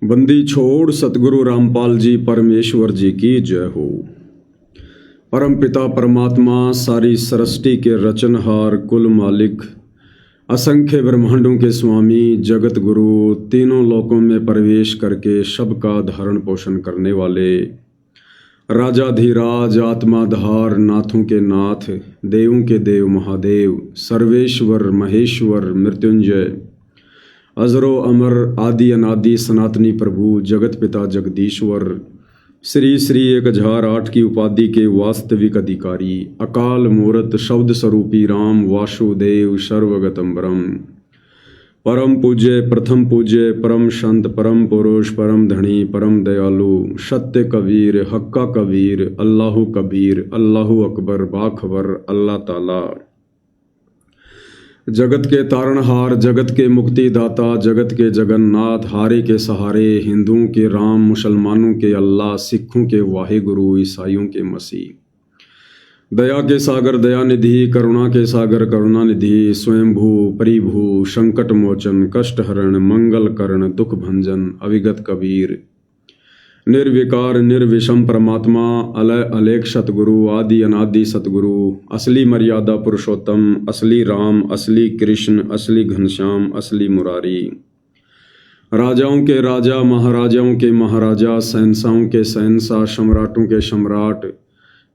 बंदी छोड़ सतगुरु रामपाल जी परमेश्वर जी की जय हो। परम पिता परमात्मा सारी सृष्टि के रचनहार कुल मालिक असंख्य ब्रह्मांडों के स्वामी जगत गुरु तीनों लोकों में प्रवेश करके सबका धारण पोषण करने वाले राजाधिराज आत्माधार नाथों के नाथ देवों के देव महादेव सर्वेश्वर महेश्वर मृत्युंजय अजरो अमर आदि अनादि सनातनी प्रभु जगत पिता जगदीश्वर श्री श्री 1008 की उपाधि के वास्तविक अधिकारी अकाल मूर्त शब्द स्वरूपी राम वासुदेव सर्वगतम ब्रह्म परम पूज्य प्रथम पूज्य परम संत परम पुरुष परम धनी परम दयालु सत्य कबीर हक्का कबीर अल्लाहु कबीर अल्लाहु अकबर बाखबर अल्लाह ताला जगत के तारणहार जगत के मुक्तिदाता जगत के जगन्नाथ हारे के सहारे हिंदुओं के राम मुसलमानों के अल्लाह सिखों के वाहिगुरु ईसाइयों के मसीह दया के सागर दयानिधि करुणा के सागर करुणानिधि स्वयंभू परिभू संकट मोचन कष्ट हरण मंगल करण दुख भंजन अविगत कबीर निर्विकार निर्विषम परमात्मा अलय अलेख सतगुरु आदि अनादि सतगुरु असली मर्यादा पुरुषोत्तम असली राम असली कृष्ण असली घनश्याम असली मुरारी राजाओं के राजा महाराजाओं के महाराजा शहंशाहों के शहंशाह सम्राटों के सम्राट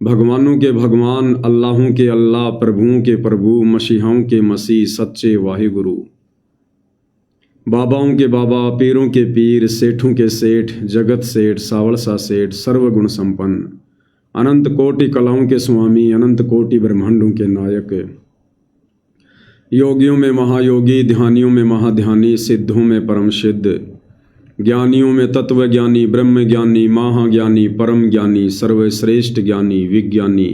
भगवानों के भगवान अल्लाहों के अल्लाह प्रभुओं के प्रभु मसीहाओं के मसीह सच्चे वाहिगुरु बाबाओं के बाबा पीरों के पीर सेठों के सेठ जगत सेठ सावल सा सेठ सर्वगुण संपन्न अनंत कोटि कलाओं के स्वामी अनंत कोटि ब्रह्मांडों के नायक योगियों में महायोगी ध्यानियों में महाध्यानी सिद्धों में परम सिद्ध ज्ञानियों में तत्व ज्ञानी ब्रह्म ज्ञानी महाज्ञानी परम ज्ञानी सर्वश्रेष्ठ ज्ञानी विज्ञानी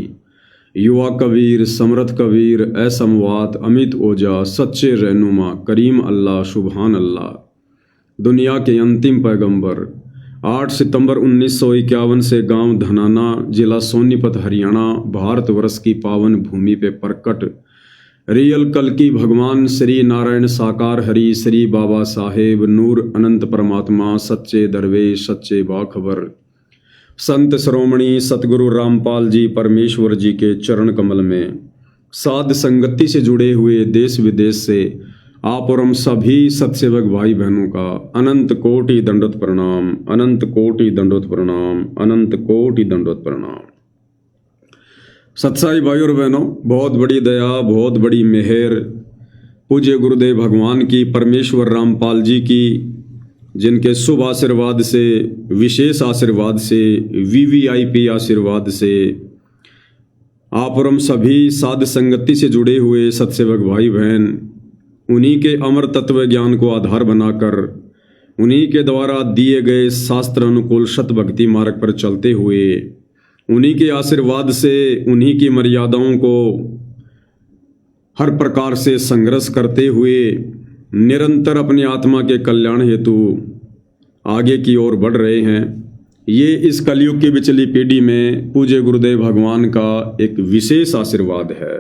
युवा कबीर समर्थ कबीर असमवात अमित ओजा सच्चे रहनुमा करीम अल्लाह सुबहान अल्लाह दुनिया के अंतिम पैगंबर 8 सितंबर 1951 से गांव धनाना जिला सोनीपत हरियाणा भारतवर्ष की पावन भूमि पे प्रकट रियल कल की भगवान श्री नारायण साकार हरि श्री बाबा साहेब नूर अनंत परमात्मा सच्चे दरवेश सच्चे बाखबर संत श्रोमणी सतगुरु रामपाल जी परमेश्वर जी के चरण कमल में साध संगति से जुड़े हुए देश विदेश से आप और हम सभी सत्सेवक भाई बहनों का अनंत कोटि दंडोत प्रणाम अनंत कोटि दंडोत प्रणाम अनंत कोटि दंडोत प्रणाम। सत्साई भाई और बहनों, बहुत बड़ी दया बहुत बड़ी मेहर पूज्य गुरुदेव भगवान की परमेश्वर रामपाल जी की जिनके शुभ आशीर्वाद से विशेष आशीर्वाद से वीवीआईपी आशीर्वाद से आप और हम सभी साध संगति से जुड़े हुए सत्सेवक भाई बहन उन्हीं के अमर तत्व ज्ञान को आधार बनाकर उन्हीं के द्वारा दिए गए शास्त्र अनुकूल सत भक्ति मार्ग पर चलते हुए उन्हीं के आशीर्वाद से उन्हीं की मर्यादाओं को हर प्रकार से संघर्ष करते हुए निरंतर अपनी आत्मा के कल्याण हेतु आगे की ओर बढ़ रहे हैं। ये इस कलयुग की बिचली पीढ़ी में पूज्य गुरुदेव भगवान का एक विशेष आशीर्वाद है।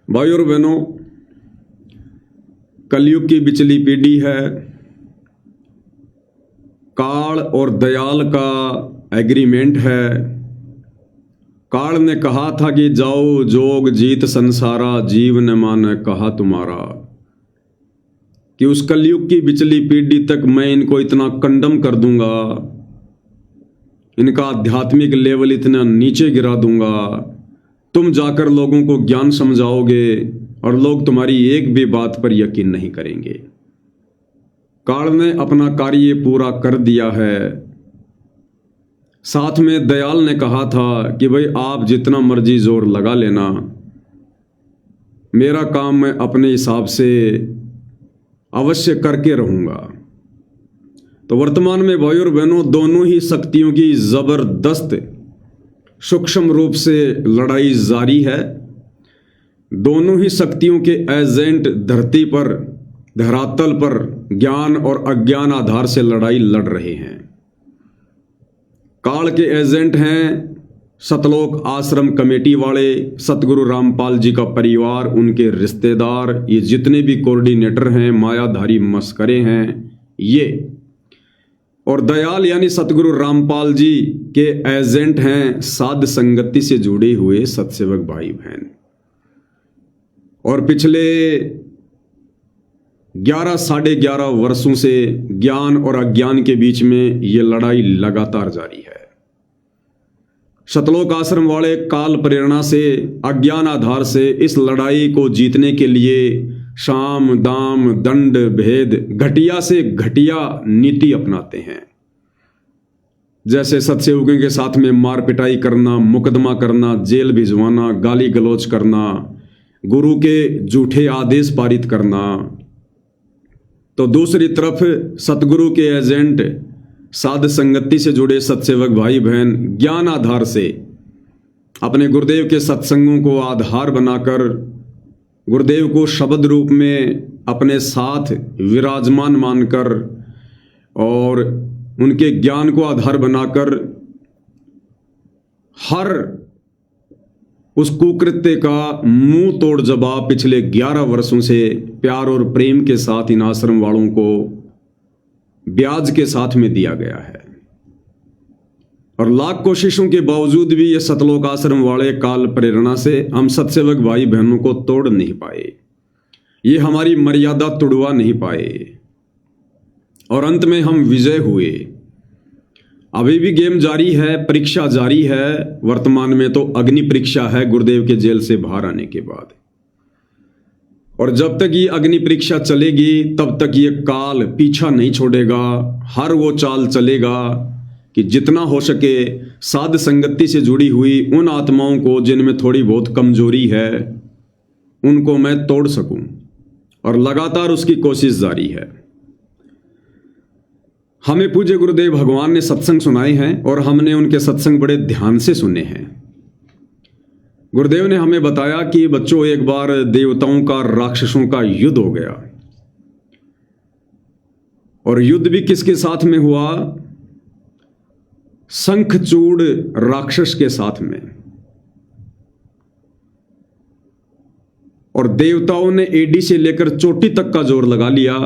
भाई और बहनों, कलयुग की बिचली पीढ़ी है। काल और दयाल का एग्रीमेंट है। काल ने कहा था कि जाओ जोग जीत संसारा जीव न मान कहा तुम्हारा, कि उस कलयुग की बिचली पीढ़ी तक मैं इनको इतना कंडम कर दूंगा, इनका आध्यात्मिक लेवल इतना नीचे गिरा दूंगा, तुम जाकर लोगों को ज्ञान समझाओगे और लोग तुम्हारी एक भी बात पर यकीन नहीं करेंगे। काल ने अपना कार्य पूरा कर दिया है। साथ में दयाल ने कहा था कि भाई आप जितना मर्जी जोर लगा लेना, मेरा काम मैं अपने हिसाब से अवश्य करके रहूंगा। तो वर्तमान में भाई और बहनों, दोनों ही शक्तियों की जबरदस्त सूक्ष्म रूप से लड़ाई जारी है। दोनों ही शक्तियों के एजेंट धरती पर धरातल पर ज्ञान और अज्ञान आधार से लड़ाई लड़ रहे हैं। काल के एजेंट हैं सतलोक आश्रम कमेटी वाले, सतगुरु रामपाल जी का परिवार, उनके रिश्तेदार, ये जितने भी कोऑर्डिनेटर हैं, मायाधारी मस्करे हैं, ये। और दयाल यानी सतगुरु रामपाल जी के एजेंट हैं साध संगति से जुड़े हुए सत्सेवक भाई बहन। और पिछले 11 साढ़े 11 वर्षों से ज्ञान और अज्ञान के बीच में ये लड़ाई लगातार जारी है। सतलोक आश्रम वाले काल प्रेरणा से, अज्ञान आधार से इस लड़ाई को जीतने के लिए साम दाम दंड भेद घटिया से घटिया नीति अपनाते हैं। जैसे सत्सेवकों के साथ में मार पिटाई करना, मुकदमा करना, जेल भिजवाना, गाली गलौज करना, गुरु के झूठे आदेश पारित करना। तो दूसरी तरफ सतगुरु के एजेंट साध संगति से जुड़े सत्सेवक भाई बहन ज्ञान आधार से अपने गुरुदेव के सत्संगों को आधार बनाकर गुरुदेव को शब्द रूप में अपने साथ विराजमान मानकर और उनके ज्ञान को आधार बनाकर हर उस कुकृत्य का मुंह तोड़ जवाब पिछले 11 वर्षों से प्यार और प्रेम के साथ इन आश्रम वालों को ब्याज के साथ में दिया गया है। और लाख कोशिशों के बावजूद भी ये सतलोक आश्रम वाले काल प्रेरणा से हम सत्सेवक भाई बहनों को तोड़ नहीं पाए, ये हमारी मर्यादा तुड़वा नहीं पाए और अंत में हम विजय हुए। अभी भी गेम जारी है, परीक्षा जारी है। वर्तमान में तो अग्नि परीक्षा है गुरुदेव के जेल से बाहर आने के बाद। और जब तक ये अग्नि परीक्षा चलेगी तब तक ये काल पीछा नहीं छोड़ेगा। हर वो चाल चलेगा कि जितना हो सके साध संगति से जुड़ी हुई उन आत्माओं को जिनमें थोड़ी बहुत कमजोरी है उनको मैं तोड़ सकूं, और लगातार उसकी कोशिश जारी है। हमें पूज्य गुरुदेव भगवान ने सत्संग सुनाए हैं और हमने उनके सत्संग बड़े ध्यान से सुने हैं। गुरुदेव ने हमें बताया कि बच्चों, एक बार देवताओं का राक्षसों का युद्ध हो गया, और युद्ध भी किसके साथ में हुआ? शंखचूड़ राक्षस के साथ में। और देवताओं ने एडी से लेकर चोटी तक का जोर लगा लिया,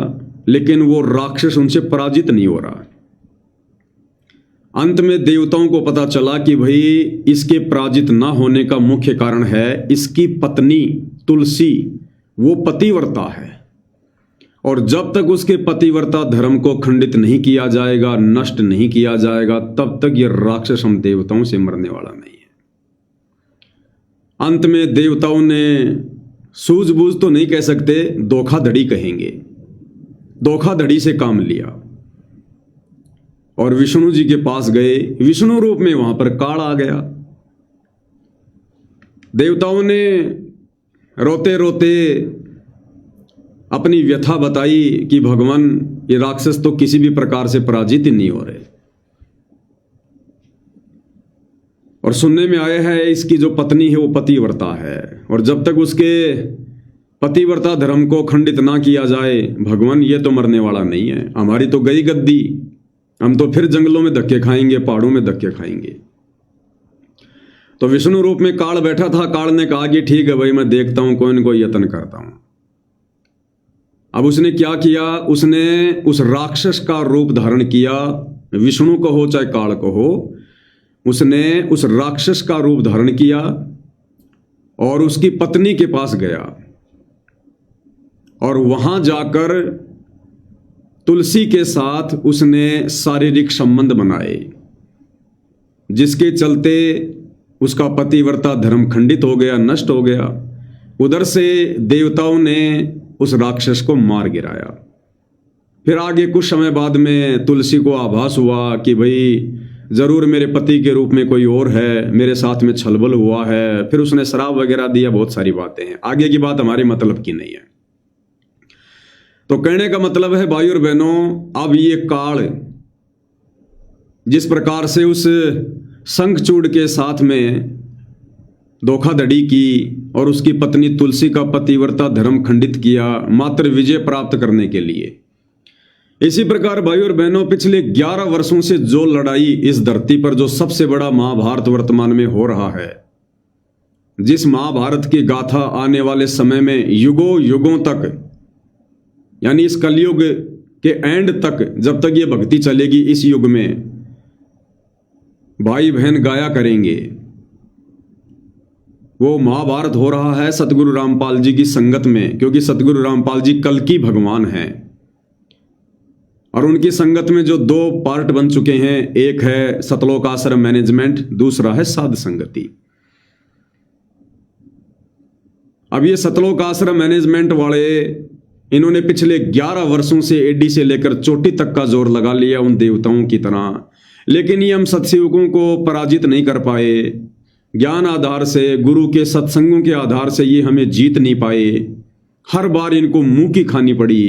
लेकिन वो राक्षस उनसे पराजित नहीं हो रहा। अंत में देवताओं को पता चला कि भाई इसके पराजित ना होने का मुख्य कारण है इसकी पत्नी तुलसी, वो पतिव्रता है, और जब तक उसके पतिव्रता धर्म को खंडित नहीं किया जाएगा, नष्ट नहीं किया जाएगा, तब तक ये राक्षस हम देवताओं से मरने वाला नहीं है। अंत में देवताओं ने सूझबूझ तो नहीं कह सकते, धोखाधड़ी कहेंगे, धोखाधड़ी से काम लिया और विष्णु जी के पास गए। विष्णु रूप में वहां पर काल आ गया। देवताओं ने रोते रोते अपनी व्यथा बताई कि भगवान, ये राक्षस तो किसी भी प्रकार से पराजित ही नहीं हो रहे, और सुनने में आया है इसकी जो पत्नी है वो पतिव्रता है, और जब तक उसके पतिव्रता धर्म को खंडित ना किया जाए, भगवान ये तो मरने वाला नहीं है, हमारी तो गई गद्दी, हम तो फिर जंगलों में धक्के खाएंगे, पहाड़ों में धक्के खाएंगे। तो विष्णु रूप में काल बैठा था। काल ने कहा कि ठीक है भाई, मैं देखता हूं, कोई न कोई यत्न करता हूं। अब उसने क्या किया? उसने उस राक्षस का रूप धारण किया, विष्णु को हो चाहे काल को हो, उसने उस राक्षस का रूप धारण किया और उसकी पत्नी के पास गया, और वहां जाकर तुलसी के साथ उसने शारीरिक संबंध बनाए, जिसके चलते उसका पतिव्रता धर्म खंडित हो गया, नष्ट हो गया। उधर से देवताओं ने उस राक्षस को मार गिराया। फिर आगे कुछ समय बाद में तुलसी को आभास हुआ कि भाई जरूर मेरे पति के रूप में कोई और है, मेरे साथ में छलबल हुआ है। फिर उसने शराब वगैरह दिया, बहुत सारी बातें हैं, आगे की बात हमारे मतलब की नहीं है। तो कहने का मतलब है भाई और बहनों, अब ये काल जिस प्रकार से उस शंखचूड़ के साथ में धोखाधड़ी की और उसकी पत्नी तुलसी का पतिव्रता धर्म खंडित किया मात्र विजय प्राप्त करने के लिए, इसी प्रकार भाई और बहनों पिछले 11 वर्षों से जो लड़ाई इस धरती पर, जो सबसे बड़ा महाभारत वर्तमान में हो रहा है, जिस महाभारत की गाथा आने वाले समय में युगों युगों तक, यानी इस कलयुग कि एंड तक जब तक ये भक्ति चलेगी इस युग में भाई बहन गाया करेंगे। वो महाभारत हो रहा है सतगुरु रामपाल जी की संगत में, क्योंकि सतगुरु रामपाल जी कल्कि भगवान हैं और उनकी संगत में जो 2 पार्ट बन चुके हैं, एक है सतलोक आश्रम मैनेजमेंट, दूसरा है साध संगति। अब ये सतलोक आश्रम मैनेजमेंट वाले इन्होंने पिछले 11 वर्षों से एडी से लेकर चोटी तक का जोर लगा लिया उन देवताओं की तरह, लेकिन ये हम सत्सेवकों को पराजित नहीं कर पाए। ज्ञान आधार से, गुरु के सत्संगों के आधार से ये हमें जीत नहीं पाए। हर बार इनको मुंह की खानी पड़ी।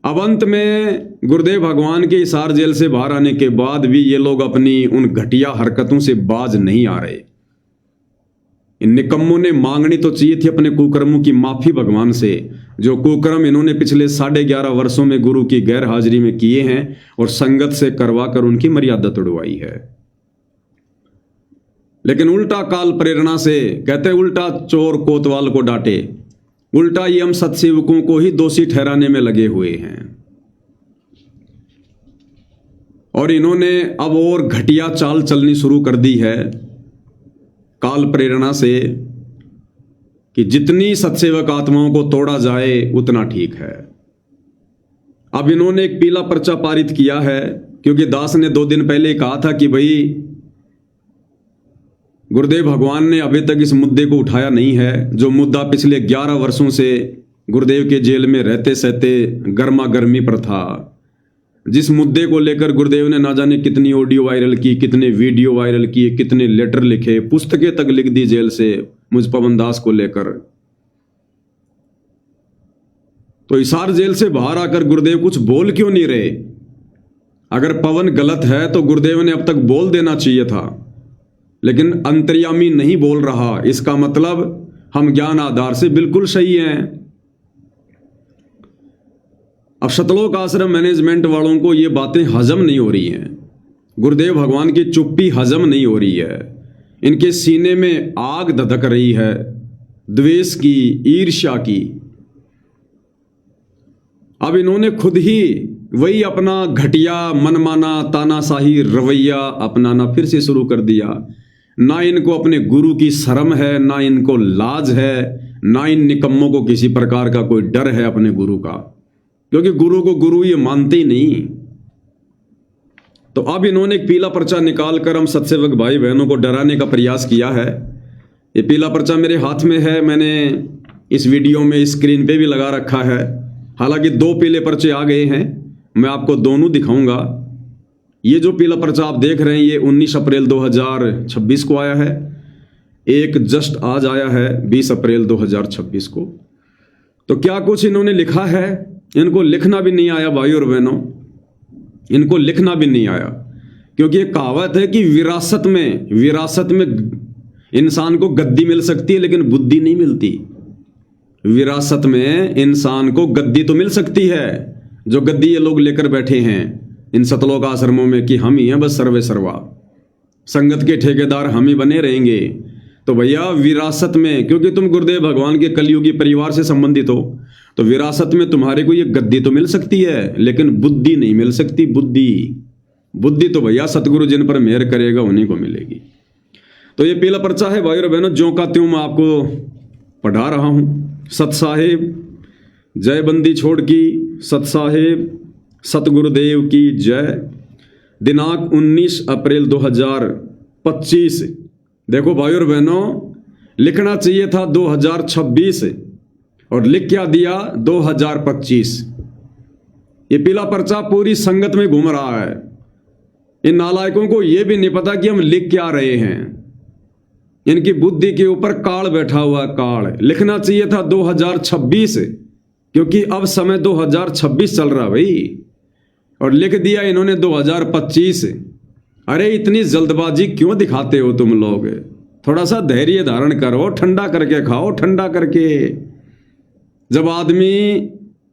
अब अंत में गुरुदेव भगवान के हिसार जेल से बाहर आने के बाद भी ये लोग अपनी उन घटिया हरकतों से बाज नहीं आ रहे। इन निकम्मों ने मांगनी तो चाहिए थी अपने कुकर्मों की माफी भगवान से, जो कुकर्म इन्होंने पिछले 11.5 वर्षों में गुरु की गैर हाजिरी में किए हैं और संगत से करवा कर उनकी मर्यादा तोड़वाई है। लेकिन उल्टा काल प्रेरणा से, कहते उल्टा चोर कोतवाल को डांटे, उल्टा ये हम सत्सेवकों को ही दोषी ठहराने में लगे हुए हैं। और इन्होंने अब और घटिया चाल चलनी शुरू कर दी है काल प्रेरणा से कि जितनी सत्सेवक आत्माओं को तोड़ा जाए उतना ठीक है। अब इन्होंने एक पीला पर्चा पारित किया है, क्योंकि दास ने 2 दिन पहले कहा था कि भाई गुरुदेव भगवान ने अभी तक इस मुद्दे को उठाया नहीं है, जो मुद्दा पिछले 11 वर्षों से गुरुदेव के जेल में रहते सहते गर्मा गर्मी पर था, जिस मुद्दे को लेकर गुरुदेव ने ना जाने कितनी ऑडियो वायरल की, कितने वीडियो वायरल किए, कितने लेटर लिखे, पुस्तकें तक लिख दी जेल से मुझ पवन दास को लेकर। तो हिसार जेल से बाहर आकर गुरुदेव कुछ बोल क्यों नहीं रहे? अगर पवन गलत है तो गुरुदेव ने अब तक बोल देना चाहिए था, लेकिन अंतर्यामी नहीं बोल रहा, इसका मतलब हम ज्ञान आधार से बिल्कुल सही हैं। अब सतलोक आश्रम मैनेजमेंट वालों को ये बातें हजम नहीं हो रही हैं, गुरुदेव भगवान की चुप्पी हजम नहीं हो रही है, इनके सीने में आग धधक रही है, द्वेष की, ईर्ष्या की। अब इन्होंने खुद ही वही अपना घटिया मनमाना तानाशाही रवैया अपनाना फिर से शुरू कर दिया। ना इनको अपने गुरु की शर्म है, ना इनको लाज है, ना इन निकम्मों को किसी प्रकार का कोई डर है अपने गुरु का, क्योंकि गुरु को गुरु ये मानते ही नहीं। तो अब इन्होंने एक पीला पर्चा निकालकर हम सत्सेवक भाई बहनों को डराने का प्रयास किया है। ये पीला पर्चा मेरे हाथ में है, मैंने इस वीडियो में स्क्रीन पे भी लगा रखा है। हालांकि 2 पीले पर्चे आ गए हैं, मैं आपको दोनों दिखाऊंगा। ये जो पीला पर्चा आप देख रहे हैं ये 19 अप्रैल 2026 को आया है, एक जस्ट आज आया है 20 अप्रैल 2026 को। तो क्या कुछ इन्होंने लिखा है, इनको लिखना भी नहीं आया भाई और बहनों, इनको लिखना भी नहीं आया, क्योंकि एक कहावत है कि विरासत में इंसान को गद्दी मिल सकती है लेकिन बुद्धि नहीं मिलती। विरासत में इंसान को गद्दी तो मिल सकती है, जो गद्दी ये लोग लेकर बैठे हैं इन सतलोक आश्रमों में कि हम ही हैं बस सर्वे सर्वा, संगत के ठेकेदार हम ही बने रहेंगे। तो भैया विरासत में, क्योंकि तुम गुरुदेव भगवान के कलयुगी परिवार से संबंधित हो, तो विरासत में तुम्हारे को ये गद्दी तो मिल सकती है लेकिन बुद्धि नहीं मिल सकती। बुद्धि तो भैया सतगुरु जिन पर मेहर करेगा उन्हीं को मिलेगी। तो ये पीला पर्चा है भाई और बहनों, ज्यों का त्यों मैं आपको पढ़ा रहा हूं। सत साहेब जय बंदी छोड़ की, सत साहेब सतगुरुदेव की जय। दिनांक 19 अप्रैल 2025। देखो भाई और बहनों, लिखना चाहिए था 2026 और लिख क्या दिया 2025। ये पीला पर्चा पूरी संगत में घूम रहा है। इन नालायकों को यह भी नहीं पता कि हम लिख क्या रहे हैं। इनकी बुद्धि के ऊपर काल बैठा हुआ काल। लिखना चाहिए था 2026, क्योंकि अब समय 2026 चल रहा भाई, और लिख दिया इन्होंने 2025। अरे इतनी जल्दबाजी क्यों दिखाते हो तुम लोग? थोड़ा सा धैर्य धारण करो, ठंडा करके खाओ, ठंडा करके। जब आदमी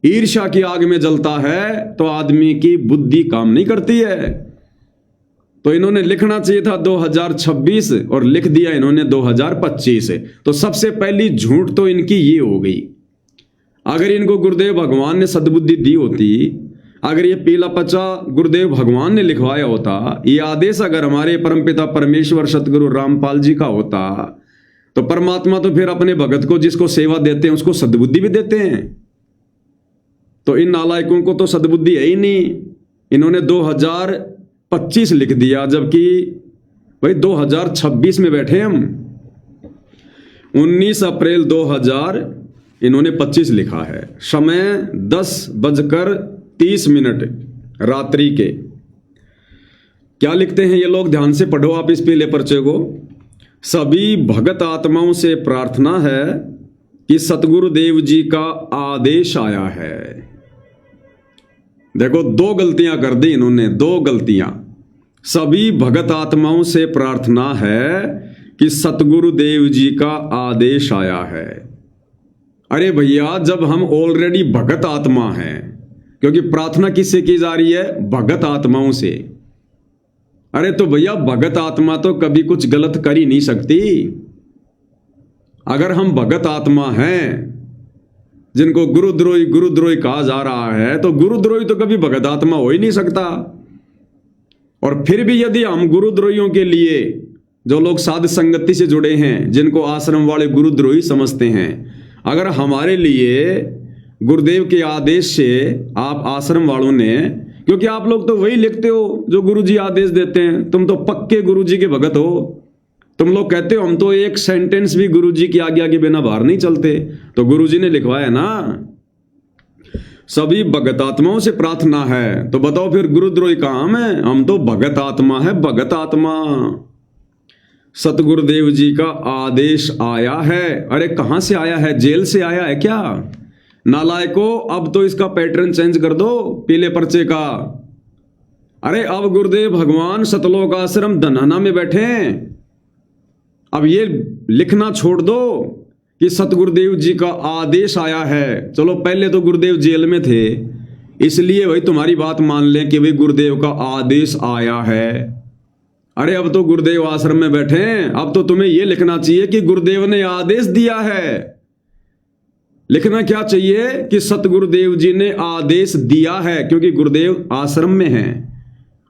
ईर्ष्या की आग में जलता है तो आदमी की बुद्धि काम नहीं करती है। तो इन्होंने लिखना चाहिए था 2026 और लिख दिया इन्होंने 2025। तो सबसे पहली झूठ तो इनकी ये हो गई। अगर इनको गुरुदेव भगवान ने सद्बुद्धि दी होती, अगर ये पीला पचा गुरुदेव भगवान ने लिखवाया होता, ये आदेश अगर हमारे परमपिता परमेश्वर सतगुरु रामपाल जी का होता, तो परमात्मा तो फिर अपने भगत को जिसको सेवा देते हैं उसको सद्बुद्धि भी देते हैं। तो इन नालायकों को तो सद्बुद्धि है ही नहीं। इन्होंने 2025 लिख दिया, जबकि भाई 2026 में बैठे हम। 19 अप्रैल 2000 इन्होंने 25 लिखा है। समय 10:30 रात्रि के। क्या लिखते हैं ये लोग, ध्यान से पढ़ो आप इस पीले पर्चे को। सभी भगत आत्माओं से प्रार्थना है कि सतगुरुदेव जी का आदेश आया है। देखो, 2 गलतियां कर दी इन्होंने, 2 गलतियां। सभी भगत आत्माओं से प्रार्थना है कि सतगुरुदेव जी का आदेश आया है। अरे भैया, जब हम ऑलरेडी भगत आत्मा हैं, क्योंकि प्रार्थना किससे की जा रही है, भगत आत्माओं से। अरे तो भैया, भगत आत्मा तो कभी कुछ गलत कर ही नहीं सकती। अगर हम भगत आत्मा हैं जिनको गुरुद्रोही कहा जा रहा है, तो गुरुद्रोही तो कभी भगत आत्मा हो ही नहीं सकता। और फिर भी यदि हम गुरुद्रोहियों के लिए, जो लोग साध संगति से जुड़े हैं, जिनको आश्रम वाले गुरुद्रोही समझते हैं, अगर हमारे लिए गुरुदेव के आदेश से आप आश्रम वालों ने, क्योंकि आप लोग तो वही लिखते हो जो गुरुजी आदेश देते हैं, तुम तो पक्के गुरुजी के भगत हो। तुम लोग कहते हो हम तो एक सेंटेंस भी गुरुजी की आज्ञा के बिना बाहर नहीं चलते। तो गुरुजी ने लिखवाया ना, सभी भगत आत्माओं से प्रार्थना है। तो बताओ फिर गुरुद्रोही कहाँ है? हम तो भगत आत्मा है, भगत आत्मा। सतगुरुदेव जी का आदेश आया है। अरे कहां से आया है? जेल से आया है क्या? नालायको, अब तो इसका पैटर्न चेंज कर दो पीले पर्चे का। अरे अब गुरुदेव भगवान सतलोक आश्रम धनाना में बैठे हैं। अब ये लिखना छोड़ दो कि सतगुरुदेव जी का आदेश आया है। चलो, पहले तो गुरुदेव जेल में थे, इसलिए भाई तुम्हारी बात मान लें कि भाई गुरुदेव का आदेश आया है। अरे अब तो गुरुदेव आश्रम में बैठे हैं, अब तो तुम्हें यह लिखना चाहिए कि गुरुदेव ने आदेश दिया है। लिखना क्या चाहिए कि सतगुरुदेव जी ने आदेश दिया है, क्योंकि गुरुदेव आश्रम में हैं।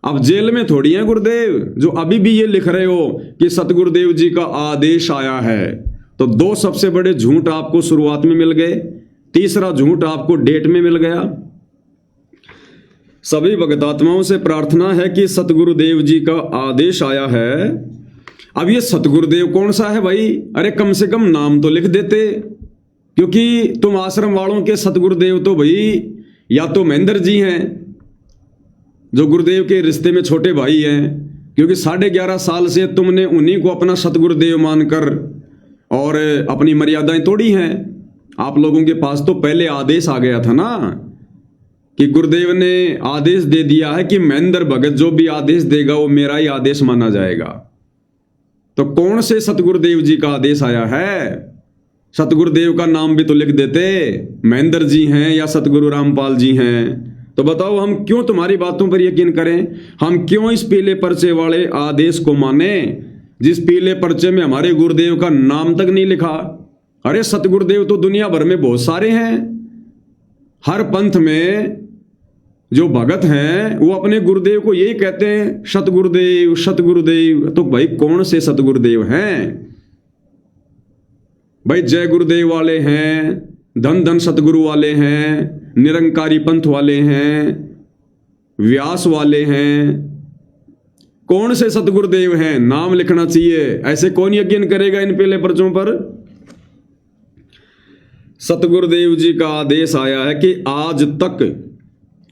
अब जेल में थोड़ी हैं गुरुदेव, जो अभी भी ये लिख रहे हो कि सतगुरुदेव जी का आदेश आया है। तो 2 सबसे बड़े झूठ आपको शुरुआत में मिल गए, तीसरा झूठ आपको डेट में मिल गया। सभी भगतात्माओं से प्रार्थना है कि सतगुरुदेव जी का आदेश आया है। अब ये सतगुरुदेव कौन सा है भाई? अरे कम से कम नाम तो लिख देते, क्योंकि तुम आश्रम वालों के सतगुरुदेव तो भाई या तो महेंद्र जी हैं, जो गुरुदेव के रिश्ते में छोटे भाई हैं, क्योंकि 11.5 साल से तुमने उन्हीं को अपना सतगुरुदेव मानकर और अपनी मर्यादाएं तोड़ी हैं। आप लोगों के पास तो पहले आदेश आ गया था ना कि गुरुदेव ने आदेश दे दिया है कि महेंद्र भगत जो भी आदेश देगा वो मेरा ही आदेश माना जाएगा। तो कौन से सतगुरुदेव जी का आदेश आया है? सतगुरुदेव का नाम भी तो लिख देते, महेंद्र जी हैं या सतगुरु रामपाल जी हैं। तो बताओ, हम क्यों तुम्हारी बातों पर यकीन करें? हम क्यों इस पीले पर्चे वाले आदेश को माने, जिस पीले पर्चे में हमारे गुरुदेव का नाम तक नहीं लिखा? अरे सतगुरुदेव तो दुनिया भर में बहुत सारे हैं। हर पंथ में जो भगत हैं वो अपने गुरुदेव को यही कहते हैं, सतगुरुदेव सतगुरुदेव। तो भाई कौन से सतगुरुदेव हैं? भाई जय गुरुदेव वाले हैं, धन धन सतगुरु वाले हैं, निरंकारी पंथ वाले हैं, व्यास वाले हैं। कौन से सतगुरुदेव हैं? नाम लिखना चाहिए। ऐसे कौन यकीन करेगा इन पीले पर्चों पर? सतगुरुदेव जी का आदेश आया है कि आज तक,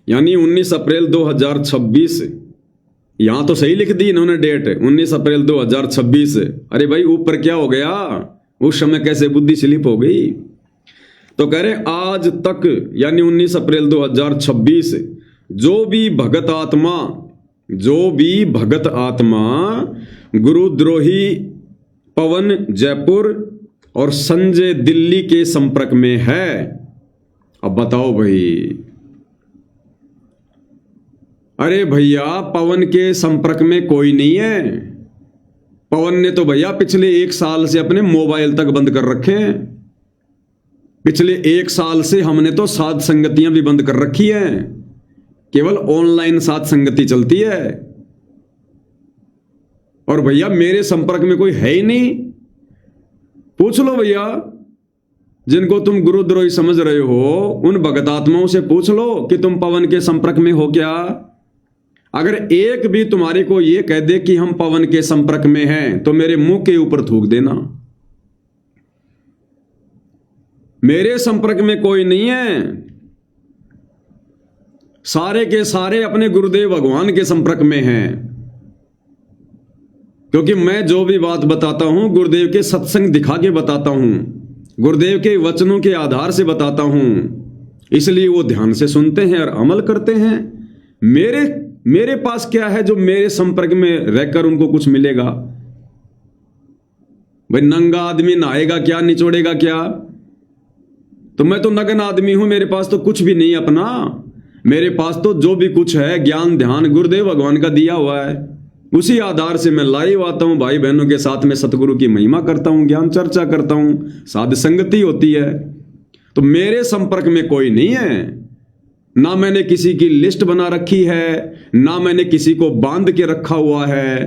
यानी 19 अप्रैल 2026, यहां तो सही लिख दी इन्होंने डेट, 19 अप्रैल 2026। अरे भाई ऊपर क्या हो गया? उस समय कैसे बुद्धि स्लिप हो गई? तो कह रहे आज तक, यानी 19 अप्रैल 2026, जो भी भगत आत्मा गुरुद्रोही पवन जयपुर और संजय दिल्ली के संपर्क में है। अब बताओ भाई। अरे भैया, पवन के संपर्क में कोई नहीं है। पवन ने तो भैया पिछले 1 साल से अपने मोबाइल तक बंद कर रखे हैं। पिछले 1 साल से हमने तो साध संगतियां भी बंद कर रखी हैं, केवल ऑनलाइन साध संगति चलती है। और भैया मेरे संपर्क में कोई है ही नहीं। पूछ लो भैया, जिनको तुम गुरुद्रोही समझ रहे हो उन भगतात्माओं से पूछ लो कि तुम पवन के संपर्क में हो क्या। अगर एक भी तुम्हारे को यह कह दे कि हम पवन के संपर्क में हैं तो मेरे मुंह के ऊपर थूक देना। मेरे संपर्क में कोई नहीं है, सारे के सारे अपने गुरुदेव भगवान के संपर्क में हैं। क्योंकि मैं जो भी बात बताता हूं गुरुदेव के सत्संग दिखा के बताता हूं, गुरुदेव के वचनों के आधार से बताता हूं, इसलिए वो ध्यान से सुनते हैं और अमल करते हैं। मेरे पास क्या है जो मेरे संपर्क में रहकर उनको कुछ मिलेगा? भाई नंगा आदमी नहाएगा क्या, निचोड़ेगा क्या? तो मैं तो नग्न आदमी हूं, मेरे पास तो कुछ भी नहीं अपना। मेरे पास तो जो भी कुछ है ज्ञान ध्यान गुरुदेव भगवान का दिया हुआ है, उसी आधार से मैं लाइव आता हूं, भाई बहनों के साथ में सतगुरु की महिमा करता हूं, ज्ञान चर्चा करता हूं, साध संगति होती है। तो मेरे संपर्क में कोई नहीं है, ना मैंने किसी की लिस्ट बना रखी है, ना मैंने किसी को बांध के रखा हुआ है।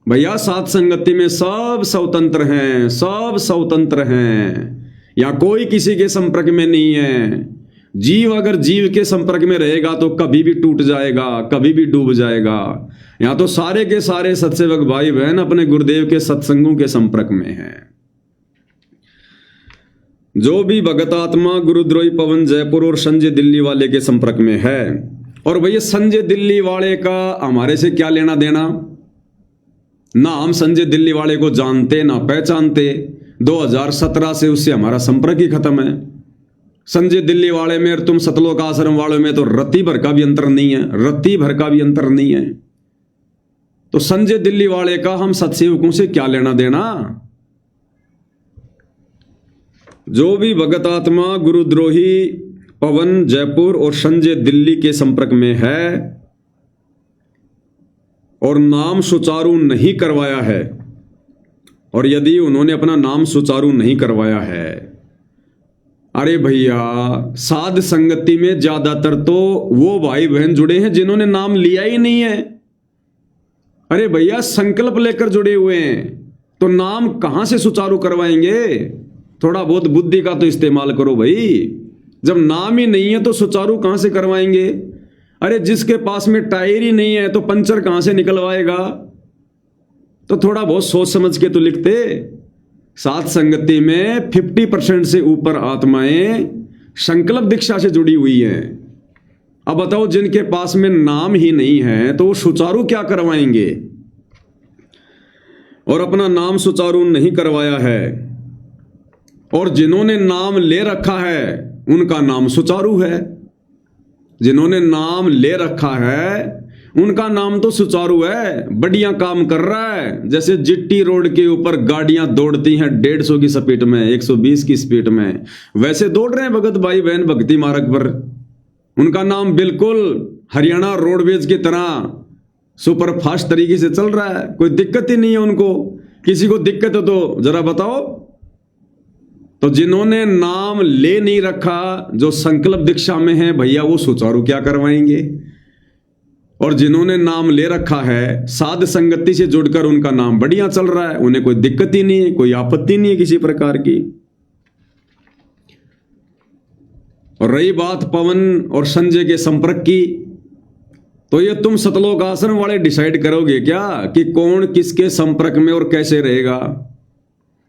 भैया साध संगति में सब स्वतंत्र हैं, सब स्वतंत्र हैं, या कोई किसी के संपर्क में नहीं है। जीव अगर जीव के संपर्क में रहेगा तो कभी भी टूट जाएगा, कभी भी डूब जाएगा। यहां तो सारे के सारे सत्सेवक भाई बहन अपने गुरुदेव के सत्संगों के संपर्क में हैं। जो भी भगत आत्मा गुरुद्रोही पवन जयपुर और संजय दिल्ली वाले के संपर्क में है, और भैया संजय दिल्ली वाले का हमारे से क्या लेना देना? ना हम संजय दिल्ली वाले को जानते ना पहचानते। 2017 से उससे हमारा संपर्क ही खत्म है। संजय दिल्ली वाले में और तुम सतलोक आश्रम वालों में तो रत्ती भर का भी अंतर नहीं है, रत्ती भर का भी अंतर नहीं है। तो संजय दिल्ली वाले का हम सत्सेवकों से क्या लेना देना? जो भी भगत आत्मा गुरुद्रोही पवन जयपुर और संजय दिल्ली के संपर्क में है और नाम सुचारू नहीं करवाया है, और यदि उन्होंने अपना नाम सुचारू नहीं करवाया है, अरे भैया साध संगति में ज्यादातर तो वो भाई बहन जुड़े हैं जिन्होंने नाम लिया ही नहीं है। अरे भैया संकल्प लेकर जुड़े हुए हैं, तो नाम कहां से सुचारू करवाएंगे? थोड़ा बहुत बुद्धि का तो इस्तेमाल करो भाई। जब नाम ही नहीं है तो सुचारू कहां से करवाएंगे? अरे जिसके पास में टायर ही नहीं है तो पंचर कहां से निकलवाएगा? तो थोड़ा बहुत सोच समझ के तो लिखते। साध संगति में 50% से ऊपर आत्माएं संकल्प दीक्षा से जुड़ी हुई हैं। अब बताओ जिनके पास में नाम ही नहीं है तो वो सुचारू क्या करवाएंगे? और अपना नाम सुचारू नहीं करवाया है, और जिन्होंने नाम ले रखा है उनका नाम सुचारू है। जिन्होंने नाम ले रखा है उनका नाम तो सुचारू है, बढ़िया काम कर रहा है। जैसे जिट्टी रोड के ऊपर गाड़ियां दौड़ती हैं 150 की स्पीड में, 120 की स्पीड में, वैसे दौड़ रहे हैं भगत भाई बहन भक्ति मार्ग पर। उनका नाम बिल्कुल हरियाणा रोडवेज की तरह सुपर फास्ट तरीके से चल रहा है, कोई दिक्कत ही नहीं है उनको। किसी को दिक्कत है तो जरा बताओ। तो जिन्होंने नाम ले नहीं रखा, जो संकल्प दीक्षा में है, भैया वो सुचारू क्या करवाएंगे? और जिन्होंने नाम ले रखा है साध संगति से जुड़कर उनका नाम बढ़िया चल रहा है, उन्हें कोई दिक्कत ही नहीं है, कोई आपत्ति नहीं है किसी प्रकार की। और रही बात पवन और संजय के संपर्क की, तो ये तुम सतलोक आश्रम वाले डिसाइड करोगे क्या कि कौन किसके संपर्क में और कैसे रहेगा?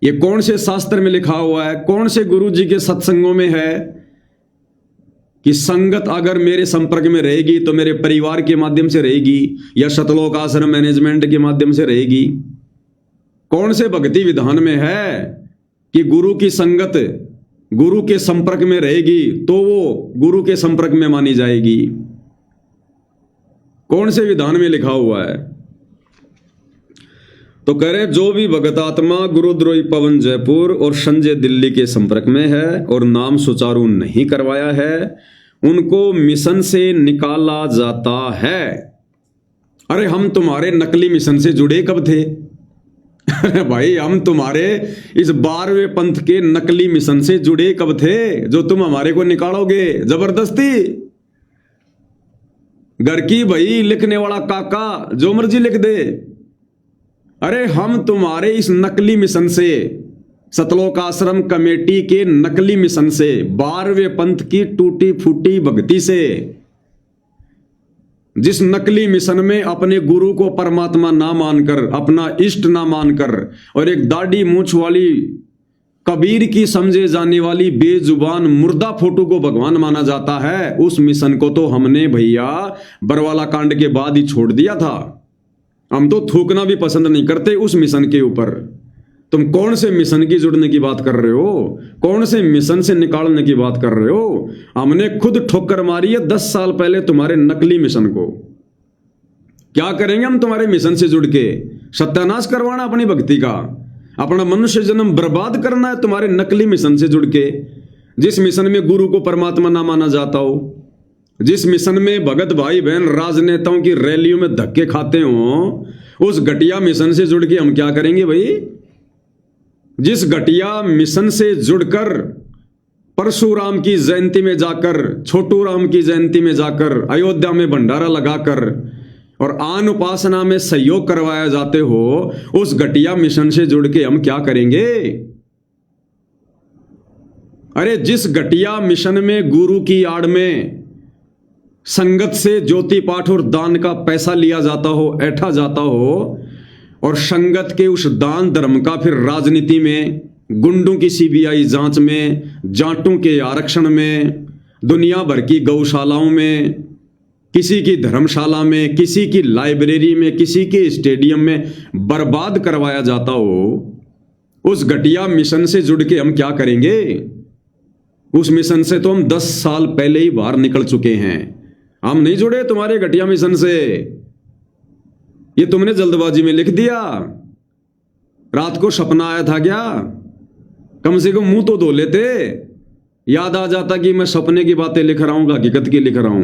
ये कौन से शास्त्र में लिखा हुआ है, कौन से गुरु जी के सत्संगों में है कि संगत अगर मेरे संपर्क में रहेगी तो मेरे परिवार के माध्यम से रहेगी या सतलोक आश्रम मैनेजमेंट के माध्यम से रहेगी? कौन से भक्ति विधान में है कि गुरु की संगत गुरु के संपर्क में रहेगी तो वो गुरु के संपर्क में मानी जाएगी? कौन से विधान में लिखा हुआ है? तो कह रहे जो भी भगत आत्मा गुरुद्रोही पवन जयपुर और संजय दिल्ली के संपर्क में है और नाम सुचारू नहीं करवाया है, उनको मिशन से निकाला जाता है। अरे हम तुम्हारे नकली मिशन से जुड़े कब थे? अरे भाई, हम तुम्हारे इस 12वें पंथ के नकली मिशन से जुड़े कब थे जो तुम हमारे को निकालोगे जबरदस्ती? घर की भाई लिखने वाला काका जो मर्जी लिख दे। अरे हम तुम्हारे इस नकली मिशन से, सतलोक आश्रम कमेटी के नकली मिशन से, 12वें पंथ की टूटी फूटी भक्ति से, जिस नकली मिशन में अपने गुरु को परमात्मा ना मानकर, अपना इष्ट ना मानकर, और एक दाढ़ी मूंछ वाली कबीर की समझे जाने वाली बेजुबान मुर्दा फोटो को भगवान माना जाता है, उस मिशन को तो हमने भैया बरवाला कांड के बाद ही छोड़ दिया था। हम तो थूकना भी पसंद नहीं करते उस मिशन के ऊपर। तुम कौन से मिशन की जुड़ने की बात कर रहे हो? कौन से मिशन से निकालने की बात कर रहे हो? हमने खुद ठोकर मारी है 10 साल पहले तुम्हारे नकली मिशन को। क्या करेंगे हम तुम्हारे मिशन से जुड़ के? सत्यानाश करवाना अपनी भक्ति का, अपना मनुष्य जन्म बर्बाद करना है तुम्हारे नकली मिशन से जुड़ के। जिस मिशन में गुरु को परमात्मा ना माना जाता हो, जिस मिशन में भगत भाई बहन राजनेताओं की रैलियों में धक्के खाते हो, उस घटिया मिशन से जुड़ के हम क्या करेंगे भाई? जिस घटिया मिशन से जुड़कर परशुराम की जयंती में जाकर, छोटू राम की जयंती में जाकर, अयोध्या में भंडारा लगाकर और आन उपासना में सहयोग करवाया जाते हो, उस घटिया मिशन से जुड़ के हम क्या करेंगे? अरे जिस घटिया मिशन में गुरु की आड़ में संगत से ज्योति पाठ और दान का पैसा लिया जाता हो, ऐठा जाता हो, और संगत के उस दान धर्म का फिर राजनीति में, गुंडों की सीबीआई जांच में, जाटों के आरक्षण में, दुनिया भर की गौशालाओं में, किसी की धर्मशाला में, किसी की लाइब्रेरी में, किसी के स्टेडियम में बर्बाद करवाया जाता हो, उस घटिया मिशन से जुड़ के हम क्या करेंगे? उस मिशन से तो हम 10 साल पहले ही बाहर निकल चुके हैं। हम नहीं जुड़े तुम्हारे घटिया मिशन से। ये तुमने जल्दबाजी में लिख दिया। रात को सपना आया था क्या? कम से कम मुंह तो धो लेते, याद आ जाता कि मैं सपने की बातें लिख रहा हूं, हकीकत की लिख रहा हूं।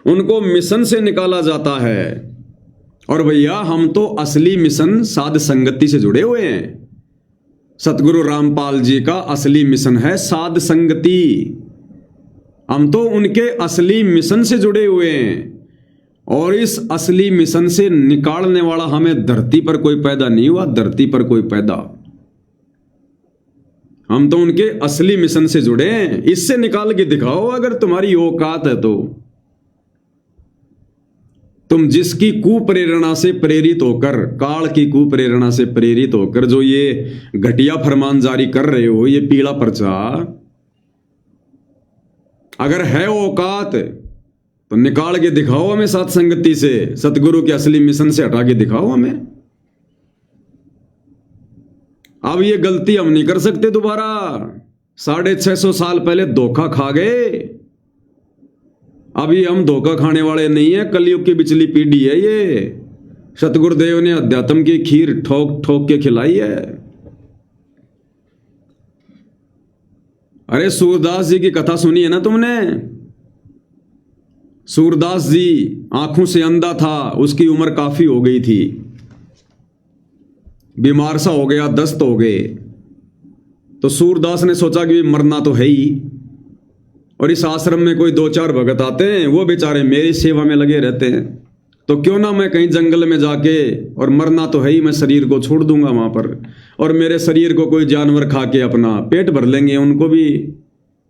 उनको मिशन से निकाला जाता है। और भैया हम तो असली मिशन साध संगति से जुड़े हुए हैं। सतगुरु रामपाल जी का असली मिशन है साध संगति। हम तो उनके असली मिशन से जुड़े हुए हैं, और इस असली मिशन से निकालने वाला हमें धरती पर कोई पैदा नहीं हुआ, धरती पर कोई पैदा। हम तो उनके असली मिशन से जुड़े हैं। इससे निकाल के दिखाओ अगर तुम्हारी औकात है तो। तुम जिसकी कुप्रेरणा से प्रेरित होकर, काल की कुप्रेरणा से प्रेरित होकर जो ये घटिया फरमान जारी कर रहे हो, ये पीला पर्चा, अगर है औकात तो निकाल के दिखाओ हमें साथ संगति से, सतगुरु के असली मिशन से हटा के दिखाओ हमें। अब ये गलती हम नहीं कर सकते दोबारा। 650 साल पहले धोखा खा गए, अभी हम धोखा खाने वाले नहीं है। कलयुग की बिचली पीढ़ी है ये। सतगुरुदेव ने अध्यात्म की खीर ठोक ठोक के खिलाई है। अरे सूरदास जी की कथा सुनी है ना तुमने? सूरदास जी आंखों से अंधा था, उसकी उम्र काफी हो गई थी, बीमार सा हो गया, दस्त हो गए। तो सूरदास ने सोचा कि मरना तो है ही, और इस आश्रम में कोई 2-4 भगत आते हैं, वो बेचारे मेरी सेवा में लगे रहते हैं, तो क्यों ना मैं कहीं जंगल में जाके, और मरना तो है ही, मैं शरीर को छोड़ दूंगा वहां पर, और मेरे शरीर को कोई जानवर खा के अपना पेट भर लेंगे, उनको भी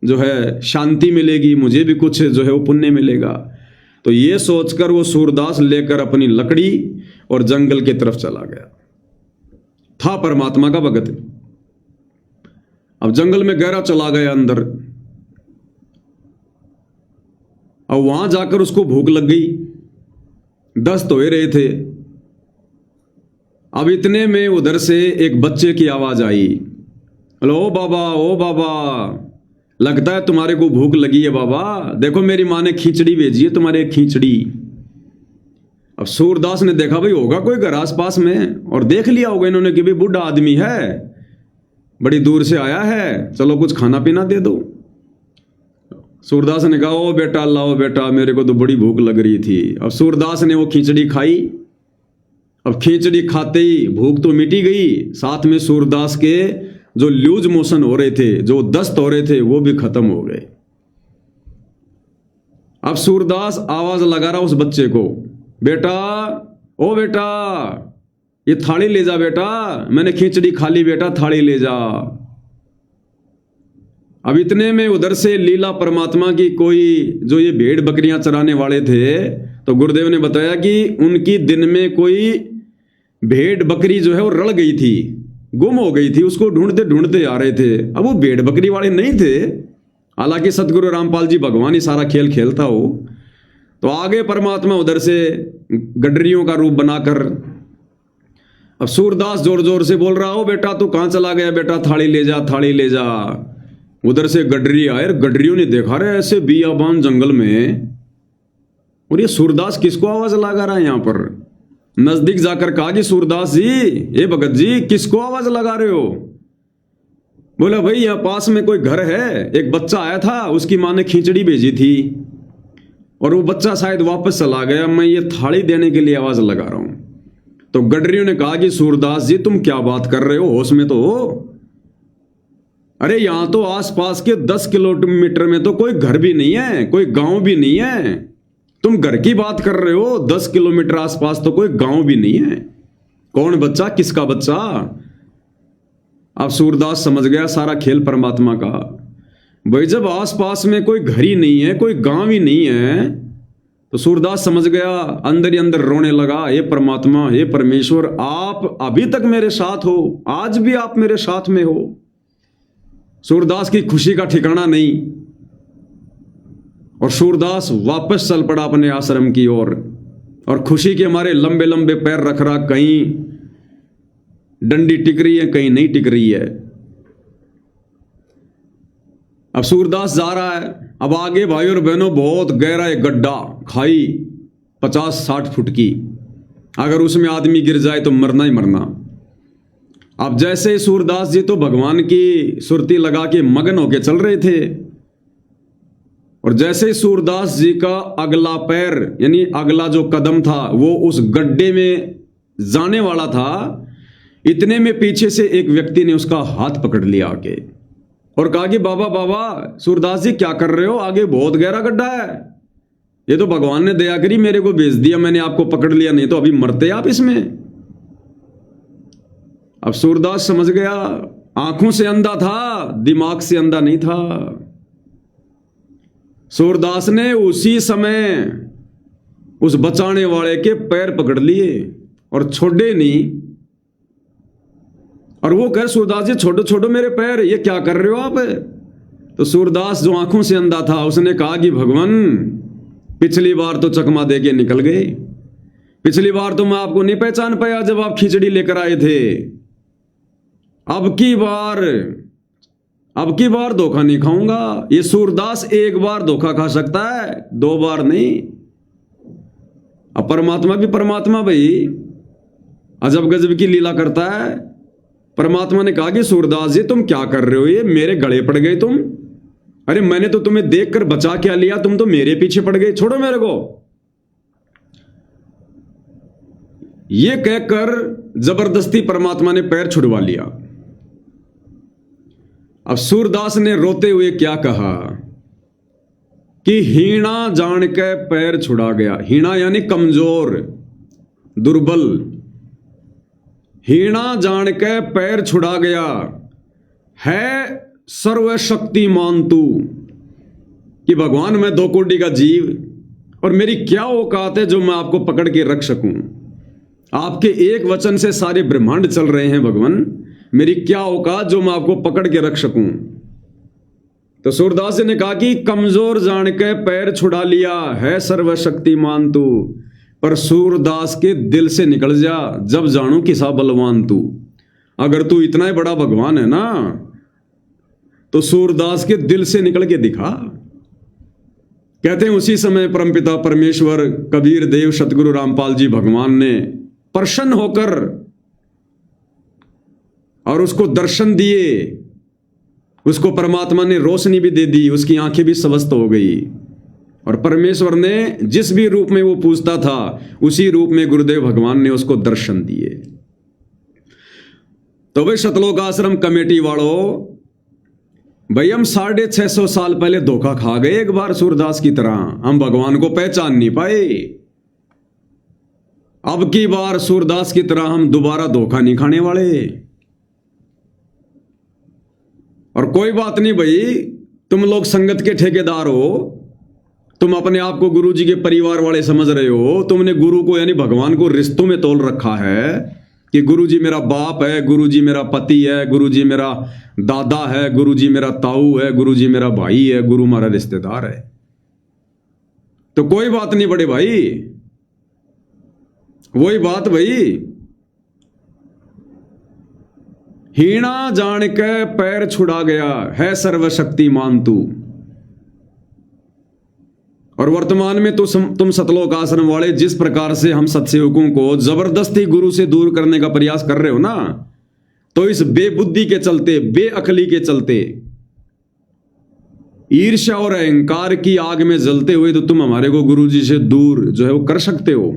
जो है शांति मिलेगी, मुझे भी कुछ जो है वो पुण्य मिलेगा। तो ये सोचकर वो सूरदास लेकर अपनी लकड़ी और जंगल की तरफ चला गया। था परमात्मा का भगत। अब जंगल में गहरा चला गया अंदर। अब वहां जाकर उसको भूख लग गई, दस्त हो रहे थे। अब इतने में उधर से एक बच्चे की आवाज आई, हेलो ओ बाबा, ओ बाबा, लगता है तुम्हारे को भूख लगी है बाबा, देखो मेरी माँ ने खिचड़ी भेजी है, तुम्हारे खिचड़ी। अब सूरदास ने देखा भाई होगा कोई घर आस पास में, और देख लिया होगा इन्होंने कि भाई बूढ़ा आदमी है, बड़ी दूर से आया है, चलो कुछ खाना पीना दे दो। सूरदास ने कहा ओ बेटा, लाओ बेटा, मेरे को तो बड़ी भूख लग रही थी। अब सूरदास ने वो खिचड़ी खाई अब खिचड़ी खाते ही भूख तो मिटी गई, साथ में सूरदास के जो लूज मोशन हो रहे थे, जो दस्त हो रहे थे, वो भी खत्म हो गए। अब सूरदास आवाज लगा रहा उस बच्चे को, बेटा, ओ बेटा, ये थाली ले जा बेटा, मैंने खिचड़ी खा ली बेटा, थाली ले जा। अब इतने में उधर से लीला परमात्मा की कोई जो ये भेड़ बकरियां चराने वाले थे, तो गुरुदेव ने बताया कि उनकी दिन में कोई भेड़ बकरी जो है वो रल गई थी, गुम हो गई थी, उसको ढूंढते ढूंढते आ रहे थे। अब वो भेड़ बकरी वाले नहीं थे, हालांकि सतगुरु रामपाल जी भगवान ही सारा खेल खेलता हो। तो आगे परमात्मा उधर से गडरियों का रूप बनाकर, अब सूरदास जोर जोर से बोल रहा हो, बेटा तू कहां चला गया बेटा, थाली ले जा, थाली ले जा। उधर से गडरी आए, गडरियों ने देखा रहे ऐसे बियाबान जंगल में, और ये सूरदास किसको आवाज लगा रहा है यहां पर। नजदीक जाकर कहा कि सूरदास जी, ये भगत जी, किसको आवाज लगा रहे हो। बोला भाई यहां पास में कोई घर है, एक बच्चा आया था, उसकी मां ने खिचड़ी भेजी थी और वो बच्चा शायद वापस चला गया, मैं ये थाली देने के लिए आवाज लगा रहा हूं। तो गडरियों ने कहा कि सूरदास जी तुम क्या बात कर रहे हो, होश में तो हो। अरे यहां तो आसपास के 10 किलोमीटर में तो कोई घर भी नहीं है, कोई गांव भी नहीं है, तुम घर की बात कर रहे हो, 10 किलोमीटर आसपास तो कोई गांव भी नहीं है। कौन बच्चा, किसका बच्चा। अब सूरदास समझ गया सारा खेल परमात्मा का। भाई जब आसपास में कोई घर ही नहीं है, कोई गांव ही नहीं है, तो सूरदास समझ गया, अंदर ही अंदर रोने लगा, हे परमात्मा, हे परमेश्वर, आप अभी तक मेरे साथ हो, आज भी आप मेरे साथ में हो। सूरदास की खुशी का ठिकाना नहीं, और सूरदास वापस चल पड़ा अपने आश्रम की ओर, और खुशी के हमारे लंबे लंबे पैर रख रहा, कहीं डंडी टिक रही है, कहीं नहीं टिक रही है। अब सूरदास जा रहा है, अब आगे भाई और बहनों बहुत गहरा एक गड्ढा, खाई 50-60 फुट की, अगर उसमें आदमी गिर जाए तो मरना ही मरना। अब जैसे सूरदास जी तो भगवान की सुरती लगा के मगन होके चल रहे थे, और जैसे सूरदास जी का अगला पैर यानी अगला जो कदम था वो उस गड्ढे में जाने वाला था, इतने में पीछे से एक व्यक्ति ने उसका हाथ पकड़ लिया आके और कहा कि बाबा बाबा, सूरदास जी क्या कर रहे हो, आगे बहुत गहरा गड्ढा है, ये तो भगवान ने दया करी मेरे को भेज दिया, मैंने आपको पकड़ लिया, नहीं तो अभी मरते आप इसमें। अब सूरदास समझ गया, आंखों से अंधा था, दिमाग से अंधा नहीं था। सूरदास ने उसी समय उस बचाने वाले के पैर पकड़ लिए और छोड़े नहीं, और वो कह, सूरदास जी छोड़ो छोड़ो मेरे पैर, ये क्या कर रहे हो आप। तो सूरदास जो आंखों से अंधा था, उसने कहा कि भगवान, पिछली बार तो चकमा दे के निकल गए, पिछली बार तो मैं आपको नहीं पहचान पाया जब आप खिचड़ी लेकर आए थे, अब की बार धोखा नहीं खाऊंगा। ये सूरदास एक बार धोखा खा सकता है, 2 बार नहीं। अब परमात्मा भी परमात्मा भाई, अजब गजब की लीला करता है। परमात्मा ने कहा कि सूरदास जी तुम क्या कर रहे हो, ये मेरे गले पड़ गए तुम, अरे मैंने तो तुम्हें देखकर बचा क्या लिया, तुम तो मेरे पीछे पड़ गए, छोड़ो मेरे को। ये कहकर जबरदस्ती परमात्मा ने पैर छुड़वा लिया। अब सूरदास ने रोते हुए क्या कहा कि हीणा जान के पैर छुड़ा गया। हीणा यानी कमजोर, दुर्बल। हीणा जान के पैर छुड़ा गया है सर्वशक्तिमान तू, कि भगवान मैं 2 कोटि का जीव और मेरी क्या औकात है जो मैं आपको पकड़ के रख सकूं। आपके एक वचन से सारे ब्रह्मांड चल रहे हैं भगवान, मेरी क्या औकात जो मैं आपको पकड़ के रख सकूं। तो सूरदास जी ने कहा कि कमजोर जान के पैर छुड़ा लिया है सर्वशक्तिमान तू, पर सूरदास के दिल से निकल जा, जब जानू किसा बलवान तू। अगर तू इतना ही बड़ा भगवान है ना, तो सूरदास के दिल से निकल के दिखा। कहते हैं उसी समय परमपिता परमेश्वर कबीर देव सतगुरु रामपाल जी भगवान ने प्रसन्न होकर और उसको दर्शन दिए, उसको परमात्मा ने रोशनी भी दे दी, उसकी आंखें भी स्वस्थ हो गई। और परमेश्वर ने जिस भी रूप में वो पूजता था उसी रूप में गुरुदेव भगवान ने उसको दर्शन दिए। तो भाई सतलोक आश्रम कमेटी वालों, भाई हम 650 साल पहले धोखा खा गए एक बार सूरदास की तरह, हम भगवान को पहचान नहीं पाए। अब की बार सूरदास की तरह हम दोबारा धोखा नहीं खाने वाले। और कोई बात नहीं भाई, तुम लोग संगत के ठेकेदार हो, तुम अपने आप को गुरु जी के परिवार वाले समझ रहे हो, तुमने गुरु को यानी भगवान को रिश्तों में तोल रखा है कि गुरु जी मेरा बाप है, गुरु जी मेरा पति है, गुरु जी मेरा दादा है, गुरु जी मेरा ताऊ है, गुरु जी मेरा भाई है, गुरु हमारा रिश्तेदार है। तो कोई बात नहीं बड़े भाई, वही बात भाई, हीणा जान के पैर छुड़ा गया है सर्वशक्तिमान तू। और वर्तमान में तो तुम सतलोक आश्रम वाले जिस प्रकार से हम सत्सेवकों को जबरदस्ती गुरु से दूर करने का प्रयास कर रहे हो ना, तो इस बेबुद्धि के चलते, बेअकली के चलते, ईर्ष्या और अहंकार की आग में जलते हुए तो तुम हमारे को गुरु जी से दूर जो है वो कर सकते हो।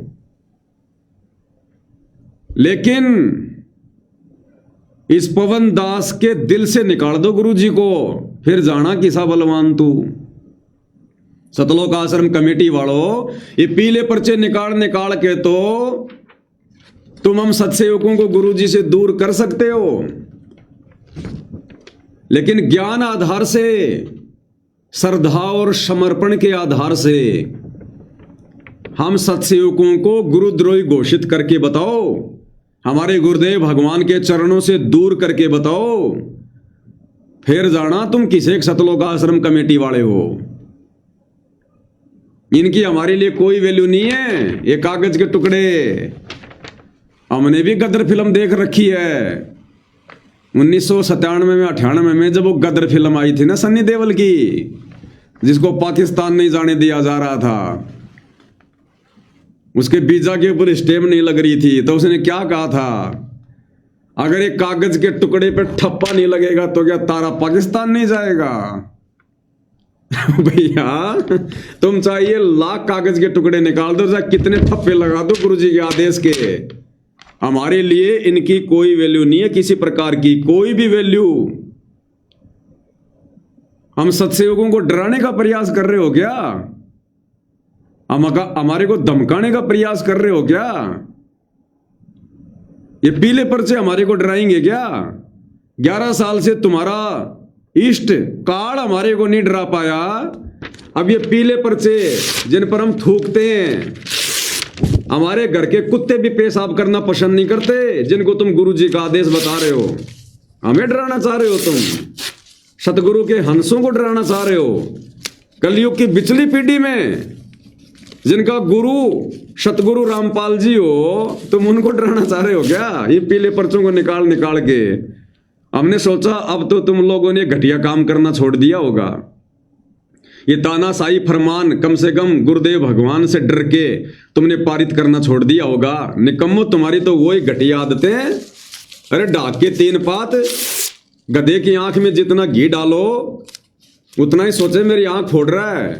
लेकिन इस पवन दास के दिल से निकाल दो गुरु जी को, फिर जाना किसा बलवान तू। सतलोक आश्रम कमेटी वालों, ये पीले पर्चे निकाल के तो तुम हम सत्सेवकों को गुरु जी से दूर कर सकते हो, लेकिन ज्ञान आधार से, श्रद्धा और समर्पण के आधार से हम सत्सेवकों को गुरुद्रोही घोषित करके बताओ, हमारे गुरुदेव भगवान के चरणों से दूर करके बताओ, फिर जाना तुम किसे सतलोक आश्रम कमेटी वाले हो। इनकी हमारे लिए कोई वैल्यू नहीं है, ये कागज के टुकड़े। हमने भी गदर फिल्म देख रखी है 1997 में 98 में, जब वो गदर फिल्म आई थी ना सन्नी देओल की, जिसको पाकिस्तान नहीं जाने दिया जा रहा था, उसके वीजा के ऊपर स्टैम्प नहीं लग रही थी, तो उसने क्या कहा था, अगर एक कागज के टुकड़े पे ठप्पा नहीं लगेगा तो क्या तारा पाकिस्तान नहीं जाएगा। भैया तुम चाहिए लाख कागज के टुकड़े निकाल दो, चाहे कितने ठप्पे लगा दो गुरु जी के आदेश के, हमारे लिए इनकी कोई वैल्यू नहीं है, किसी प्रकार की कोई भी वैल्यू। हम सत्सेवकों को डराने का प्रयास कर रहे हो क्या? हमारे को धमकाने का प्रयास कर रहे हो क्या? ये पीले पर्चे हमारे को डराएंगे क्या? 11 साल से तुम्हारा इष्ट काल हमारे को नहीं डरा पाया, अब ये पीले पर्चे जिन पर हम थूकते हैं, हमारे घर के कुत्ते भी पेशाब करना पसंद नहीं करते, जिनको तुम गुरु जी का आदेश बता रहे हो, हमें डराना चाह रहे हो तुम, सतगुरु के हंसों को डराना चाह रहे हो। कलयुग की बिचली पीढ़ी में जिनका गुरु सतगुरु रामपाल जी हो, तुम उनको डराना चाह रहे हो क्या? ये पीले पर्चों को निकाल के हमने सोचा अब तो तुम लोगों ने घटिया काम करना छोड़ दिया होगा। ये तानाशाही फरमान कम से कम गुरुदेव भगवान से डर के तुमने पारित करना छोड़ दिया होगा। निकम्मो, तुम्हारी तो वही घटिया आदतें। अरे ढाक के 3 पात, गधे की आंख में जितना घी डालो उतना ही सोचे मेरी आंख फोड़ रहा है।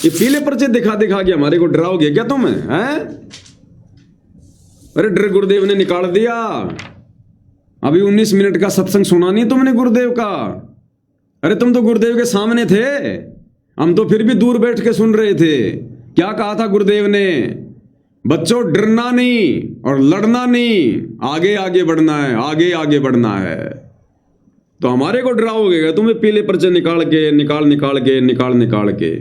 ये पीले पर्चे दिखा के हमारे को डराओगे क्या तुम हैं? अरे डर गुरुदेव ने निकाल दिया। अभी 19 मिनट का सत्संग सुना नहीं तुमने गुरुदेव का? अरे तुम तो गुरुदेव के सामने थे, हम तो फिर भी दूर बैठ के सुन रहे थे। क्या कहा था गुरुदेव ने? बच्चों डरना नहीं और लड़ना नहीं, आगे आगे बढ़ना है, आगे आगे बढ़ना है। तो हमारे को डराओगे? तुम्हें पीले पर्चे निकाल के।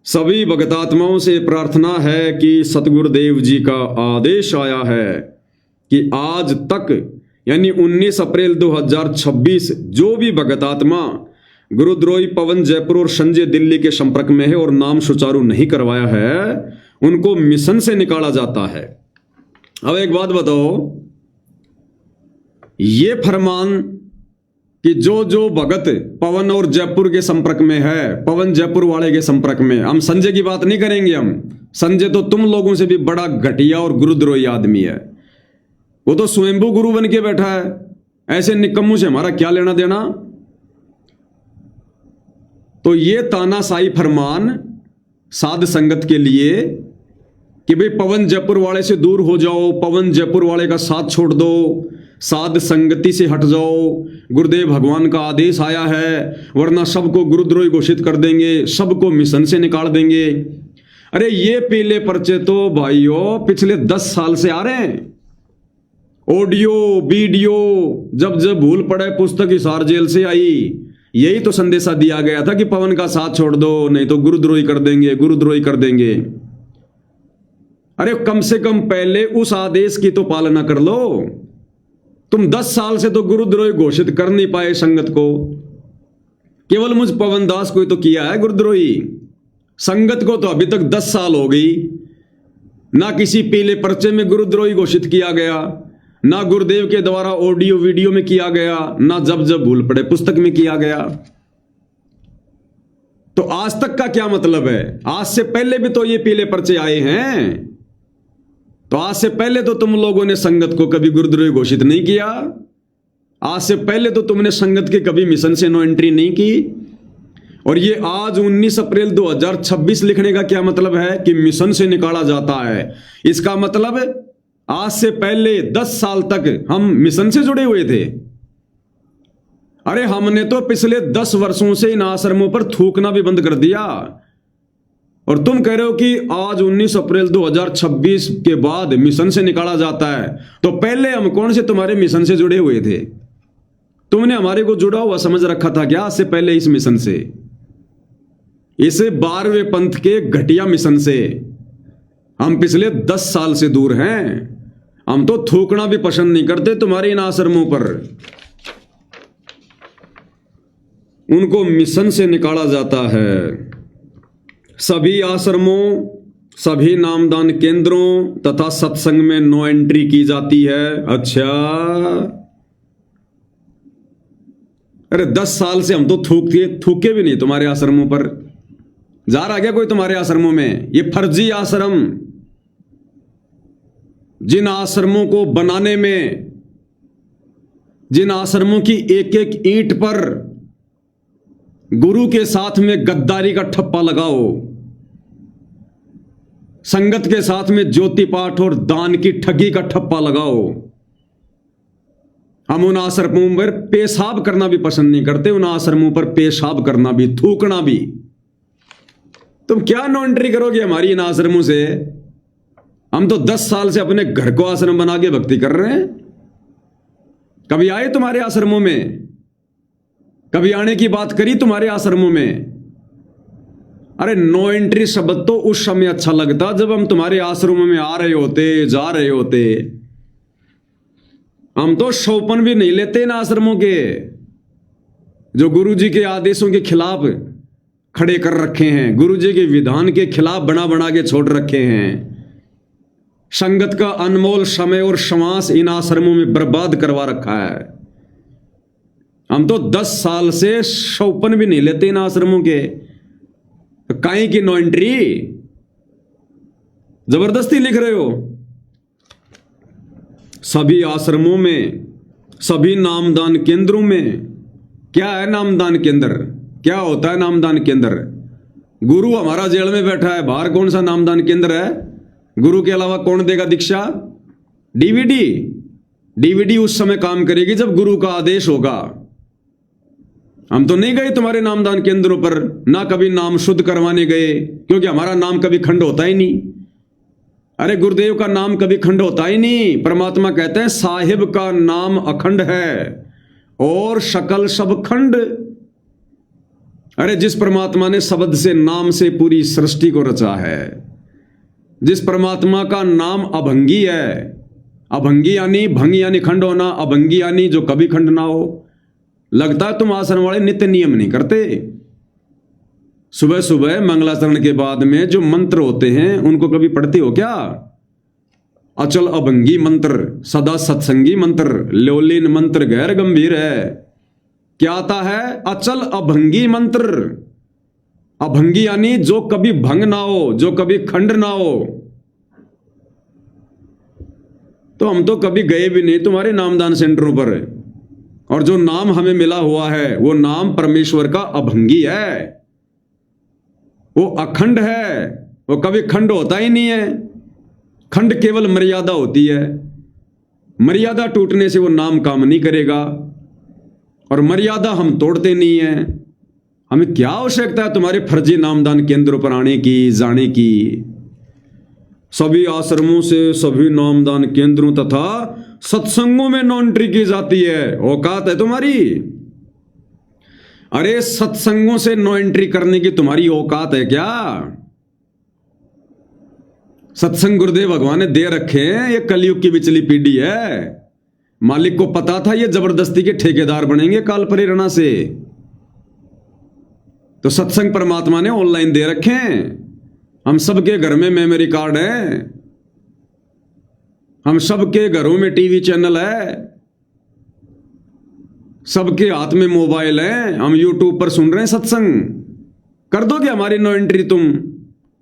सभी भगतात्माओं से प्रार्थना है कि सतगुरुदेव जी का आदेश आया है कि आज तक यानी 19 अप्रैल 2026 जो भी भगतात्मा गुरुद्रोही पवन जयपुर और संजय दिल्ली के संपर्क में है और नाम सुचारू नहीं करवाया है, उनको मिशन से निकाला जाता है। अब एक बात बताओ, ये फरमान कि जो भगत पवन और जयपुर के संपर्क में है, पवन जयपुर वाले के संपर्क में, हम संजय की बात नहीं करेंगे। हम संजय तो तुम लोगों से भी बड़ा घटिया और गुरुद्रोही आदमी है, वो तो स्वयंभू गुरु बन के बैठा है। ऐसे निकम्मों से हमारा क्या लेना देना? तो ये तानाशाही फरमान साध संगत के लिए कि भाई पवन जयपुर वाले से दूर हो जाओ, पवन जयपुर वाले का साथ छोड़ दो, साध संगति से हट जाओ, गुरुदेव भगवान का आदेश आया है, वरना सबको गुरुद्रोही घोषित कर देंगे, सबको मिशन से निकाल देंगे। अरे ये पीले पर्चे तो भाइयों पिछले 10 साल से आ रहे हैं। ऑडियो वीडियो जब जब भूल पड़े पुस्तक हिसार जेल से आई, यही तो संदेशा दिया गया था कि पवन का साथ छोड़ दो, नहीं तो गुरुद्रोही कर देंगे, गुरुद्रोही कर देंगे। अरे कम से कम पहले उस आदेश की तो पालना कर लो। तुम 10 साल से तो गुरुद्रोही घोषित कर नहीं पाए संगत को, केवल मुझ पवन दास को ही तो किया है गुरुद्रोही। संगत को तो अभी तक 10 साल हो गई, ना किसी पीले पर्चे में गुरुद्रोही घोषित किया गया, ना गुरुदेव के द्वारा ऑडियो वीडियो में किया गया, ना जब जब भूल पड़े पुस्तक में किया गया। तो आज तक का क्या मतलब है? आज से पहले भी तो ये पीले पर्चे आए हैं, तो आज से पहले तो तुम लोगों ने संगत को कभी गुरुद्रोही घोषित नहीं किया। आज से पहले तो तुमने संगत के कभी मिशन से नो एंट्री नहीं की। और ये आज 19 अप्रैल 2026 लिखने का क्या मतलब है कि मिशन से निकाला जाता है? इसका मतलब आज से पहले 10 साल तक हम मिशन से जुड़े हुए थे। अरे हमने तो पिछले 10 वर्षों से इन आश्रमों पर थूकना भी बंद कर दिया, और तुम कह रहे हो कि आज 19 अप्रैल 2026 के बाद मिशन से निकाला जाता है। तो पहले हम कौन से तुम्हारे मिशन से जुड़े हुए थे? तुमने हमारे को जुड़ा हुआ समझ रखा था क्या आज से पहले इस मिशन से, इस 12वें पंथ के घटिया मिशन से? हम पिछले 10 साल से दूर हैं। हम तो थूकना भी पसंद नहीं करते तुम्हारे इन आश्रमों पर। उनको मिशन से निकाला जाता है। सभी आश्रमों, सभी नामदान केंद्रों तथा सत्संग में नो एंट्री की जाती है। अच्छा, अरे 10 साल से हम तो थूके भी नहीं तुम्हारे आश्रमों पर। जा रहा क्या कोई तुम्हारे आश्रमों में? ये फर्जी आश्रम, जिन आश्रमों को बनाने में, जिन आश्रमों की एक एक ईंट पर गुरु के साथ में गद्दारी का ठप्पा लगाओ, संगत के साथ में ज्योति पाठ और दान की ठगी का ठप्पा लगाओ। हम उन आश्रमों पर पेशाब करना भी पसंद नहीं करते, उन आश्रमों पर पेशाब करना भी, थूकना भी। तुम क्या नो एंट्री करोगे हमारी इन आश्रमों से? हम तो 10 साल से अपने घर को आश्रम बना के भक्ति कर रहे हैं। कभी आए तुम्हारे आश्रमों में? कभी आने की बात करी तुम्हारे आश्रमों में? अरे नो एंट्री शब्द तो उस समय अच्छा लगता जब हम तुम्हारे आश्रमों में आ रहे होते, जा रहे होते। हम तो शोपन भी नहीं लेते इन आश्रमों के, जो गुरु जी के आदेशों के खिलाफ खड़े कर रखे हैं, गुरु जी के विधान के खिलाफ बना बना के छोड़ रखे हैं। संगत का अनमोल समय और श्वास इन आश्रमों में बर्बाद करवा रखा है। हम तो 10 साल से शोपन भी नहीं लेते इन आश्रमों के। काहे की नो एंट्री? जबरदस्ती लिख रहे हो। सभी आश्रमों में, सभी नामदान केंद्रों में। क्या है नामदान केंद्र? क्या होता है नामदान केंद्र? गुरु हमारा जेल में बैठा है, बाहर कौन सा नामदान केंद्र है? गुरु के अलावा कौन देगा दीक्षा? डीवीडी उस समय काम करेगी जब गुरु का आदेश होगा। हम तो नहीं गए तुम्हारे नामदान केंद्रों पर, ना कभी नाम शुद्ध करवाने गए, क्योंकि हमारा नाम कभी खंड होता ही नहीं। अरे गुरुदेव का नाम कभी खंड होता ही नहीं। परमात्मा कहते हैं साहिब का नाम अखंड है और शकल सब खंड। अरे जिस परमात्मा ने शब्द से, नाम से पूरी सृष्टि को रचा है, जिस परमात्मा का नाम अभंगी है, अभंगी यानी भंग यानी खंड होना, अभंगी यानी जो कभी खंड ना हो। लगता है तुम आश्रम वाले नित्य नियम नहीं करते। सुबह सुबह मंगलाचरण के बाद में जो मंत्र होते हैं उनको कभी पढ़ते हो क्या? अचल अभंगी मंत्र, सदा सत्संगी मंत्र, ल्योलिन मंत्र गैर गंभीर है। क्या आता है? अचल अभंगी मंत्र। अभंगी यानी जो कभी भंग ना हो, जो कभी खंड ना हो। तो हम तो कभी गए भी नहीं तुम्हारे नामदान सेंटरों पर, और जो नाम हमें मिला हुआ है वो नाम परमेश्वर का अभंगी है। वो अखंड है, वो कभी खंड होता ही नहीं है। खंड केवल मर्यादा होती है। मर्यादा टूटने से वो नाम काम नहीं करेगा, और मर्यादा हम तोड़ते नहीं हैं। हमें क्या आवश्यकता है तुम्हारे फर्जी नामदान केंद्रों पर आने की, जाने की। सभी आश्रमों से, सभी नामदान केंद्रों तथा सत्संगों में नो एंट्री की जाती है। औकात है तुम्हारी? अरे सत्संगों से नो एंट्री करने की तुम्हारी औकात है क्या? सत्संग गुरुदेव भगवान ने दे रखे हैं, ये कलयुग की बिचली पीढ़ी है। मालिक को पता था ये जबरदस्ती के ठेकेदार बनेंगे काल प्रेरणा से, तो सत्संग परमात्मा ने ऑनलाइन दे रखे हैं। हम सबके घर में मेमोरी कार्ड है, हम सबके घरों में टीवी चैनल है, सबके हाथ में मोबाइल है। हम यूट्यूब पर सुन रहे हैं सत्संग। कर दोगे हमारी नो एंट्री तुम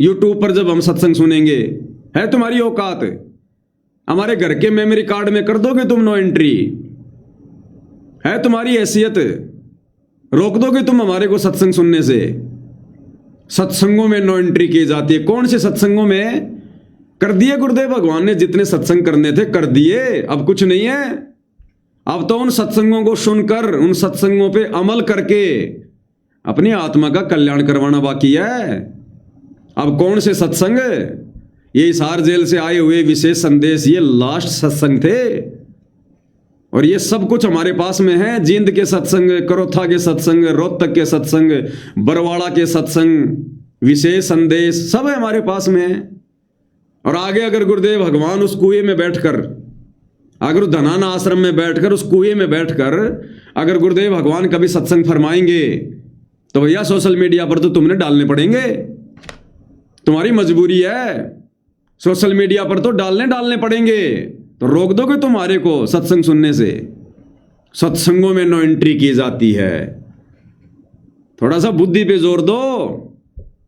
यूट्यूब पर जब हम सत्संग सुनेंगे? है तुम्हारी औकात? हमारे घर के मेमोरी कार्ड में कर दोगे तुम नो एंट्री? है तुम्हारी हैसियत? रोक दोगे तुम हमारे को सत्संग सुनने से? सत्संगों में नो एंट्री की जाती है। कौन से सत्संगों में? कर दिए गुरुदेव भगवान ने जितने सत्संग करने थे कर दिए, अब कुछ नहीं है। अब तो उन सत्संगों को सुनकर, उन सत्संगों पे अमल करके अपनी आत्मा का कल्याण करवाना बाकी है। अब कौन से सत्संग? ये हिसार जेल से आए हुए विशेष संदेश, ये लास्ट सत्संग थे, और ये सब कुछ हमारे पास में है। जींद के सत्संग, करोथा के सत्संग, रोहतक के सत्संग, बरवाड़ा के सत्संग, विशेष संदेश, सब है हमारे पास में है। और आगे अगर गुरुदेव भगवान उस कुएं में बैठकर, अगर उस धनाना आश्रम में बैठकर, उस कुएं में बैठकर अगर गुरुदेव भगवान कभी सत्संग फरमाएंगे, तो भैया सोशल मीडिया पर तो तुमने डालने पड़ेंगे। तुम्हारी मजबूरी है, सोशल मीडिया पर तो डालने पड़ेंगे। तो रोक दोगे तुम्हारे को सत्संग सुनने से? सत्संगों में नो एंट्री की जाती है। थोड़ा सा बुद्धि पे जोर दो।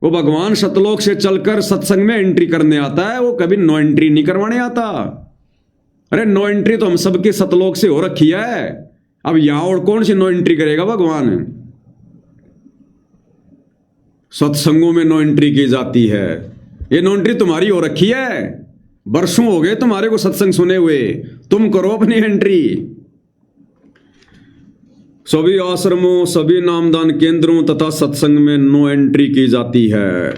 वो भगवान सतलोक से चलकर सत्संग में एंट्री करने आता है, वो कभी नो एंट्री नहीं करवाने आता। अरे नो एंट्री तो हम सबके सतलोक से हो रखी है, अब यहां और कौन सी नो एंट्री करेगा भगवान? सत्संगों में नो एंट्री की जाती है। ये नो एंट्री तुम्हारी हो रखी है। वर्षों हो गए तुम्हारे को सत्संग सुने हुए, तुम करो अपनी एंट्री। सभी आश्रमों, सभी नामदान केंद्रों तथा सत्संग में नो एंट्री की जाती है।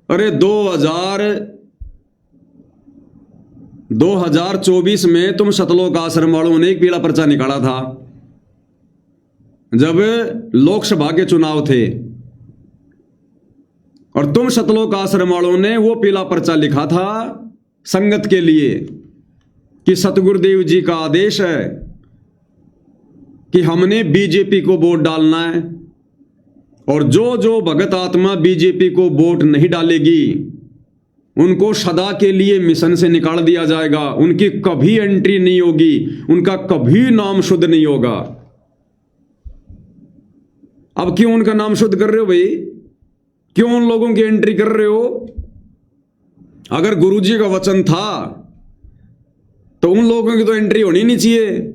अरे 2024 में तुम सतलोक आश्रम वालों ने एक पीला पर्चा निकाला था जब लोकसभा के चुनाव थे, और तुम सतलोक आश्रम वालों ने वो पीला पर्चा लिखा था संगत के लिए कि सतगुरुदेव जी का आदेश है कि हमने बीजेपी को वोट डालना है, और जो जो भगत आत्मा बीजेपी को वोट नहीं डालेगी उनको सदा के लिए मिशन से निकाल दिया जाएगा। उनकी कभी एंट्री नहीं होगी, उनका कभी नाम शुद्ध नहीं होगा। अब क्यों उनका नाम शुद्ध कर रहे हो भाई? क्यों उन लोगों की एंट्री कर रहे हो? अगर गुरुजी का वचन था तो उन लोगों की तो एंट्री होनी नहीं चाहिए।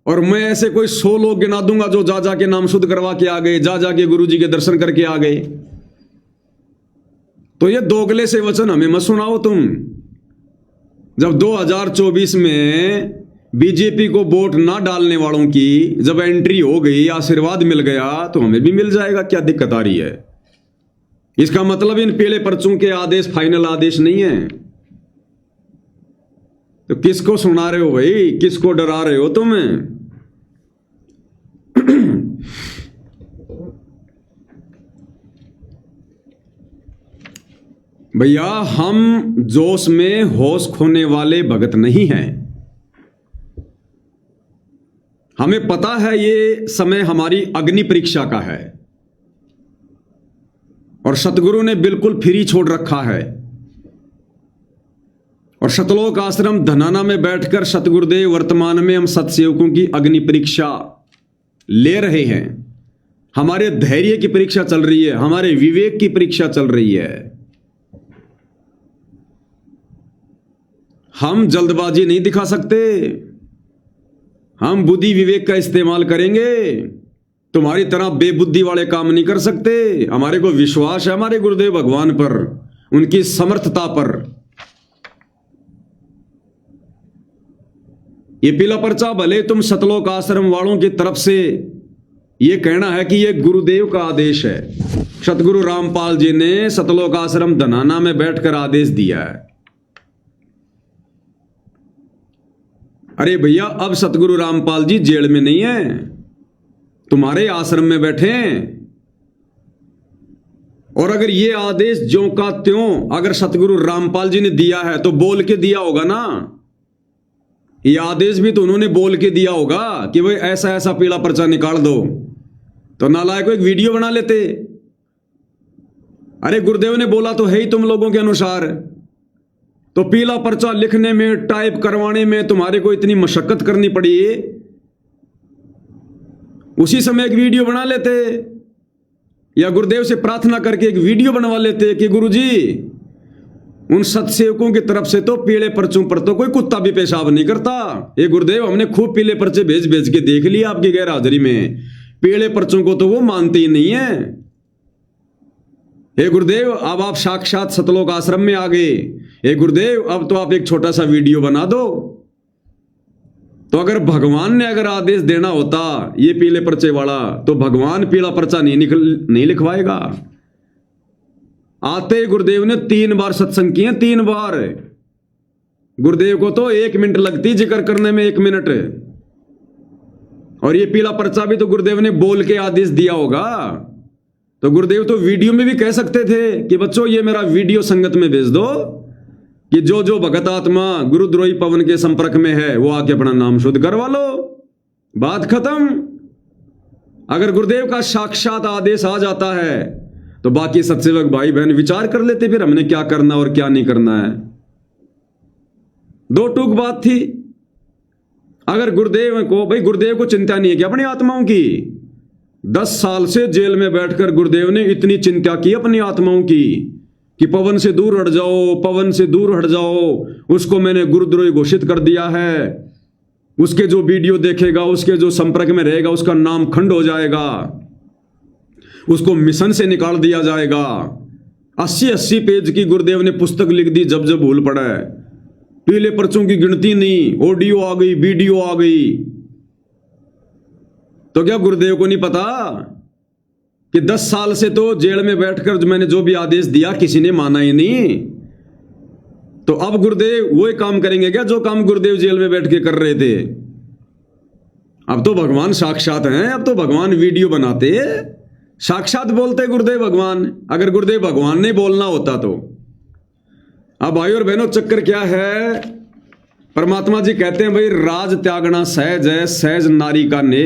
और मैं ऐसे कोई 100 लोग गिना दूंगा जो जा जाके नाम शुद्ध करवा के आ गए, जा जाके गुरुजी के दर्शन करके आ गए। तो ये दोगले से वचन हमें मत सुनाओ तुम। जब 2024 में बीजेपी को वोट ना डालने वालों की जब एंट्री हो गई, आशीर्वाद मिल गया, तो हमें भी मिल जाएगा। क्या दिक्कत आ रही है? इसका मतलब इन पीले पर्चों के आदेश फाइनल आदेश नहीं है। तो किसको सुना रहे हो भाई? किसको डरा रहे हो तुम? भैया हम जोश में होश खोने वाले भगत नहीं हैं। हमें पता है ये समय हमारी अग्नि परीक्षा का है, और सतगुरु ने बिल्कुल फ्री छोड़ रखा है। और सतलोक आश्रम धनाना में बैठकर सतगुरुदेव वर्तमान में हम सतसेवकों की अग्नि परीक्षा ले रहे हैं। हमारे धैर्य की परीक्षा चल रही है, हमारे विवेक की परीक्षा चल रही है। हम जल्दबाजी नहीं दिखा सकते, हम बुद्धि विवेक का इस्तेमाल करेंगे तुम्हारी तरह बेबुद्धि वाले काम नहीं कर सकते। हमारे को विश्वास है हमारे गुरुदेव भगवान पर, उनकी समर्थता पर। ये पीला पर्चा भले तुम सतलोक आश्रम वालों की तरफ से ये कहना है कि ये गुरुदेव का आदेश है। सतगुरु रामपाल जी ने सतलोक आश्रम धनाना में बैठकर आदेश दिया है। अरे भैया, अब सतगुरु रामपाल जी जेल में नहीं है, तुम्हारे आश्रम में बैठे हैं। और अगर ये आदेश ज्यों का त्यों अगर सतगुरु रामपाल जी ने दिया है तो बोल के दिया होगा ना। ये आदेश भी तो उन्होंने बोल के दिया होगा कि भाई ऐसा ऐसा पीला पर्चा निकाल दो, तो नालायक को एक वीडियो बना लेते। अरे गुरुदेव ने बोला तो है ही तुम लोगों के अनुसार, तो पीला पर्चा लिखने में, टाइप करवाने में तुम्हारे को इतनी मशक्कत करनी पड़ी, उसी समय एक वीडियो बना लेते, या गुरुदेव से प्रार्थना करके एक वीडियो बनवा लेते कि गुरुजी उन सत्सेवकों की तरफ से तो पीले पर्चों पर तो कोई कुत्ता भी पेशाब नहीं करता। ये गुरुदेव, हमने खूब पीले पर्चे भेज भेज के देख लिया आपकी गैर हाजिरी में, पीले पर्चों को तो वो मानते ही नहीं है। हे गुरुदेव, अब आप साक्षात सतलोक आश्रम में आ गए। हे गुरुदेव, अब तो आप एक छोटा सा वीडियो बना दो। तो अगर भगवान ने अगर आदेश देना होता ये पीले पर्चे वाला, तो भगवान पीला पर्चा नहीं लिखवाएगा। आते गुरुदेव ने 3 बार सत्संग किए, 3 बार। गुरुदेव को तो 1 मिनट लगती जिक्र करने में, 1 मिनट। और ये पीला पर्चा भी तो गुरुदेव ने बोल के आदेश दिया होगा। तो गुरुदेव तो वीडियो में भी कह सकते थे कि बच्चों ये मेरा वीडियो संगत में भेज दो कि जो जो भगत आत्मा गुरुद्रोही पवन के संपर्क में है वो आके अपना नाम शुद्ध करवा लो, बात खत्म। अगर गुरुदेव का साक्षात आदेश आ जाता है तो बाकी सत्सेवक भाई बहन विचार कर लेते फिर हमने क्या करना और क्या नहीं करना है। 2 टूक बात थी। अगर गुरुदेव को, भाई गुरुदेव को चिंता नहीं है कि अपनी आत्माओं की, 10 साल से जेल में बैठकर गुरुदेव ने इतनी चिंता की अपनी आत्माओं की कि पवन से दूर हट जाओ, पवन से दूर हट जाओ। उसको मैंने गुरुद्रोही घोषित कर दिया है। उसके जो वीडियो देखेगा, उसके जो संपर्क में रहेगा, उसका नाम खंड हो जाएगा, उसको मिशन से निकाल दिया जाएगा। 80-80 पेज की गुरुदेव ने पुस्तक लिख दी जब जब भूल पड़ा है। पीले पर्चों की गिनती नहीं, ऑडियो आ गई, वीडियो आ गई। तो क्या गुरुदेव को नहीं पता कि 10 साल से तो जेल में बैठकर मैंने जो भी आदेश दिया किसी ने माना ही नहीं। तो अब गुरुदेव वही काम करेंगे क्या जो काम गुरुदेव जेल में बैठ के कर रहे थे? अब तो भगवान साक्षात हैं, अब तो भगवान वीडियो बनाते, साक्षात बोलते गुरुदेव भगवान। अगर गुरुदेव भगवान ने बोलना होता तो। अब भाई और बहनों, चक्कर क्या है? परमात्मा जी कहते हैं भाई राज त्यागना सहज है, सहज नारी का ने,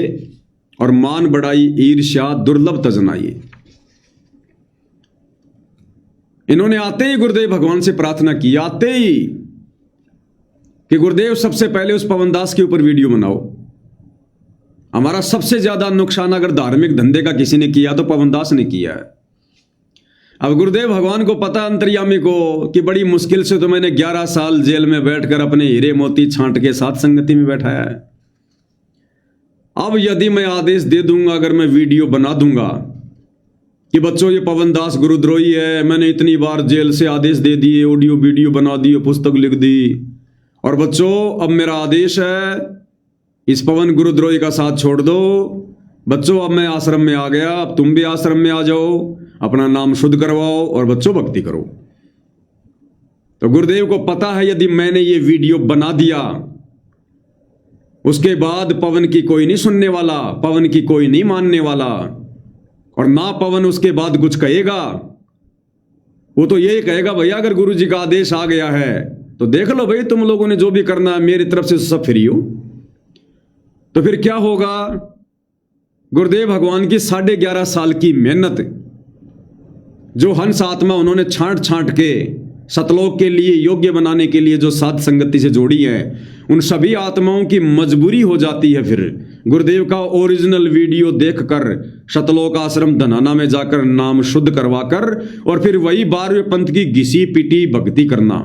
और मान बढ़ाई ईर्ष्या दुर्लभ तजनाई। इन्होंने आते ही गुरुदेव भगवान से प्रार्थना की, आते ही कि गुरुदेव सबसे पहले उस पवनदास के ऊपर वीडियो बनाओ। हमारा सबसे ज्यादा नुकसान अगर धार्मिक धंधे का किसी ने किया तो पवनदास ने किया है। अब गुरुदेव भगवान को पता, अंतर्यामी को, कि बड़ी मुश्किल से तो मैंने 11 साल जेल में बैठकर अपने हीरे मोती छांट के साथ संगति में बैठाया है। अब यदि मैं आदेश दे दूंगा, अगर मैं वीडियो बना दूंगा कि बच्चों ये पवनदास गुरुद्रोही है, मैंने इतनी बार जेल से आदेश दे दिए, ऑडियो वीडियो बना दिए, पुस्तक लिख दी, और बच्चों अब मेरा आदेश है इस पवन गुरुद्रोही का साथ छोड़ दो। बच्चों अब मैं आश्रम में आ गया, अब तुम भी आश्रम में आ जाओ, अपना नाम शुद्ध करवाओ और बच्चों भक्ति करो। तो गुरुदेव को पता है यदि मैंने ये वीडियो बना दिया, उसके बाद पवन की कोई नहीं सुनने वाला, पवन की कोई नहीं मानने वाला, और ना पवन उसके बाद कुछ कहेगा। वो तो यही कहेगा भैया अगर गुरु जी का आदेश आ गया है तो देख लो भाई, तुम लोगों ने जो भी करना है मेरी तरफ से सब फ्री हो। तो फिर क्या होगा? गुरुदेव भगवान की 11.5 साल की मेहनत, जो हंस आत्मा उन्होंने छांट छांट के सतलोक के लिए योग्य बनाने के लिए जो साध संगति से जोड़ी है, उन सभी आत्माओं की मजबूरी हो जाती है फिर गुरुदेव का ओरिजिनल वीडियो देखकर सतलोक आश्रम धनाना में जाकर नाम शुद्ध करवाकर और फिर वही 12वें पंथ की घिसी पिटी भक्ति करना।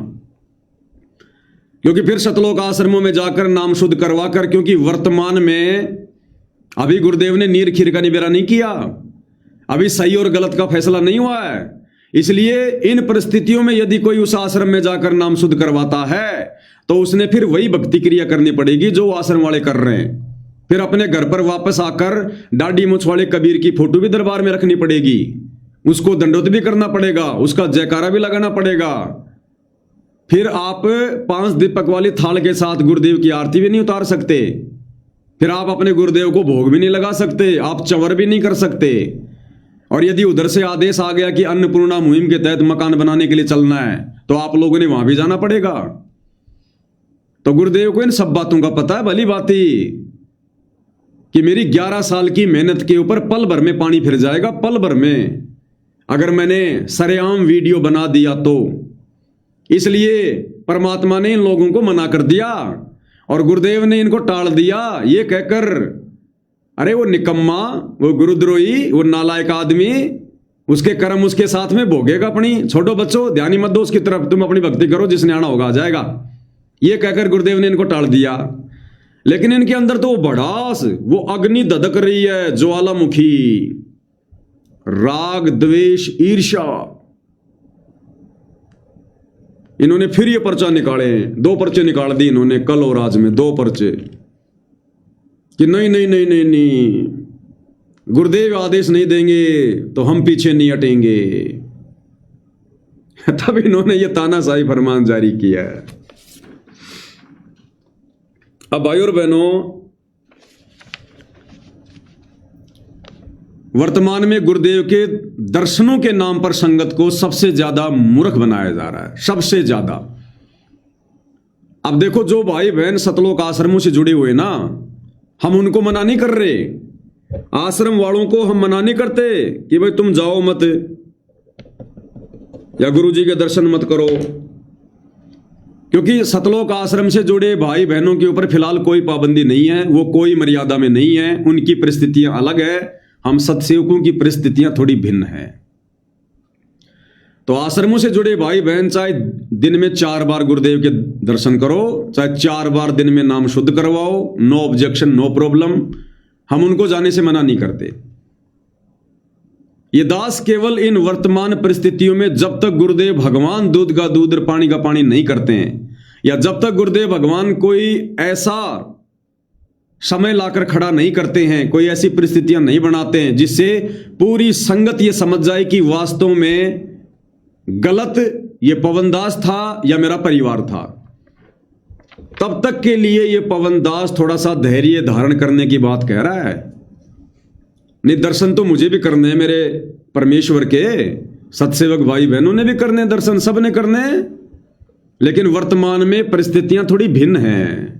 क्योंकि फिर सतलोक आश्रमों में जाकर नाम शुद्ध करवाकर, क्योंकि वर्तमान में अभी गुरुदेव ने नीर खीर का निबेरा नहीं किया, अभी सही और गलत का फैसला नहीं हुआ है। इसलिए इन परिस्थितियों में यदि कोई उस आश्रम में जाकर नाम शुद्ध करवाता है तो उसने फिर वही भक्ति क्रिया करनी पड़ेगी जो आश्रम वाले कर रहे हैं। फिर अपने घर पर वापस आकर दाढ़ी मूंछ वाले कबीर की फोटो भी दरबार में रखनी पड़ेगी, उसको दंडोत भी करना पड़ेगा, उसका जयकारा भी लगाना पड़ेगा। फिर आप 5 दीपक वाली थाल के साथ गुरुदेव की आरती भी नहीं उतार सकते, फिर आप अपने गुरुदेव को भोग भी नहीं लगा सकते, आप चंवर भी नहीं कर सकते। और यदि उधर से आदेश आ गया कि अन्नपूर्णा मुहिम के तहत मकान बनाने के लिए चलना है तो आप लोगों ने वहां भी जाना पड़ेगा। तो गुरुदेव को इन सब बातों का पता है भली बाती कि मेरी 11 साल की मेहनत के ऊपर पल भर में पानी फिर जाएगा, पल भर में, अगर मैंने सरेआम वीडियो बना दिया तो। इसलिए परमात्मा ने इन लोगों को मना कर दिया और गुरुदेव ने इनको टाल दिया ये कहकर, अरे वो निकम्मा, वो गुरुद्रोही, वो नालायक आदमी, उसके कर्म उसके साथ में भोगेगा अपनी। छोड़ो बच्चों, ध्यान ही मत दो उसकी तरफ, तुम अपनी भक्ति करो, जिसने आना होगा आ जाएगा। ये कहकर गुरुदेव ने इनको टाल दिया। लेकिन इनके अंदर तो वो भड़ास, वो अग्नि धधक रही है, ज्वालामुखी, राग द्वेष ईर्ष्या। इन्होंने फिर ये पर्चा निकाले, 2 पर्चे निकाल दी इन्होंने कल और आज में, 2 पर्चे कि नहीं नहीं नहीं नहीं नहीं, गुरुदेव आदेश नहीं देंगे तो हम पीछे नहीं हटेंगे। तब इन्होंने ये तानाशाही फरमान जारी किया है। अब भाई और बहनों, वर्तमान में गुरुदेव के दर्शनों के नाम पर संगत को सबसे ज्यादा मूर्ख बनाया जा रहा है, सबसे ज्यादा। अब देखो, जो भाई बहन सतलोक आश्रमों से जुड़े हुए ना, हम उनको मना नहीं कर रहे, आश्रम वालों को हम मना नहीं करते कि भाई तुम जाओ मत या गुरुजी के दर्शन मत करो, क्योंकि सतलोक आश्रम से जुड़े भाई बहनों के ऊपर फिलहाल कोई पाबंदी नहीं है, वो कोई मर्यादा में नहीं है, उनकी परिस्थितियां अलग है, हम सत्सेवकों की परिस्थितियां थोड़ी भिन्न है। तो आश्रमों से जुड़े भाई बहन चाहे दिन में 4 बार गुरुदेव के दर्शन करो, चाहे 4 बार दिन में नाम शुद्ध करवाओ, नो ऑब्जेक्शन, नो प्रॉब्लम, हम उनको जाने से मना नहीं करते। ये दास केवल इन वर्तमान परिस्थितियों में जब तक गुरुदेव भगवान दूध का दूध और पानी का पानी नहीं करते हैं, या जब तक गुरुदेव भगवान कोई ऐसा समय लाकर खड़ा नहीं करते हैं, कोई ऐसी परिस्थितियां नहीं बनाते हैं जिससे पूरी संगत ये समझ जाए कि वास्तव में गलत ये पवनदास था या मेरा परिवार था, तब तक के लिए ये पवनदास थोड़ा सा धैर्य धारण करने की बात कह रहा है। नहीं, दर्शन तो मुझे भी करने हैं, मेरे परमेश्वर के सत्सेवक भाई बहनों ने भी करने हैं दर्शन, सब ने करने हैं, लेकिन वर्तमान में परिस्थितियां थोड़ी भिन्न हैं।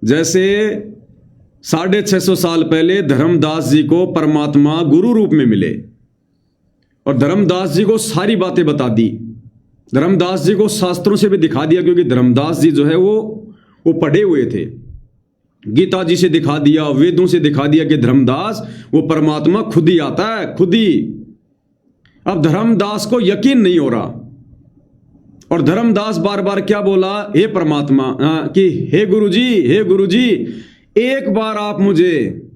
जैसे 650 साल पहले धर्मदास जी को परमात्मा गुरु रूप में मिले और धर्मदास जी को सारी बातें बता दी, धर्मदास जी को शास्त्रों से भी दिखा दिया, क्योंकि धर्मदास जी जो है वो पढ़े हुए थे, गीता जी से दिखा दिया, वेदों से दिखा दिया कि धर्मदास वो परमात्मा खुद ही आता है, खुद ही। अब धर्मदास को यकीन नहीं हो रहा और धर्मदास बार बार क्या बोला, हे परमात्मा, कि हे गुरुजी, हे गुरुजी, एक बार आप मुझे,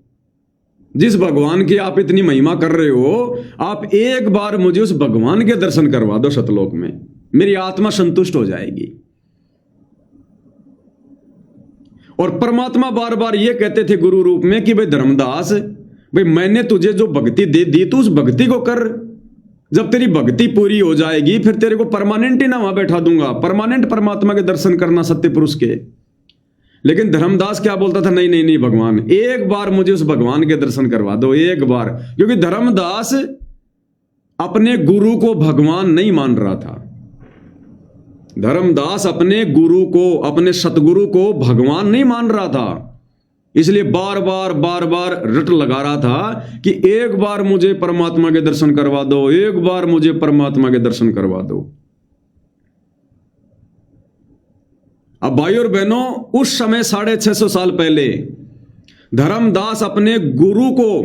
जिस भगवान की आप इतनी महिमा कर रहे हो, आप एक बार मुझे उस भगवान के दर्शन करवा दो सतलोक में, मेरी आत्मा संतुष्ट हो जाएगी। और परमात्मा बार बार ये कहते थे गुरु रूप में कि भाई धर्मदास, भाई मैंने तुझे जो भक्ति दे दी तू उस भक्ति को कर, जब तेरी भक्ति पूरी हो जाएगी फिर तेरे को परमानेंट ही ना वहां बैठा दूंगा, परमानेंट परमात्मा के दर्शन करना सत्य पुरुष के। लेकिन धर्मदास क्या बोलता था, नहीं नहीं नहीं भगवान, एक बार मुझे उस भगवान के दर्शन करवा दो, एक बार। क्योंकि धर्मदास अपने गुरु को भगवान नहीं मान रहा था, धर्मदास अपने गुरु को, अपने सतगुरु को भगवान नहीं मान रहा था, इसलिए बार बार रट लगा रहा था कि एक बार मुझे परमात्मा के दर्शन करवा दो, एक बार मुझे परमात्मा के दर्शन करवा दो। अब भाई और बहनों, उस समय 650 साल पहले धर्मदास अपने गुरु को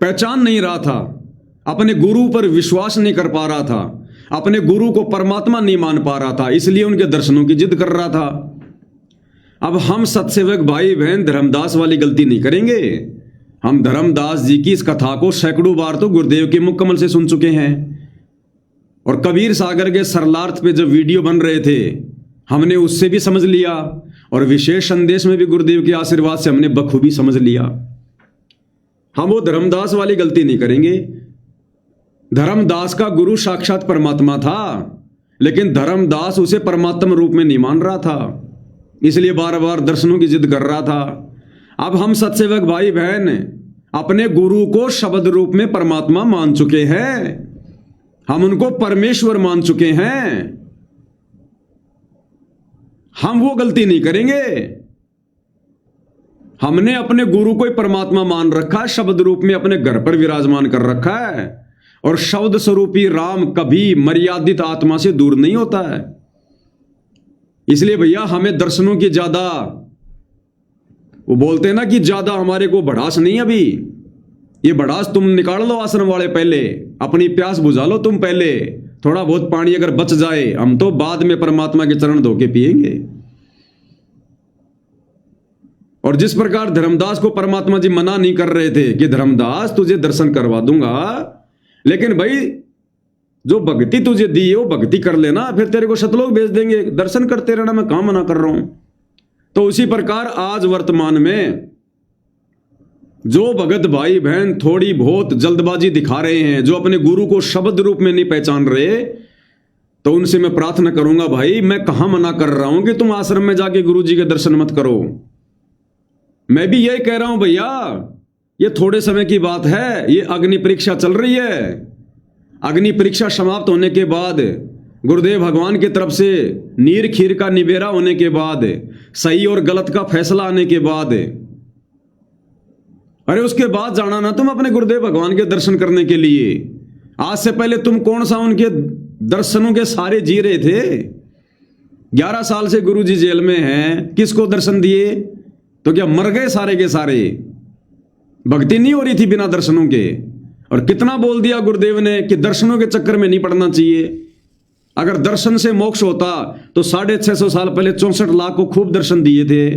पहचान नहीं रहा था, अपने गुरु पर विश्वास नहीं कर पा रहा था, अपने गुरु को परमात्मा नहीं मान पा रहा था, इसलिए उनके दर्शनों की जिद कर रहा था। अब हम सत्सेवक भाई बहन धर्मदास वाली गलती नहीं करेंगे। हम धर्मदास जी की इस कथा को सैकड़ों बार तो गुरुदेव के मुकम्मल से सुन चुके हैं, और कबीर सागर के सरलार्थ पे जब वीडियो बन रहे थे हमने उससे भी समझ लिया, और विशेष संदेश में भी गुरुदेव के आशीर्वाद से हमने बखूबी समझ लिया। हम वो धर्मदास वाली गलती नहीं करेंगे। धर्मदास का गुरु साक्षात परमात्मा था, लेकिन धर्मदास उसे परमात्मा रूप में नहीं मान रहा था, इसलिए बार बार दर्शनों की जिद कर रहा था। अब हम सत्सेवक भाई बहन अपने गुरु को शब्द रूप में परमात्मा मान चुके हैं, हम उनको परमेश्वर मान चुके हैं। हम वो गलती नहीं करेंगे। हमने अपने गुरु को ही परमात्मा मान रखा है, शब्द रूप में अपने घर पर विराजमान कर रखा है, और शब्द स्वरूपी राम कभी मर्यादित आत्मा से दूर नहीं होता है। इसलिए भैया हमें दर्शनों की ज्यादा, वो बोलते हैं ना कि ज्यादा हमारे को भड़ास नहीं। अभी ये भड़ास तुम निकाल लो आश्रम वाले, पहले अपनी प्यास बुझा लो तुम, पहले थोड़ा बहुत पानी अगर बच जाए हम तो बाद में परमात्मा के चरण धो के पिएंगे। और जिस प्रकार धर्मदास को परमात्मा जी मना नहीं कर रहे थे कि धर्मदास तुझे दर्शन करवा दूंगा, लेकिन भाई जो भक्ति तुझे दी है वो भक्ति कर लेना, फिर तेरे को सतलोक भेज देंगे, दर्शन करते रहना, मैं कहां मना कर रहा हूं। तो उसी प्रकार आज वर्तमान में जो भगत भाई बहन थोड़ी बहुत जल्दबाजी दिखा रहे हैं, जो अपने गुरु को शब्द रूप में नहीं पहचान रहे, तो उनसे मैं प्रार्थना करूंगा, भाई मैं कहां मना कर रहा हूं कि तुम आश्रम में जाके गुरु जी के दर्शन मत करो। मैं भी यही कह रहा हूं भैया, ये थोड़े समय की बात है, ये अग्नि परीक्षा चल रही है। अग्नि परीक्षा समाप्त होने के बाद, गुरुदेव भगवान की तरफ से नीर खीर का निबेरा होने के बाद, सही और गलत का फैसला आने के बाद, अरे उसके बाद जाना ना तुम अपने गुरुदेव भगवान के दर्शन करने के लिए। आज से पहले तुम कौन सा उनके दर्शनों के सारे जी रहे थे? 11 साल से गुरु जी जेल में हैं, किसको दर्शन दिए? तो क्या मर गए सारे के सारे? भक्ति नहीं हो रही थी बिना दर्शनों के। और कितना बोल दिया गुरुदेव ने कि दर्शनों के चक्कर में नहीं पड़ना चाहिए। अगर दर्शन से मोक्ष होता तो 650 साल पहले 64 लाख को खूब दर्शन दिए थे।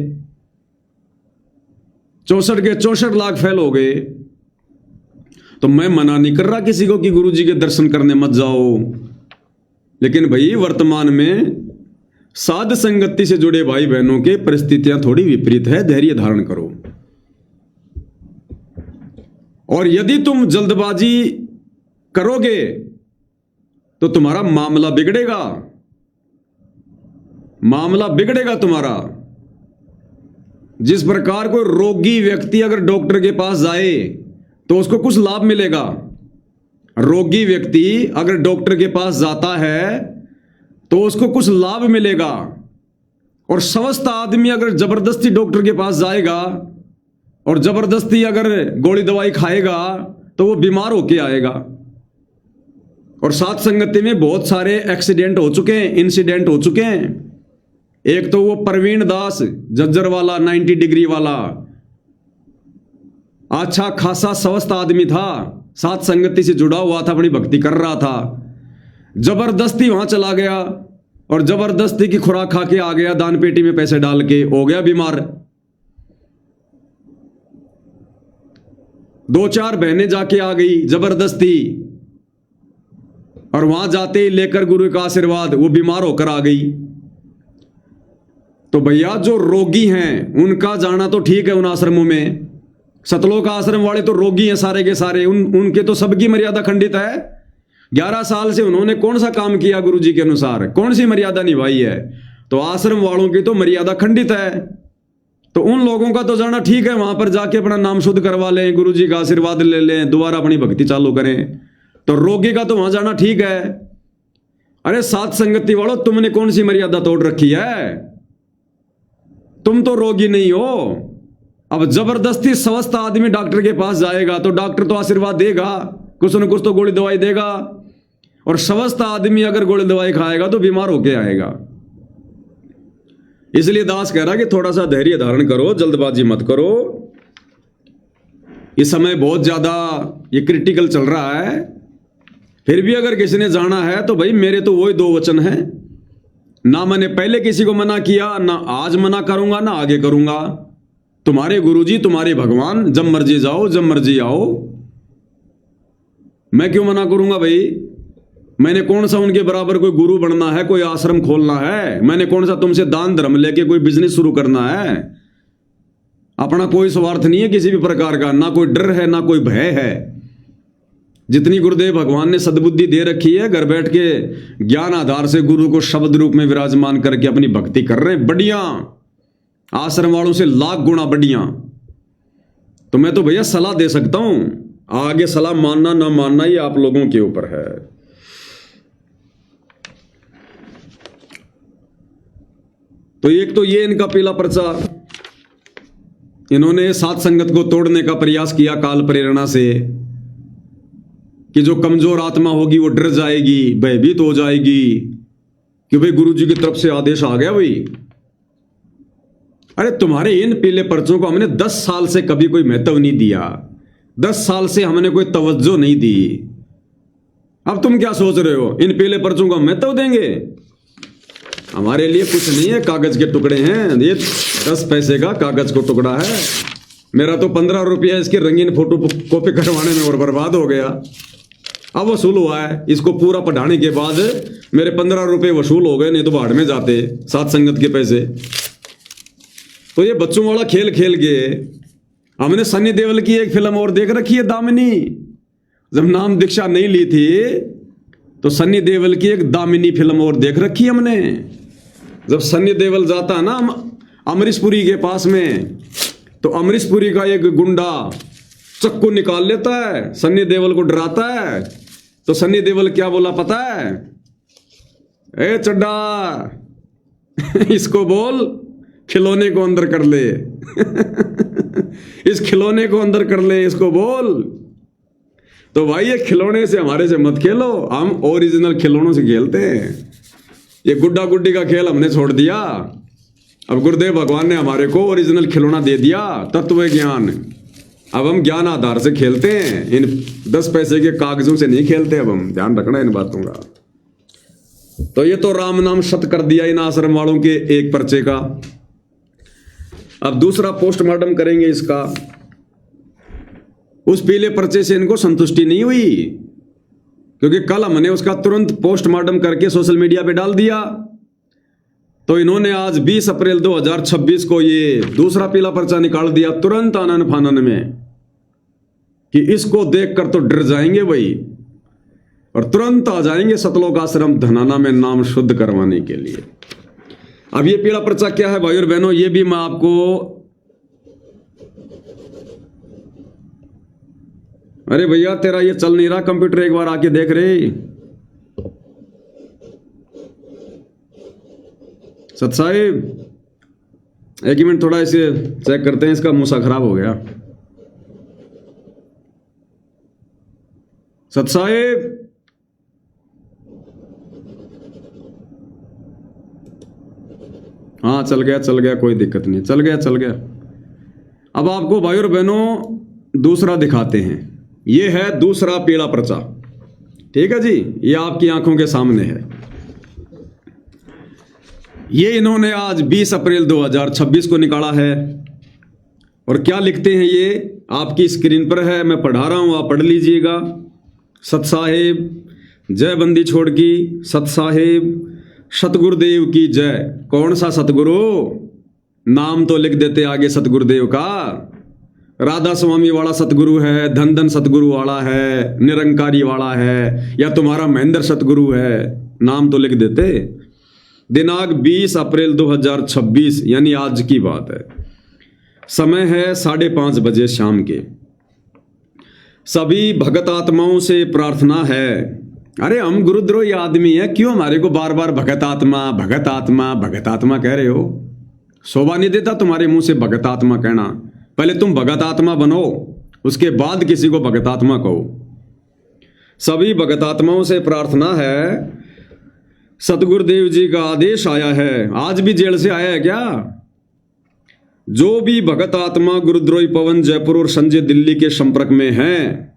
64 के 64 लाख फेल हो गए। तो मैं मना नहीं कर रहा किसी को कि गुरु जी के दर्शन करने मत जाओ, लेकिन भाई वर्तमान में साध संगति से जुड़े भाई बहनों के परिस्थितियां थोड़ी विपरीत है, धैर्य धारण करो। और यदि तुम जल्दबाजी करोगे तो तुम्हारा मामला बिगड़ेगा, मामला बिगड़ेगा तुम्हारा। जिस प्रकार कोई रोगी व्यक्ति अगर डॉक्टर के पास जाए तो उसको कुछ लाभ मिलेगा। रोगी व्यक्ति अगर डॉक्टर के पास जाता है तो उसको कुछ लाभ मिलेगा, और स्वस्थ आदमी अगर जबरदस्ती डॉक्टर के पास जाएगा और जबरदस्ती अगर गोली दवाई खाएगा तो वो बीमार होके आएगा। और साथ संगति में बहुत सारे एक्सीडेंट हो चुके हैं, इंसिडेंट हो चुके हैं। एक तो वो प्रवीण दास जज्जर वाला 90 डिग्री वाला, अच्छा खासा स्वस्थ आदमी था, साथ संगति से जुड़ा हुआ था, अपनी भक्ति कर रहा था, जबरदस्ती वहां चला गया और जबरदस्ती की खुराक खा के आ गया, दान पेटी में पैसे डाल के, हो गया बीमार। 2-4 बहनें जाके आ गई जबरदस्ती, और वहां जाते ही लेकर गुरु का आशीर्वाद वो बीमार होकर आ गई। तो भैया जो रोगी हैं उनका जाना तो ठीक है उन आश्रमों में, सतलोक आश्रम वाले तो रोगी हैं सारे के सारे, उनके तो सबकी मर्यादा खंडित है। 11 साल से उन्होंने कौन सा काम किया गुरु जी के अनुसार, कौन सी मर्यादा निभाई है? तो आश्रम वालों की तो मर्यादा खंडित है। तो उन लोगों का तो जाना ठीक है, वहां पर जाके अपना नाम शुद्ध करवा लें, गुरु जी का आशीर्वाद ले लें, दोबारा अपनी भक्ति चालू करें। तो रोगी का तो वहां जाना ठीक है। अरे साथ संगति वालों, तुमने कौन सी मर्यादा तोड़ रखी है? तुम तो रोगी नहीं हो। अब जबरदस्ती स्वस्थ आदमी डॉक्टर के पास जाएगा तो डॉक्टर तो आशीर्वाद देगा, कुछ न कुछ तो गोली दवाई देगा, और स्वस्थ आदमी अगर गोली दवाई खाएगा तो बीमार होके आएगा। इसलिए दास कह रहा कि थोड़ा सा धैर्य धारण करो, जल्दबाजी मत करो। इस समय बहुत ज्यादा ये क्रिटिकल चल रहा है। फिर भी अगर किसी ने जाना है तो भाई मेरे तो वही 2 वचन हैं, ना मैंने पहले किसी को मना किया, ना आज मना करूंगा, ना आगे करूंगा। तुम्हारे गुरुजी, तुम्हारे भगवान, जब मर्जी जाओ, जब मर्जी आओ, मैं क्यों मना करूंगा भाई? मैंने कौन सा उनके बराबर कोई गुरु बनना है, कोई आश्रम खोलना है? मैंने कौन सा तुमसे दान धर्म लेके कोई बिजनेस शुरू करना है? अपना कोई स्वार्थ नहीं है किसी भी प्रकार का, ना कोई डर है, ना कोई भय है। जितनी गुरुदेव भगवान ने सद्बुद्धि दे रखी है, घर बैठ के ज्ञान आधार से गुरु को शब्द रूप में विराजमान करके अपनी भक्ति कर रहे हैं, बढ़िया, आश्रम वालों से लाख गुना बढ़िया। तो मैं तो भैया सलाह दे सकता हूं, आगे सलाह मानना ना मानना ये आप लोगों के ऊपर है। तो एक तो ये इनका पीला प्रचार, इन्होंने सात संगत को तोड़ने का प्रयास किया काल प्रेरणा से, कि जो कमजोर आत्मा होगी वो डर जाएगी, भयभीत हो जाएगी कि भाई गुरुजी की तरफ से आदेश आ गया भाई। अरे तुम्हारे इन पीले पर्चों को हमने 10 साल से कभी कोई महत्व नहीं दिया, 10 साल से हमने कोई तवज्जो नहीं दी। अब तुम क्या सोच रहे हो इन पीले पर्चों को हम महत्व देंगे? हमारे लिए कुछ नहीं है, कागज के टुकड़े हैं, ये 10 पैसे का कागज को टुकड़ा है। मेरा तो 15 रुपया इसकी रंगीन फोटो कॉपी करवाने में और बर्बाद हो गया। अब वसूल हुआ है, इसको पूरा पढ़ाने के बाद मेरे 15 रुपये वसूल हो गए, नहीं तो भाड़ में जाते सात संगत के पैसे। तो ये बच्चों वाला खेल खेल के हमने सन्नी देओल की एक फिल्म और देख रखी है, दामिनी। जब नाम दीक्षा नहीं ली थी तो सन्नी देओल की एक दामिनी फिल्म और देख रखी है हमने। जब सन्नी देओल जाता है ना अमरीशपुरी के पास में, तो अमरीशपुरी का एक गुंडा चक्कू निकाल लेता है, सन्नी देओल को डराता है। तो सन्नी देओल क्या बोला पता है? ए चड्डा इसको बोल खिलौने को अंदर कर ले इस खिलौने को अंदर कर ले, इसको बोल। तो भाई ये खिलौने से हमारे से मत खेलो, हम ओरिजिनल खिलौनों से खेलते हैं। ये गुड्डा गुड्डी का खेल हमने छोड़ दिया। अब गुरुदेव भगवान ने हमारे को ओरिजिनल खिलौना दे दिया, तत्व ज्ञान। अब हम ज्ञान आधार से खेलते हैं, इन 10 पैसे के कागजों से नहीं खेलते। अब हम ध्यान रखना इन बातों का। तो ये तो राम नाम शत कर दिया इन आश्रम वालों के एक पर्चे का। अब दूसरा पोस्टमार्टम करेंगे इसका। उस पीले पर्चे से इनको संतुष्टि नहीं हुई, क्योंकि कल हमने उसका तुरंत पोस्टमार्टम करके सोशल मीडिया पे डाल दिया। तो इन्होंने आज 20 अप्रैल 2026 को ये दूसरा पीला पर्चा निकाल दिया तुरंत आनन फानन में, कि इसको देखकर तो डर जाएंगे भाई, और तुरंत आ जाएंगे सतलोक आश्रम धनाना में नाम शुद्ध करवाने के लिए। अब ये पीला पर्चा क्या है भाई और बहनों, ये भी मैं आपको, अरे भैया तेरा ये चल नहीं रहा कंप्यूटर, एक बार आके देख रहे। सत साहिब एक ही मिनट, थोड़ा इसे चेक करते हैं, इसका मूसा खराब हो गया। सत साहिब हाँ चल गया, कोई दिक्कत नहीं, चल गया। अब आपको भाई और बहनों दूसरा दिखाते हैं। ये है दूसरा पीला पर्चा, ठीक है जी, ये आपकी आंखों के सामने है। ये इन्होंने आज 20 अप्रैल 2026 को निकाला है। और क्या लिखते हैं ये आपकी स्क्रीन पर है, मैं पढ़ा रहा हूं, आप पढ़ लीजिएगा। सत साहेब जय बंदी छोड़ की, सत साहेब सतगुरुदेव की जय। कौन सा सतगुरु? नाम तो लिख देते आगे सतगुरुदेव का। राधा स्वामी वाला सतगुरु है, धन धन सतगुरु वाला है, निरंकारी वाला है, या तुम्हारा महेंद्र सतगुरु है, नाम तो लिख देते। दिनांक 20 अप्रैल 2026 यानी आज की बात है। समय है 5:30 बजे शाम के। सभी भगत आत्माओं से प्रार्थना है। अरे हम गुरुद्रोही आदमी है, क्यों हमारे को बार बार भगत आत्मा भगत आत्मा भगत आत्मा कह रहे हो? शोभा नहीं देता तुम्हारे मुंह से भगत आत्मा कहना। पहले तुम भगत आत्मा बनो, उसके बाद किसी को भगत आत्मा कहो। सभी भगत आत्माओं से प्रार्थना है, सतगुरुदेव जी का आदेश आया है। आज भी जेल से आया है क्या? जो भी भगत आत्मा गुरुद्रोही पवन जयपुर और संजय दिल्ली के संपर्क में हैं,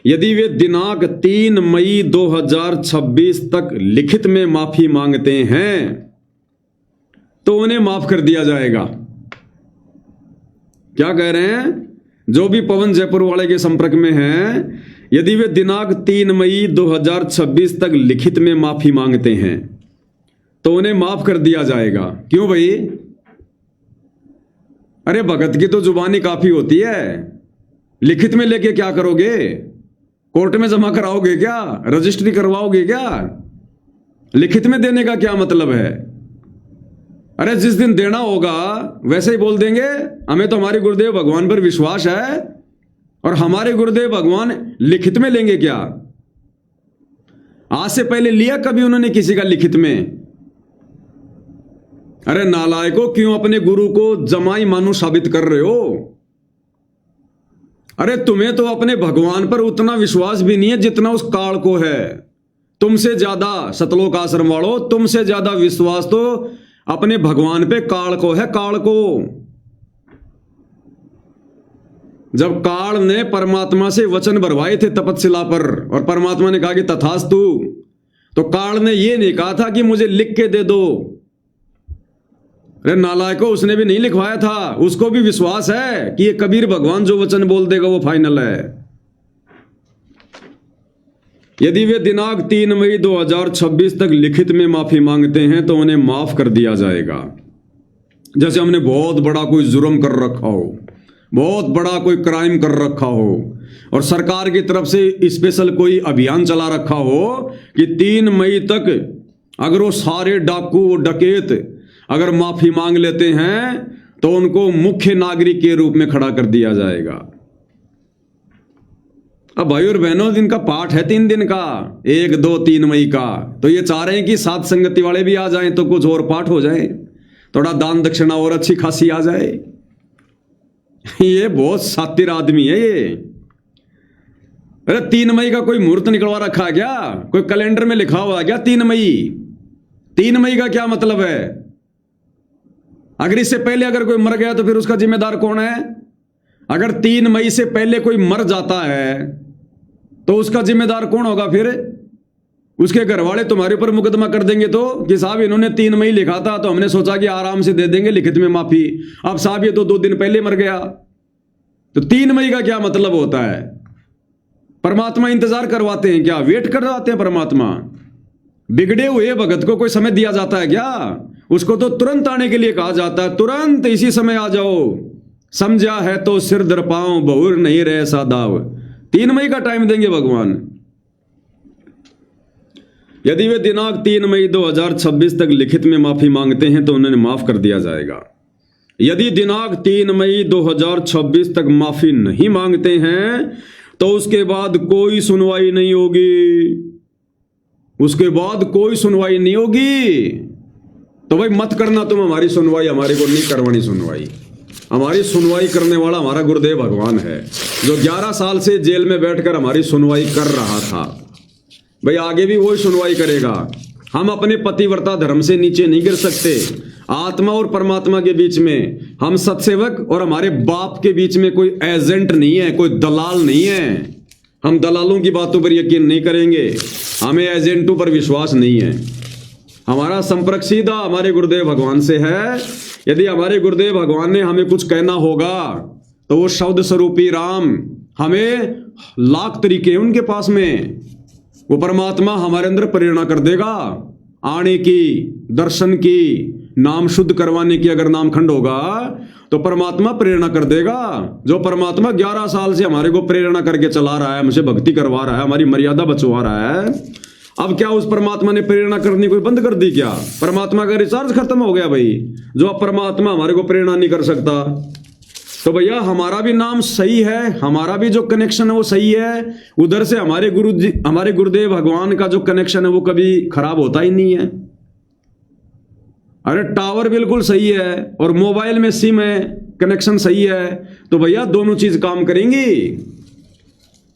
यदि वे दिनांक 3 मई 2026 तक लिखित में माफी मांगते हैं तो उन्हें माफ कर दिया जाएगा। क्या कह रहे हैं? जो भी पवन जयपुर वाले के संपर्क में हैं, यदि वे दिनांक 3 मई 2026 तक लिखित में माफी मांगते हैं तो उन्हें माफ कर दिया जाएगा। क्यों भाई? अरे भगत की तो जुबानी काफी होती है, लिखित में लेके क्या करोगे? कोर्ट में जमा कराओगे क्या? रजिस्ट्री करवाओगे क्या? लिखित में देने का क्या मतलब है? अरे जिस दिन देना होगा वैसे ही बोल देंगे, हमें तो हमारे गुरुदेव भगवान पर विश्वास है और हमारे गुरुदेव भगवान लिखित में लेंगे क्या? आज से पहले लिया कभी उन्होंने किसी का लिखित में? अरे नालायकों, क्यों अपने गुरु को जमाई मानो साबित कर रहे हो? अरे तुम्हें तो अपने भगवान पर उतना विश्वास भी नहीं है जितना उस काल को है। तुमसे ज्यादा, सतलोक आश्रम वालों, तुमसे ज्यादा विश्वास तो अपने भगवान पे काल को है, काल को। जब काल ने परमात्मा से वचन भरवाए थे तपस्या पर और परमात्मा ने कहा कि तथास्तु, तो काल ने यह नहीं कहा था कि मुझे लिख के दे दो। अरे नालायकों, उसने भी नहीं लिखवाया था, उसको भी विश्वास है कि ये कबीर भगवान जो वचन बोल देगा वो फाइनल है। यदि वे दिनांक 3 मई 2026 तक लिखित में माफी मांगते हैं तो उन्हें माफ कर दिया जाएगा। जैसे हमने बहुत बड़ा कोई जुर्म कर रखा हो, बहुत बड़ा कोई क्राइम कर रखा हो और सरकार की तरफ से स्पेशल कोई अभियान चला रखा हो कि 3 मई तक अगर वो सारे डाकू डकैत अगर माफी मांग लेते हैं तो उनको मुख्य नागरिक के रूप में खड़ा कर दिया जाएगा। अब भाई और बहनों, दिन का पाठ है 3 दिन का, 1, 2, 3 मई का। तो ये चाह रहे हैं कि साथ संगति वाले भी आ जाएं तो कुछ और पाठ हो जाए, थोड़ा दान दक्षिणा और अच्छी खासी आ जाए। ये बहुत सातिर आदमी है ये। अरे 3 मई का कोई मुहूर्त निकलवा रखा है क्या? कोई कैलेंडर में लिखा हुआ है क्या 3 मई? 3 मई का क्या मतलब है? अगर इससे पहले अगर कोई मर गया तो फिर उसका जिम्मेदार कौन है? अगर 3 मई से पहले कोई मर जाता है तो उसका जिम्मेदार कौन होगा? फिर उसके घर वाले तुम्हारे ऊपर मुकदमा कर देंगे तो कि साहब इन्होंने 3 मई लिखा था तो हमने सोचा कि आराम से दे देंगे लिखित में माफी, अब साहब ये तो 2 दिन पहले मर गया। तो 3 मई का क्या मतलब होता है? परमात्मा इंतजार करवाते हैं क्या? वेट करवाते हैं परमात्मा? बिगड़े हुए भगत को कोई समय दिया जाता है क्या? उसको तो तुरंत आने के लिए कहा जाता है, तुरंत इसी समय आ जाओ, समझा है तो सिर दर पाओ, बहुर नहीं रहे सादाव। 3 मई का टाइम देंगे भगवान। यदि वे दिनांक 3 मई 2026 तक लिखित में माफी मांगते हैं तो उन्हें माफ कर दिया जाएगा। यदि दिनांक 3 मई 2026 तक माफी नहीं मांगते हैं तो उसके बाद कोई सुनवाई नहीं होगी, उसके बाद कोई सुनवाई नहीं होगी। तो भाई मत करना तुम हमारी सुनवाई, हमारे को नहीं करवानी सुनवाई। हमारी सुनवाई करने वाला हमारा गुरुदेव भगवान है जो 11 साल से जेल में बैठकर हमारी सुनवाई कर रहा था। भाई आगे भी वही सुनवाई करेगा। हम अपने पतिव्रता धर्म से नीचे नहीं गिर सकते। आत्मा और परमात्मा के बीच में, हम सत्सेवक और हमारे बाप के बीच में कोई एजेंट नहीं है, कोई दलाल नहीं है। हम दलालों की बातों पर यकीन नहीं करेंगे, हमें एजेंटों पर विश्वास नहीं है। हमारा संपर्क सीधा हमारे गुरुदेव भगवान से है। यदि हमारे गुरुदेव भगवान ने हमें कुछ कहना होगा तो वो शब्द स्वरूपी राम, हमें लाख तरीके हैं उनके पास में, वो परमात्मा हमारे अंदर प्रेरणा कर देगा आने की, दर्शन की, नाम शुद्ध करवाने की। अगर नामखंड होगा तो परमात्मा प्रेरणा कर देगा। जो परमात्मा 11 साल से हमारे को प्रेरणा करके चला रहा है, हमसे भक्ति करवा रहा है, हमारी मर्यादा बचवा रहा है, अब क्या उस परमात्मा ने प्रेरणा करनी कोई बंद कर दी क्या? परमात्मा का रिचार्ज खत्म हो गया भाई। जो अब परमात्मा हमारे को प्रेरणा नहीं कर सकता तो भैया हमारा भी नाम सही है, हमारा भी जो कनेक्शन है वो सही है। उधर से हमारे गुरु जी, हमारे गुरुदेव भगवान का जो कनेक्शन है वो कभी खराब होता ही नहीं है। अरे टावर बिल्कुल सही है और मोबाइल में सिम है, कनेक्शन सही है, तो भैया दोनों चीज काम करेंगी।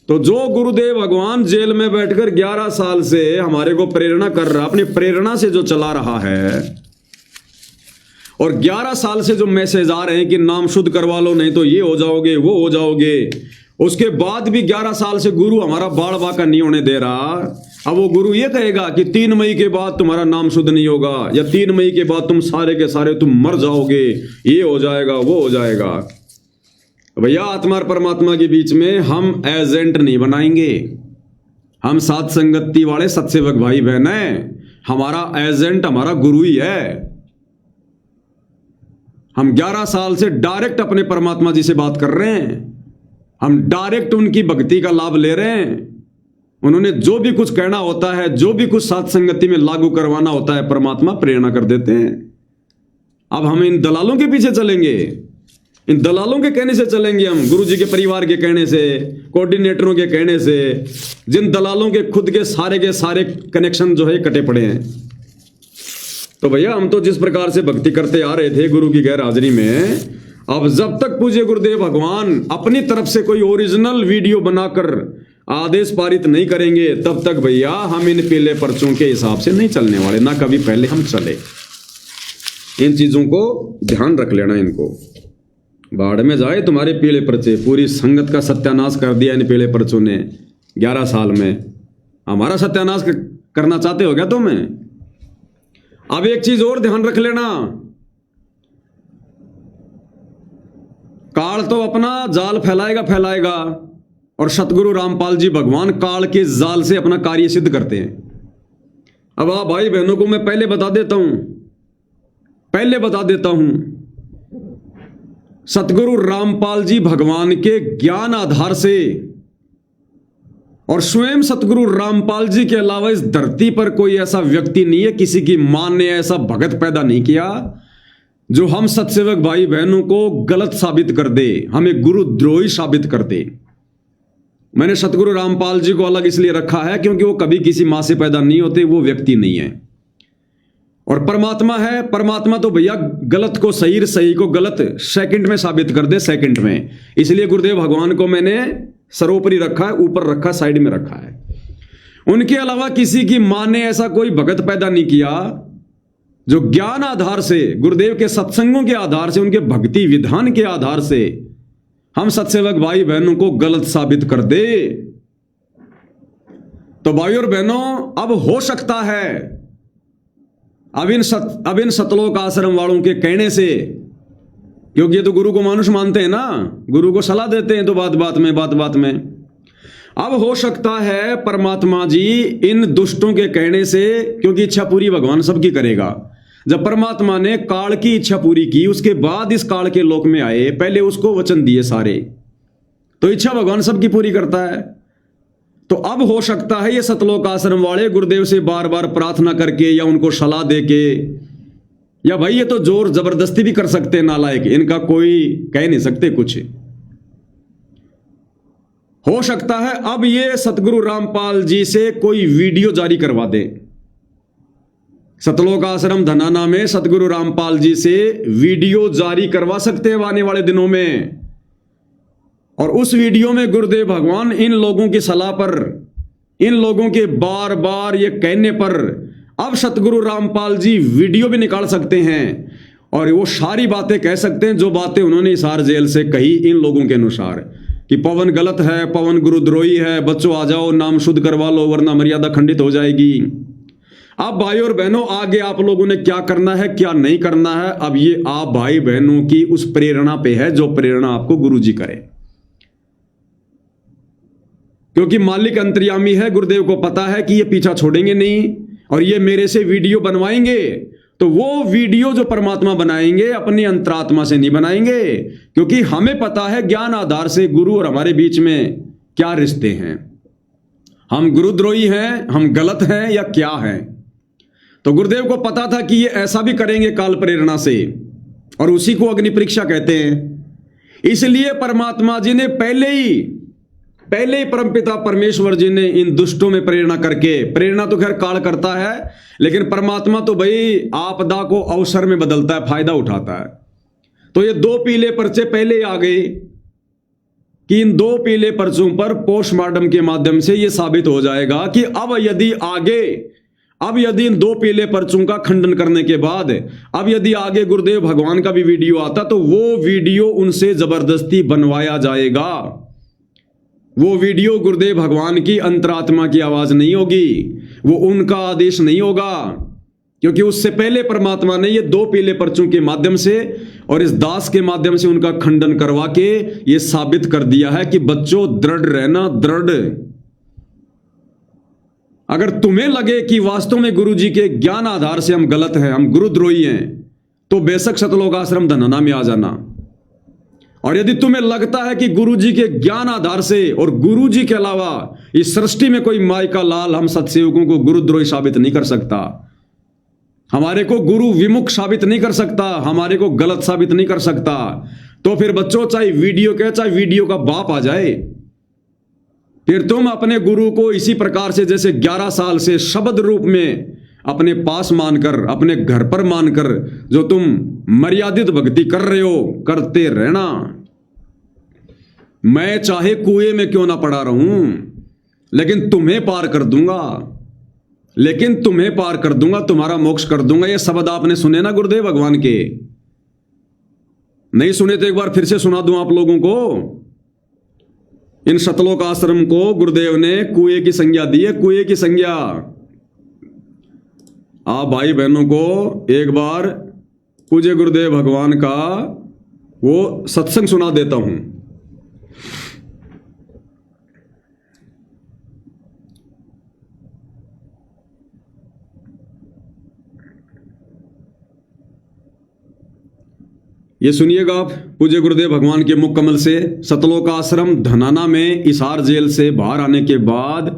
तो जो गुरुदेव भगवान जेल में बैठकर 11 साल से हमारे को प्रेरणा कर रहा, अपनी प्रेरणा से जो चला रहा है, और 11 साल से जो मैसेज आ रहे हैं कि नाम शुद्ध करवा लो नहीं तो ये हो जाओगे, वो हो जाओगे, उसके बाद भी 11 साल से गुरु हमारा बाड़ बाका नहीं होने दे रहा। अब वो गुरु ये कहेगा कि 3 मई के बाद तुम्हारा नाम शुद्ध नहीं होगा, या 3 मई के बाद तुम सारे के सारे तुम मर जाओगे, ये हो जाएगा वो हो जाएगा। भैया आत्मा और परमात्मा के बीच में हम एजेंट नहीं बनाएंगे। हम साथ संगति वाले सत्सेवक भाई बहन हैं। हमारा एजेंट हमारा गुरु ही है। हम 11 साल से डायरेक्ट अपने परमात्मा जी से बात कर रहे हैं। हम डायरेक्ट उनकी भक्ति का लाभ ले रहे हैं। उन्होंने जो भी कुछ कहना होता है, जो भी कुछ साथ संगति में लागू करवाना होता है, परमात्मा प्रेरणा कर देते हैं। अब हम इन दलालों के पीछे चलेंगे, इन दलालों के कहने से चलेंगे हम, गुरु जी के परिवार के कहने से, कोऑर्डिनेटरों के कहने से, जिन दलालों के खुद के सारे कनेक्शन जो है कटे पड़े हैं। तो भैया हम तो जिस प्रकार से भक्ति करते आ रहे थे गुरु की गैर हाजिरी में, अब जब तक पूज्य गुरुदेव भगवान अपनी तरफ से कोई ओरिजिनल वीडियो बनाकर आदेश पारित नहीं करेंगे, तब तक भैया हम इन पीले पर्चों के हिसाब से नहीं चलने वाले, ना कभी पहले हम चले। इन चीजों को ध्यान रख लेना। इनको बाढ़ में जाए तुम्हारे पीले पर्चे। पूरी संगत का सत्यानाश कर दिया इन पीले पर्चों ने 11 साल में। हमारा सत्यानाश करना चाहते हो क्या तुम्हें? अब एक चीज और ध्यान रख लेना, काल तो अपना जाल फैलाएगा और सतगुरु रामपाल जी भगवान काल के जाल से अपना कार्य सिद्ध करते हैं। अब आप भाई बहनों को मैं पहले बता देता हूं, सतगुरु रामपाल जी भगवान के ज्ञान आधार से और स्वयं सतगुरु रामपाल जी के अलावा इस धरती पर कोई ऐसा व्यक्ति नहीं है, किसी की मां ने ऐसा भगत पैदा नहीं किया जो हम सत्सेवक भाई बहनों को गलत साबित कर दे, हमें गुरुद्रोही साबित कर दे। मैंने सतगुरु रामपाल जी को अलग इसलिए रखा है क्योंकि वो कभी किसी मां से पैदा नहीं होते, वो व्यक्ति नहीं है। और परमात्मा है, परमात्मा तो भैया गलत को सही, सही को गलत सेकंड में साबित कर दे, सेकंड में। इसलिए गुरुदेव भगवान को मैंने सर्वोपरि रखा है, ऊपर रखा, साइड में रखा है। उनके अलावा किसी की मां ने ऐसा कोई भगत पैदा नहीं किया जो ज्ञान आधार से, गुरुदेव के सत्संगों के आधार से, उनके भक्ति विधान के आधार से हम सत्सेवक भाई बहनों को गलत साबित कर दे। तो भाई और बहनों, अब हो सकता है अब इन सतलोक आश्रम वालों के कहने से, क्योंकि ये तो गुरु को मानुष मानते हैं ना, गुरु को सलाह देते हैं तो बात बात में अब हो सकता है परमात्मा जी इन दुष्टों के कहने से, क्योंकि इच्छा पूरी भगवान सबकी करेगा। जब परमात्मा ने काल की इच्छा पूरी की, उसके बाद इस काल के लोक में आए, पहले उसको वचन दिए सारे, तो इच्छा भगवान सबकी पूरी करता है। तो अब हो सकता है ये सतलोक आश्रम वाले गुरुदेव से बार बार प्रार्थना करके या उनको सलाह देके, या भाई ये तो जोर जबरदस्ती भी कर सकते हैं नालायक, इनका कोई कह नहीं सकते कुछ। हो सकता है अब ये सतगुरु रामपाल जी से कोई वीडियो जारी करवा दे। सतलोक आश्रम धनाना में सतगुरु रामपाल जी से वीडियो जारी करवा सकते हैं आने वाले दिनों में। और उस वीडियो में गुरुदेव भगवान इन लोगों की सलाह पर, इन लोगों के बार बार ये कहने पर, अब सतगुरु रामपाल जी वीडियो भी निकाल सकते हैं और वो सारी बातें कह सकते हैं जो बातें उन्होंने हिसार जेल से कही इन लोगों के अनुसार, कि पवन गलत है, पवन गुरुद्रोही है, बच्चों आ जाओ नाम शुद्ध करवा लो वरना मर्यादा खंडित हो जाएगी। अब भाई और बहनों, आगे आप लोगों ने क्या करना है क्या नहीं करना है, अब ये आप भाई बहनों की उस प्रेरणा पे है जो प्रेरणा आपको गुरु जी करे। क्योंकि मालिक अंतर्यामी है, गुरुदेव को पता है कि ये पीछा छोड़ेंगे नहीं और ये मेरे से वीडियो बनवाएंगे, तो वो वीडियो जो परमात्मा बनाएंगे अपनी अंतरात्मा से नहीं बनाएंगे, क्योंकि हमें पता है ज्ञान आधार से गुरु और हमारे बीच में क्या रिश्ते हैं। हम गुरुद्रोही हैं, हम गलत हैं या क्या हैं। तो गुरुदेव को पता था कि ये ऐसा भी करेंगे काल प्रेरणा से, और उसी को अग्नि परीक्षा कहते हैं। इसलिए परमात्मा जी ने पहले ही परमपिता परमेश्वर जी ने इन दुष्टों में प्रेरणा करके, प्रेरणा तो खैर काल करता है, लेकिन परमात्मा तो भाई आपदा को अवसर में बदलता है, फायदा उठाता है। तो ये 2 पीले पर्चे पहले आ गए कि इन 2 पीले पर्चों पर पोस्टमार्टम के माध्यम से यह साबित हो जाएगा कि अब यदि इन 2 पीले पर्चों का खंडन करने के बाद अब यदि आगे गुरुदेव भगवान का भी वीडियो आता तो वो वीडियो उनसे जबरदस्ती बनवाया जाएगा। वो वीडियो गुरुदेव भगवान की अंतरात्मा की आवाज नहीं होगी, वो उनका आदेश नहीं होगा, क्योंकि उससे पहले परमात्मा ने ये 2 पीले पर्चों के माध्यम से और इस दास के माध्यम से उनका खंडन करवा के ये साबित कर दिया है कि बच्चों दृढ़ रहना, दृढ़। अगर तुम्हें लगे कि वास्तव में गुरु जी के ज्ञान आधार से हम गलत हैं, हम गुरुद्रोही हैं, तो बेशक सतलोक आश्रम धनाना में आ जाना। और यदि तुम्हें लगता है कि गुरु जी के ज्ञान आधार से और गुरु जी के अलावा इस सृष्टि में कोई माई का लाल हम सत्सेवकों को गुरुद्रोही साबित नहीं कर सकता, हमारे को गुरु विमुख साबित नहीं कर सकता, हमारे को गलत साबित नहीं कर सकता, तो फिर बच्चों चाहे वीडियो के चाहे वीडियो का बाप आ जाए, फिर तुम अपने गुरु को इसी प्रकार से जैसे 11 साल से शब्द रूप में अपने पास मानकर, अपने घर पर मानकर जो तुम मर्यादित भक्ति कर रहे हो, करते रहना। मैं चाहे कुएं में क्यों ना पड़ा रहूं, लेकिन तुम्हें पार कर दूंगा, लेकिन तुम्हें पार कर दूंगा, तुम्हारा मोक्ष कर दूंगा। ये शब्द आपने सुने ना गुरुदेव भगवान के? नहीं सुने तो एक बार फिर से सुना दूं आप लोगों को। इन सतलोक आश्रम को गुरुदेव ने कुएं की संज्ञा दी है, कुएं की संज्ञा। आप भाई बहनों को एक बार पूज्य गुरुदेव भगवान का वो सत्संग सुना देता हूं। ये सुनिएगा आप पूज्य गुरुदेव भगवान के मुख कमल से। सतलोक आश्रम धनाना में इसार जेल से बाहर आने के बाद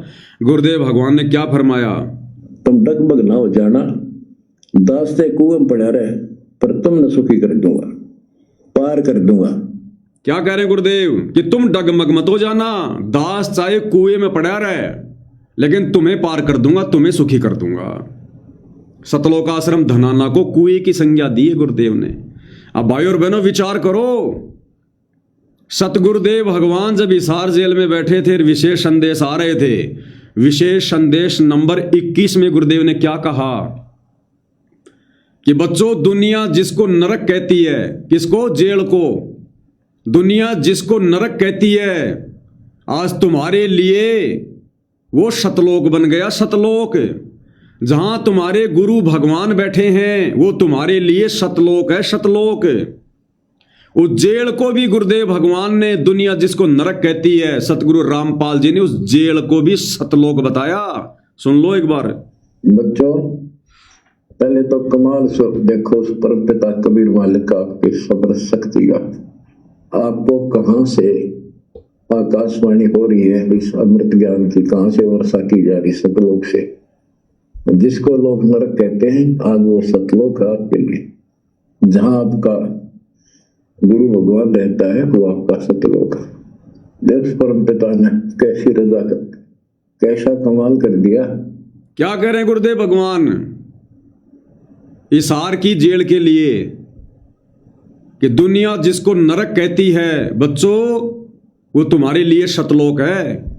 गुरुदेव भगवान ने क्या फरमाया? तुम डगमग ना हो जाना, दास से कुएं में पड़ा रहे, पर तुम न सुखी कर दूंगा, पार कर दूंगा। क्या कह रहे हैं गुरुदेव कि तुम डगमग मत हो जाना, दास चाहे कुएं में पड़ा रहे, लेकिन तुम्हें पार कर दूंगा, तुम्हें सुखी कर दूंगा। सतलोक आश्रम धनाना को कुएं की संज्ञा दी है गुरुदेव ने। अब भाई और बहनों विचार करो, सतगुरुदेव भगवान जब हिसार जेल में बैठे थे, विशेष संदेश आ रहे थे, विशेष संदेश नंबर 21 में गुरुदेव ने क्या कहा कि बच्चों, दुनिया जिसको नरक कहती है, किसको? जेल को। दुनिया जिसको नरक कहती है, आज तुम्हारे लिए वो सतलोक बन गया। सतलोक, जहां तुम्हारे गुरु भगवान बैठे हैं, वो तुम्हारे लिए सतलोक है, सतलोक। उस जेल को भी गुरुदेव भगवान ने, दुनिया जिसको नरक कहती है, सतगुरु रामपाल जी ने उस जेल को भी सतलोक बताया। सुन लो एक बार। बच्चों, पहले तो कमाल देखो उस परम पिता कबीर मालिक का, आपकी सब्र शक्ति का। आपको कहां से आकाशवाणी हो रही है इस अमृत ज्ञान की, कहां से वर्षा की जा रही? सतलोक से। जिसको लोग नरक कहते हैं, आज वो सतलोक है आपके लिए। जहां आपका गुरु भगवान रहता है, वो आपका सतलोक है। देख परम पिता ने कैसी रजा कर, कैसा कमाल कर दिया। क्या कह रहे हैं गुरुदेव भगवान हिसार की जेल के लिए कि दुनिया जिसको नरक कहती है, बच्चों, वो तुम्हारे लिए सतलोक है।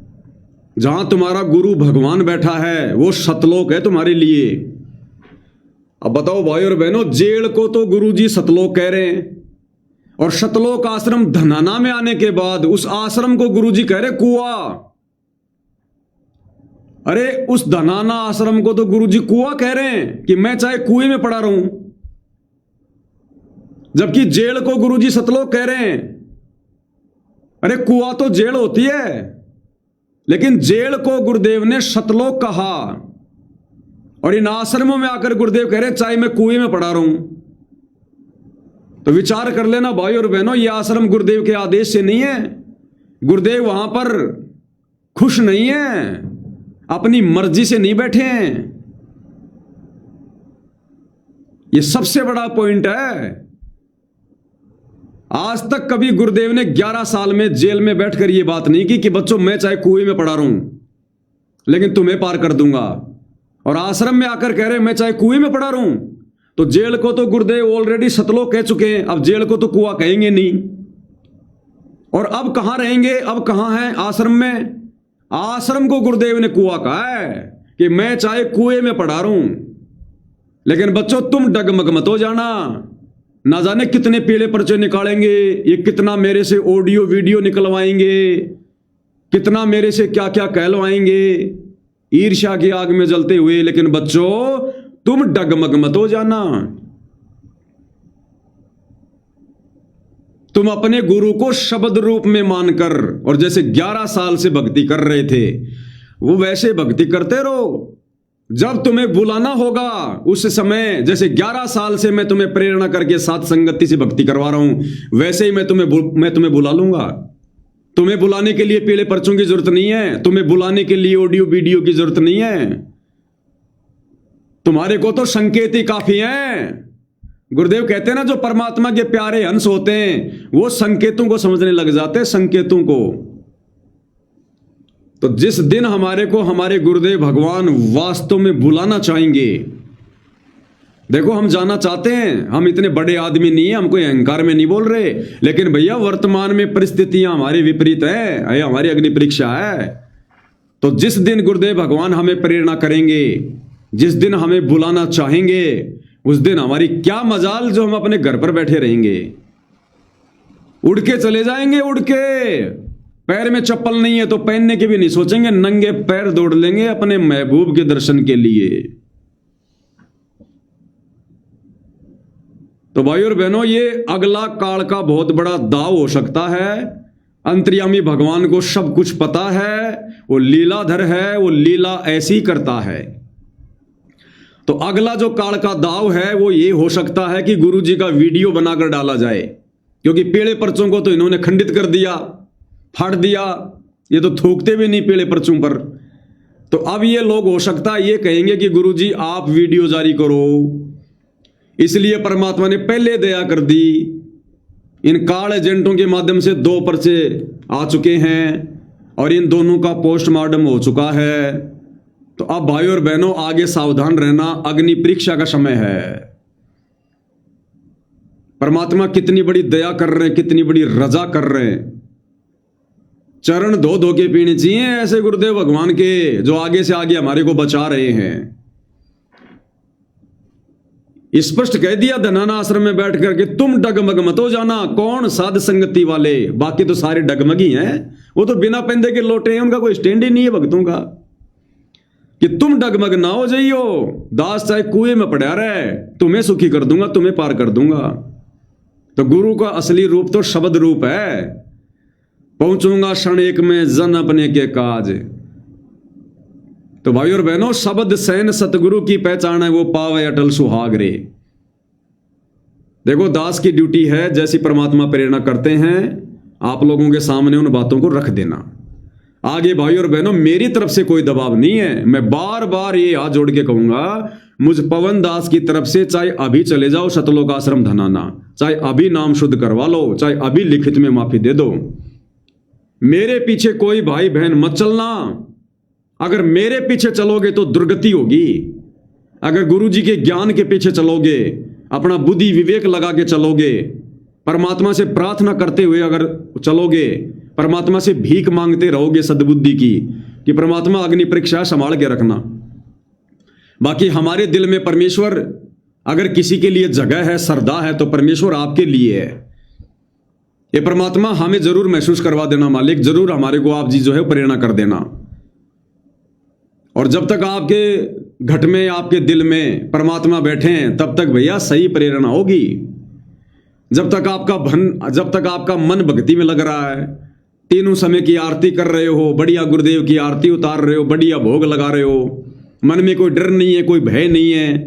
जहां तुम्हारा गुरु भगवान बैठा है, वो सतलोक है तुम्हारे लिए। अब बताओ भाई और बहनों, जेल को तो गुरुजी सतलोक कह रहे हैं, और सतलोक आश्रम धनाना में आने के बाद उस आश्रम को गुरुजी कह रहे कुआं। अरे उस धनाना आश्रम को तो गुरुजी कुआं कह रहे हैं कि मैं चाहे कुएं में पड़ा रहूं, जबकि जेल को गुरुजी सतलोक कह रहे हैं। अरे कुआं तो जेल होती है, लेकिन जेल को गुरुदेव ने सतलोक कहा, और इन आश्रमों में आकर गुरुदेव कह रहे चाहे मैं कुएं में पड़ा रहूं। तो विचार कर लेना भाई और बहनों, यह आश्रम गुरुदेव के आदेश से नहीं है। गुरुदेव वहां पर खुश नहीं है, अपनी मर्जी से नहीं बैठे हैं। यह सबसे बड़ा पॉइंट है। आज तक कभी गुरुदेव ने 11 साल में जेल में बैठकर यह बात नहीं की कि बच्चों मैं चाहे कुएं में पड़ा रहूं, लेकिन तुम्हें पार कर दूंगा। और आश्रम में आकर कह रहे मैं चाहे कुएं में पड़ा रहूं, तो जेल को तो गुरुदेव ऑलरेडी सतलोक कह चुके हैं, अब जेल को तो कुआं कहेंगे नहीं। और अब कहां रहेंगे, अब कहां है? आश्रम में। आश्रम को गुरुदेव ने कुआं कहा है कि मैं चाहे कुएं में पड़ा रहूं, लेकिन बच्चों तुम डगमग मत हो जाना। ना जाने कितने पीले पर्चे निकालेंगे, ये कितना मेरे से ऑडियो वीडियो निकलवाएंगे, कितना मेरे से क्या क्या कहलवाएंगे, ईर्ष्या की आग में जलते हुए। लेकिन बच्चों, तुम डगमग मत हो जाना। तुम अपने गुरु को शब्द रूप में मानकर, और जैसे 11 साल से भक्ति कर रहे थे वो वैसे भक्ति करते रहो। जब तुम्हें बुलाना होगा उस समय, जैसे 11 साल से मैं तुम्हें प्रेरणा करके साथ संगति से भक्ति करवा रहा हूं, वैसे ही मैं तुम्हें बुला लूंगा। तुम्हें बुलाने के लिए पीले पर्चों की जरूरत नहीं है, तुम्हें बुलाने के लिए ऑडियो वीडियो की जरूरत नहीं है। तुम्हारे को तो संकेत ही काफी है। गुरुदेव कहते हैं ना, जो परमात्मा के प्यारे हंस होते हैं वो संकेतों को समझने लग जाते हैं, संकेतों को। तो जिस दिन हमारे को हमारे गुरुदेव भगवान वास्तव में बुलाना चाहेंगे, देखो हम जाना चाहते हैं, हम इतने बड़े आदमी नहीं है, हम कोई अहंकार में नहीं बोल रहे, लेकिन भैया वर्तमान में परिस्थितियां हमारी विपरीत है, हमारी अग्नि परीक्षा है। तो जिस दिन गुरुदेव भगवान हमें प्रेरणा करेंगे, जिस दिन हमें बुलाना चाहेंगे, उस दिन हमारी क्या मजाल जो हम अपने घर पर बैठे रहेंगे। उड़ के चले जाएंगे, उड़ के। पैर में चप्पल नहीं है तो पहनने के भी नहीं सोचेंगे, नंगे पैर दौड़ लेंगे अपने महबूब के दर्शन के लिए। तो भाई और बहनों, ये अगला काल का बहुत बड़ा दाव हो सकता है। अंतर्यामी भगवान को सब कुछ पता है, वो लीलाधर है, वो लीला ऐसी करता है। तो अगला जो काल का दाव है वो ये हो सकता है कि गुरु जी का वीडियो बनाकर डाला जाए, क्योंकि पीले पर्चों को तो इन्होंने खंडित कर दिया, फाड़ दिया, ये तो थूकते भी नहीं पीले पर्चों पर। तो अब ये लोग हो सकता है ये कहेंगे कि गुरु जी आप वीडियो जारी करो। इसलिए परमात्मा ने पहले दया कर दी। इन काल एजेंटों के माध्यम से 2 पर्चे आ चुके हैं और इन दोनों का पोस्टमार्टम हो चुका है। तो अब भाई और बहनों, आगे सावधान रहना, अग्नि परीक्षा का समय है। परमात्मा कितनी बड़ी दया कर रहे हैं, कितनी बड़ी रजा कर रहे हैं। चरण धो धो के पीने चाहिए ऐसे गुरुदेव भगवान के, जो आगे से आगे हमारे को बचा रहे हैं। स्पष्ट कह दिया धनाना आश्रम में बैठ करके, तुम डगमग मत हो जाना। कौन? साध संगति वाले, बाकी तो सारे डगमगी हैं। वो तो बिना पेंदे के लोटे हैं, उनका कोई स्टैंड ही नहीं है भक्तों का। कि तुम डगमग ना हो जाइयो, दास चाहे कुएं में पड़ा रहे, तुम्हें सुखी कर दूंगा, तुम्हें पार कर दूंगा। तो गुरु का असली रूप तो शब्द रूप है। पहुंचूंगा क्षण एक में जन अपने के काज। तो भाई और बहनों, शब्द सैन सतगुरु की पहचान है, वो पावे अटल सुहाग रे। देखो, दास की ड्यूटी है, जैसी परमात्मा प्रेरणा करते हैं आप लोगों के सामने उन बातों को रख देना। आगे भाई और बहनों, मेरी तरफ से कोई दबाव नहीं है। मैं बार बार ये हाथ जोड़ के कहूंगा, मुझ पवन दास की तरफ से चाहे अभी चले जाओ सतलोक आश्रम धनाना, चाहे अभी नाम शुद्ध करवा लो, चाहे अभी लिखित में माफी दे दो। मेरे पीछे कोई भाई बहन मत चलना। अगर मेरे पीछे चलोगे तो दुर्गति होगी। अगर गुरु जी के ज्ञान के पीछे चलोगे, अपना बुद्धि विवेक लगा के चलोगे, परमात्मा से प्रार्थना करते हुए अगर चलोगे, परमात्मा से भीख मांगते रहोगे सद्बुद्धि की कि परमात्मा अग्नि परीक्षा संभाल के रखना। बाकी हमारे दिल में परमेश्वर, अगर किसी के लिए जगह है, श्रद्धा है, तो परमेश्वर आपके लिए है। ये परमात्मा हमें जरूर महसूस करवा देना मालिक, जरूर हमारे को आप जी जो है प्रेरणा कर देना। और जब तक आपके घट में, आपके दिल में परमात्मा बैठे हैं, तब तक भैया सही प्रेरणा होगी। जब तक आपका मन भक्ति में लग रहा है, तीनों समय की आरती कर रहे हो, बढ़िया गुरुदेव की आरती उतार रहे हो, बढ़िया भोग लगा रहे हो, मन में कोई डर नहीं है, कोई भय नहीं है,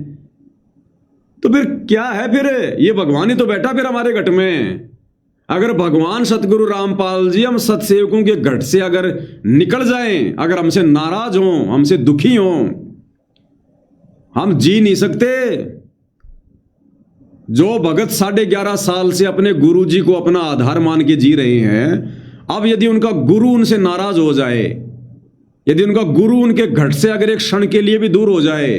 तो फिर क्या है? फिर ये भगवान ही तो बैठा फिर हमारे घट में। अगर भगवान सतगुरु रामपाल जी हम सतसेवकों के घट से अगर निकल जाएं, अगर हमसे नाराज हों, हमसे दुखी हों, हम जी नहीं सकते। जो भगत 11.5 साल से अपने गुरु जी को अपना आधार मान के जी रहे हैं, अब यदि उनका गुरु उनसे नाराज हो जाए, यदि उनका गुरु उनके घट से अगर एक क्षण के लिए भी दूर हो जाए,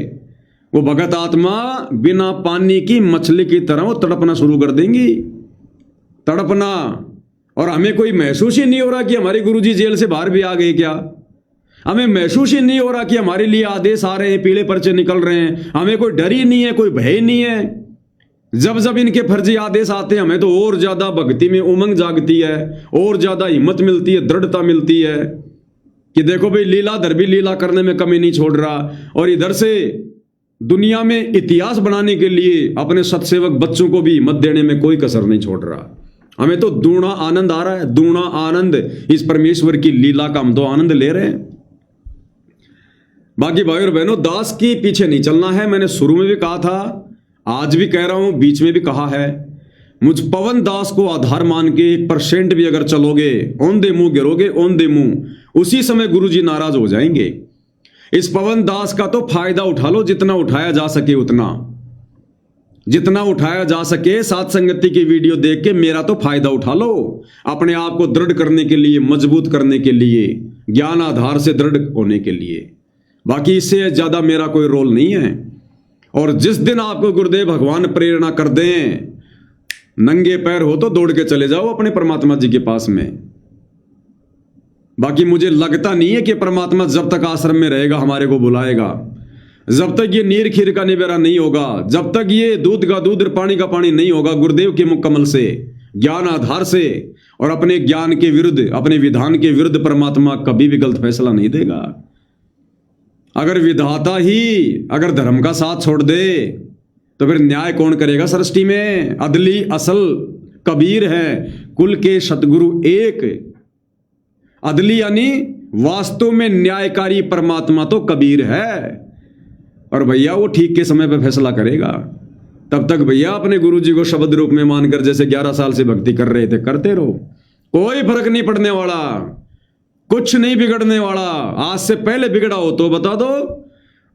वो भगत आत्मा बिना पानी की मछली की तरह वो तड़पना शुरू कर देंगी, तड़पना। और हमें कोई महसूस ही नहीं हो रहा कि हमारे गुरुजी जेल से बाहर भी आ गए क्या। हमें महसूस ही नहीं हो रहा कि हमारे लिए आदेश आ रहे हैं, पीले पर्चे निकल रहे हैं। हमें कोई डर ही नहीं है, कोई भय नहीं है। जब जब इनके फर्जी आदेश आते हैं, हमें तो और ज्यादा भक्ति में उमंग जागती है, और ज्यादा हिम्मत मिलती है, दृढ़ता मिलती है। कि देखो भाई लीलाधर भी लीला करने में कमी नहीं छोड़ रहा, और इधर से दुनिया में इतिहास बनाने के लिए अपने सतसेवक बच्चों को भी मत देने में कोई कसर नहीं छोड़ रहा। हमें तो दूना आनंद आ रहा है, दूना आनंद इस परमेश्वर की लीला का हम तो आनंद ले रहे हैं। बाकी भाई और बहनों, दास के पीछे नहीं चलना है। मैंने शुरू में भी कहा था, आज भी कह रहा हूं, बीच में भी कहा है, मुझ पवन दास को आधार मान के 1% भी अगर चलोगे, औंधे मुंह गिरोगे, औंधे मुंह, उसी समय गुरुजी नाराज हो जाएंगे। इस पवन दास का तो फायदा उठा लो, जितना उठाया जा सके उतना, जितना उठाया जा सके। साथ संगति की वीडियो देख के मेरा तो फायदा उठा लो, अपने आप को दृढ़ करने के लिए, मजबूत करने के लिए, ज्ञान आधार से दृढ़ होने के लिए। बाकी इससे ज्यादा मेरा कोई रोल नहीं है। और जिस दिन आपको गुरुदेव भगवान प्रेरणा कर दें, नंगे पैर हो तो दौड़ के चले जाओ अपने परमात्मा जी के पास में। बाकी मुझे लगता नहीं है कि परमात्मा जब तक आश्रम में रहेगा हमारे को बुलाएगा, जब तक ये नीर खीर का निबेरा नहीं होगा, जब तक ये दूध का दूध पानी का पानी नहीं होगा गुरुदेव के मुख कमल से, ज्ञान आधार से, और अपने ज्ञान के विरुद्ध, अपने विधान के विरुद्ध परमात्मा कभी भी गलत फैसला नहीं देगा। अगर विधाता ही अगर धर्म का साथ छोड़ दे तो फिर न्याय कौन करेगा सृष्टि में? अदली असल कबीर है, कुल के सतगुरु एक। अदली यानी वास्तव में न्यायकारी परमात्मा तो कबीर है, और भैया वो ठीक के समय पे फैसला करेगा। तब तक भैया अपने गुरुजी को शब्द रूप में मानकर जैसे 11 साल से भक्ति कर रहे थे करते रहो, कोई फर्क नहीं पड़ने वाला, कुछ नहीं बिगड़ने वाला। आज से पहले बिगड़ा हो तो बता दो।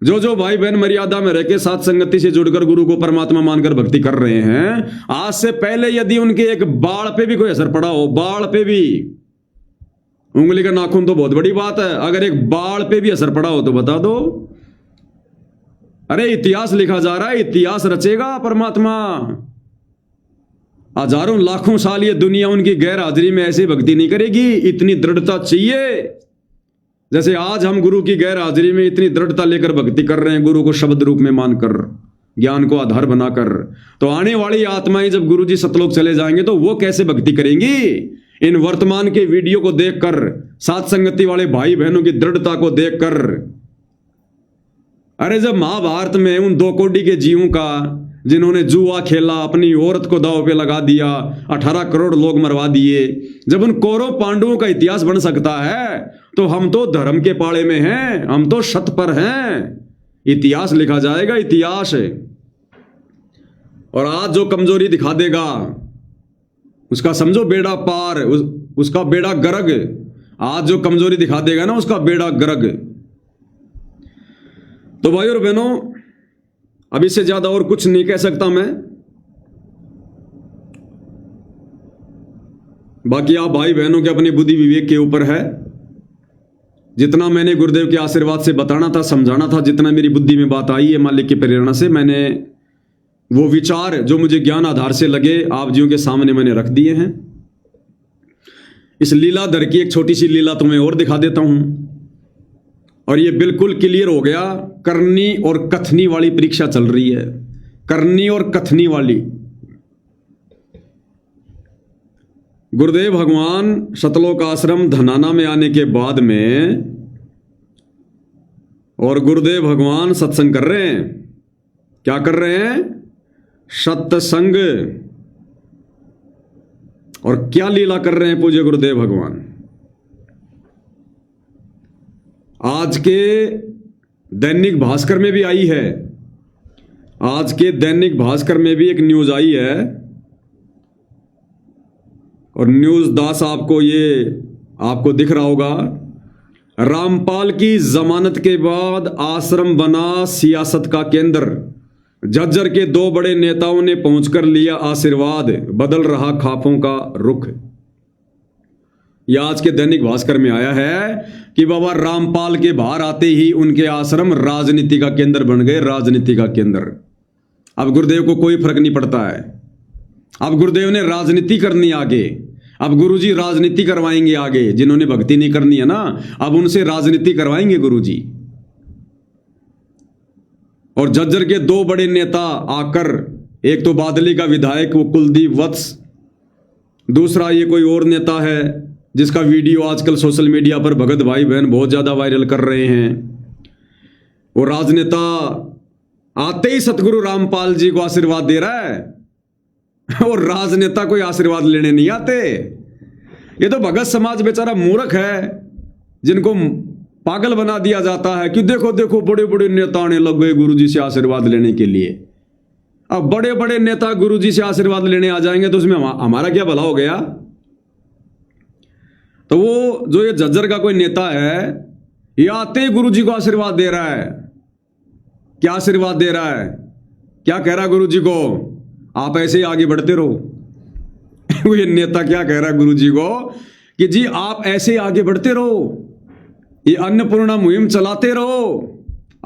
जो भाई बहन मर्यादा में रहकर साथ संगति से जुड़कर गुरु को परमात्मा मानकर भक्ति कर रहे हैं, आज से पहले यदि उनके एक बाल पे भी कोई असर पड़ा हो, बाल पे भी, उंगली का नाखून तो बहुत बड़ी बात है, अगर एक बाल पे भी असर पड़ा हो तो बता दो। अरे इतिहास लिखा जा रहा है, इतिहास रचेगा परमात्मा। हजारों लाखों साल ये दुनिया उनकी गैर हाजिरी में ऐसे भक्ति नहीं करेगी। इतनी दृढ़ता चाहिए, जैसे आज हम गुरु की गैर हाजिरी में इतनी दृढ़ता लेकर भक्ति कर रहे हैं, गुरु को शब्द रूप में मानकर, ज्ञान को आधार बनाकर। तो आने वाली आत्माएं जब गुरु जी सतलोक चले जाएंगे तो वो कैसे भक्ति करेंगी? इन वर्तमान के वीडियो को देखकर, साथ संगति वाले भाई बहनों की दृढ़ता को देखकर। अरे जब महाभारत में उन 2 कोड़ी के जीवों का, जिन्होंने जुआ खेला, अपनी औरत को दांव पे लगा दिया, 18 करोड़ लोग मरवा दिए, जब उन कौरव पांडवों का इतिहास बन सकता है तो हम तो धर्म के पाड़े में हैं, हम तो शत पर हैं। इतिहास लिखा जाएगा, इतिहास। और आज जो कमजोरी दिखा देगा उसका समझो बेड़ा पार, उसका बेड़ा गर्ग। आज जो कमजोरी दिखा देगा ना, उसका बेड़ा गर्ग। तो भाई और बहनों, अब इससे ज्यादा और कुछ नहीं कह सकता मैं। बाकी आप भाई बहनों के अपनी बुद्धि विवेक के ऊपर है। जितना मैंने गुरुदेव के आशीर्वाद से बताना था, समझाना था, जितना मेरी बुद्धि में बात आई है मालिक की प्रेरणा से, मैंने वो विचार जो मुझे ज्ञान आधार से लगे आप जियों के सामने मैंने रख दिए हैं। इस लीलाधर की एक छोटी सी लीला तुम्हें और दिखा देता हूं, और ये बिल्कुल क्लियर हो गया। करनी और कथनी वाली परीक्षा चल रही है, करनी और कथनी वाली। गुरुदेव भगवान सतलोक आश्रम धनाना में आने के बाद में, और गुरुदेव भगवान सत्संग कर रहे हैं। क्या कर रहे हैं? सत्संग। और क्या लीला कर रहे हैं पूज्य गुरुदेव भगवान? आज के दैनिक भास्कर में भी आई है, आज के दैनिक भास्कर में भी एक न्यूज आई है, और न्यूज दास आपको दिख रहा होगा। रामपाल की जमानत के बाद आश्रम बना सियासत का केंद्र। झज्जर के 2 बड़े नेताओं ने पहुंचकर लिया आशीर्वाद, बदल रहा खापों का रुख। यह आज के दैनिक भास्कर में आया है कि बाबा रामपाल के बाहर आते ही उनके आश्रम राजनीति का केंद्र बन गए, राजनीति का केंद्र। अब गुरुदेव को कोई फर्क नहीं पड़ता है। अब गुरुदेव ने राजनीति करनी आगे, अब गुरुजी राजनीति करवाएंगे आगे। जिन्होंने भक्ति नहीं करनी है ना, अब उनसे राजनीति करवाएंगे गुरुजी। और झज्जर के 2 बड़े नेता आकर, एक तो बादली का विधायक वो कुलदीप वत्स, दूसरा ये कोई और नेता है जिसका वीडियो आजकल सोशल मीडिया पर भगत भाई बहन बहुत ज़्यादा वायरल कर रहे हैं। वो राजनेता आते ही सतगुरु रामपाल जी को आशीर्वाद दे रहा है और राजनेता कोई आशीर्वाद लेने नहीं आते। ये तो भगत समाज बेचारा मूर्ख है, जिनको पागल बना दिया जाता है कि देखो देखो बड़े बड़े नेता आने लग गए गुरुजी से आशीर्वाद लेने के लिए। अब बड़े बड़े नेता गुरुजी से आशीर्वाद लेने आ जाएंगे तो उसमें हमारा क्या भला हो गया। तो वो जो ये झज्जर का कोई नेता है, ये आते ही गुरुजी को आशीर्वाद दे रहा है। क्या आशीर्वाद दे रहा है, क्या कह रहा है गुरुजी को, आप ऐसे ही आगे बढ़ते रहो। ये नेता क्या कह रहा है गुरुजी को कि जी आप ऐसे ही आगे बढ़ते रहो, ये अन्नपूर्णा मुहिम चलाते रहो,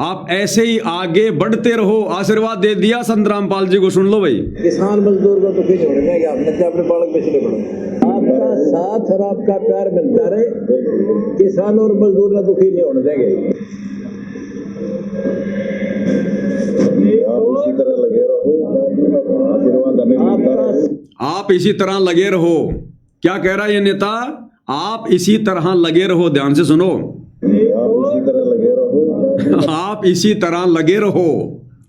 आप ऐसे ही आगे बढ़ते रहो। आशीर्वाद दे दिया संत रामपाल जी को। सुन लो भाई, किसान मजदूर को दुखी नहीं होने देंगे, आपने अपने बालक बेचने पड़ो, आपका साथ और आपका प्यार मिलता रहे, किसान और मजदूर को दुखी नहीं होने देंगे। आप इसी तरह लगे रहो, आशीर्वाद हमें मिलता रहे। आप इसी तरह लगे रहो। क्या कह रहा है ये नेता, आप इसी तरह लगे रहो। ध्यान से सुनो, आप इसी तरह लगे रहो, आप इसी तरह लगे रहो।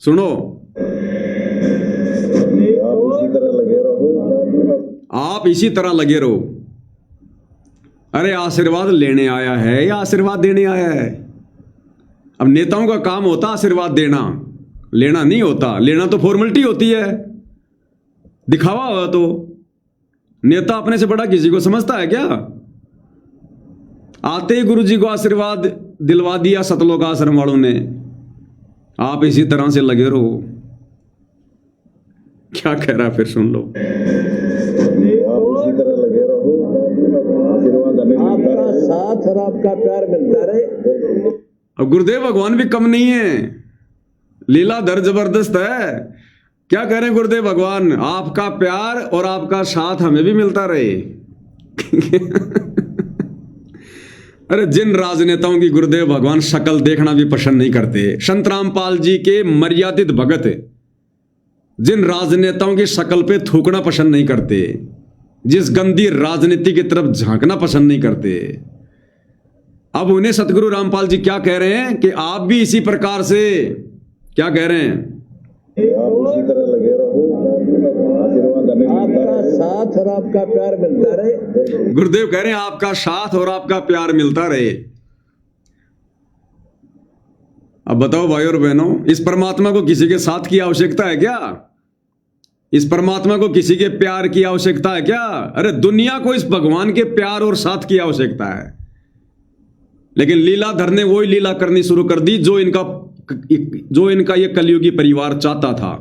सुनो, आप इसी तरह लगे रहो, आप इसी तरह लगे रहो। अरे आशीर्वाद लेने आया है या आशीर्वाद देने आया है? अब नेताओं का काम होता आशीर्वाद देना, लेना नहीं होता। लेना तो फॉर्मेलिटी होती है, दिखावा हुआ। तो नेता अपने से बड़ा किसी को समझता है क्या? आते ही गुरुजी को आशीर्वाद दिलवा दिया सतलोक आश्रम वालों ने। आप इसी तरह से लगे रहो। क्या कह रहा है फिर सुन लो, आप इसी तरह लगे रहो, आशीर्वाद हमें मिलता रहे, आपका साथ और आपका प्यार मिलता रहे। अब गुरुदेव भगवान भी कम नहीं है, लीलाधर जबरदस्त है। क्या कह रहे हैं गुरुदेव भगवान, आपका प्यार और आपका साथ हमें भी मिलता रहे। अरे जिन राजनेताओं की गुरुदेव भगवान शक्ल देखना भी पसंद नहीं करते, संत रामपाल जी के मर्यादित भगत जिन राजनेताओं की शक्ल पे थूकना पसंद नहीं करते, जिस गंदी राजनीति की तरफ झांकना पसंद नहीं करते, अब उन्हें सतगुरु रामपाल जी क्या कह रहे हैं कि आप भी इसी प्रकार से, क्या कह रहे हैं, आप इसी तरह लगे रहो, आशीर्वाद हमें मिलता रहे, आपका साथ और आपका प्यार मिलता रहे। गुरुदेव कह रहे हैं आपका साथ और आपका प्यार मिलता रहे। अब बताओ भाई और बहनों, इस परमात्मा को किसी के साथ की आवश्यकता है क्या? इस परमात्मा को किसी के प्यार की आवश्यकता है क्या? अरे दुनिया को इस भगवान के प्यार और साथ की आवश्यकता है। लेकिन लीलाधर ने वही लीला करनी शुरू कर दी जो इनका ये कलयुगी परिवार चाहता था,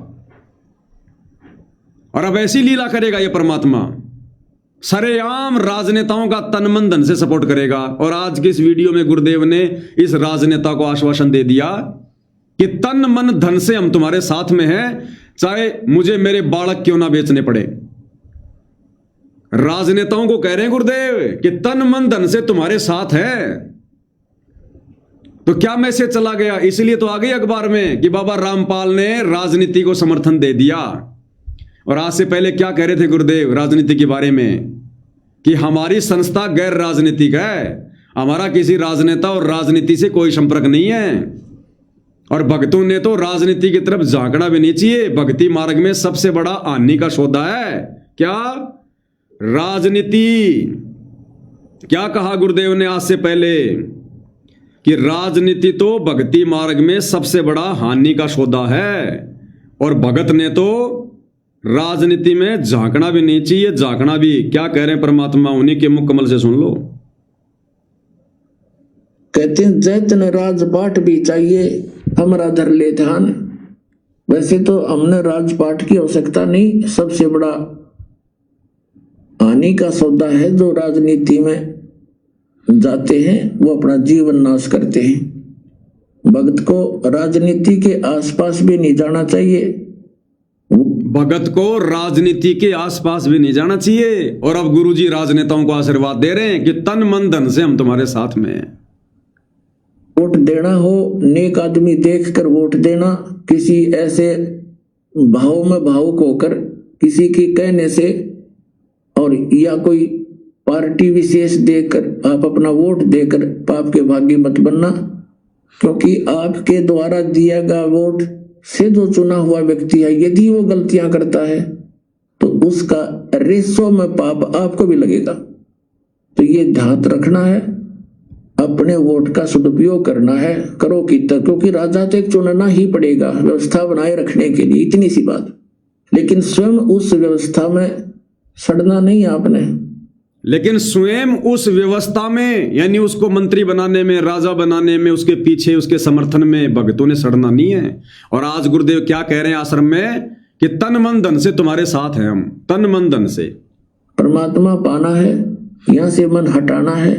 और अब ऐसी लीला करेगा ये परमात्मा। सरेआम राजनेताओं का तन मन धन से सपोर्ट करेगा। और आज के इस वीडियो में गुरुदेव ने इस राजनेता को आश्वासन दे दिया कि तन मन धन से हम तुम्हारे साथ में हैं, चाहे मुझे मेरे बालक क्यों ना बेचने पड़े। राजनेताओं को कह रहे हैं गुरुदेव कि तन मन धन से तुम्हारे साथ है। तो क्या मैसेज चला गया? इसलिए तो आ गई अखबार में कि बाबा रामपाल ने राजनीति को समर्थन दे दिया। और आज से पहले क्या कह रहे थे गुरुदेव राजनीति के बारे में कि हमारी संस्था गैर राजनीतिक है, हमारा किसी राजनेता और राजनीति से कोई संपर्क नहीं है। और भक्तों ने तो राजनीति की तरफ झांकना भी नहीं चाहिए। भक्ति मार्ग में सबसे बड़ा हानि का सौदा है क्या? राजनीति। क्या कहा गुरुदेव ने आज से पहले कि राजनीति तो भक्ति मार्ग में सबसे बड़ा हानि का सौदा है। और भगत ने तो राजनीति में झांकना भी नहीं चाहिए, झांकना भी। क्या कह रहे हैं परमात्मा, उन्हीं के मुख कमल से सुन लो। कहते हैं जैतन राजपाट भी चाहिए हमारा धर ले ध्यान। वैसे तो हमने राजपाट की आवश्यकता नहीं, सबसे बड़ा हानि का सौदा है जो राजनीति में जाते हैं वो अपना जीवन नाश करते हैं। भक्त को राजनीति के आसपास भी नहीं जाना चाहिए। भगत को राजनीति के आसपास भी नहीं जाना चाहिए। और अब गुरुजी राजनेताओं को आशीर्वाद दे रहे हैं कि तन मन धन से हम तुम्हारे साथ में हैं। वोट देना हो, नेक आदमी देखकर वोट देना, किसी ऐसे भाव में भावुक होकर किसी के कहने से और या कोई पार्टी विशेष देकर, आप अपना वोट देकर पाप के भागी मत बनना, क्योंकि आपके द्वारा दिया गया वोट से जो चुना हुआ व्यक्ति है, यदि वो गलतियां करता है तो उसका रेशो में पाप आपको भी लगेगा। तो ये ध्यान रखना है, अपने वोट का सदुपयोग करना है, करो कि तक, क्योंकि राजा तो एक चुनना ही पड़ेगा व्यवस्था बनाए रखने के लिए, इतनी सी बात। लेकिन स्वयं उस व्यवस्था में सड़ना नहीं आपने, लेकिन स्वयं उस व्यवस्था में, यानी उसको मंत्री बनाने में, राजा बनाने में, उसके पीछे उसके समर्थन में भक्तों ने सड़ना नहीं है। और आज गुरुदेव क्या कह रहे हैं आश्रम में कि तन मन धन से तुम्हारे साथ हैं हम, तन मन धन से। परमात्मा पाना है, यहाँ से मन हटाना है।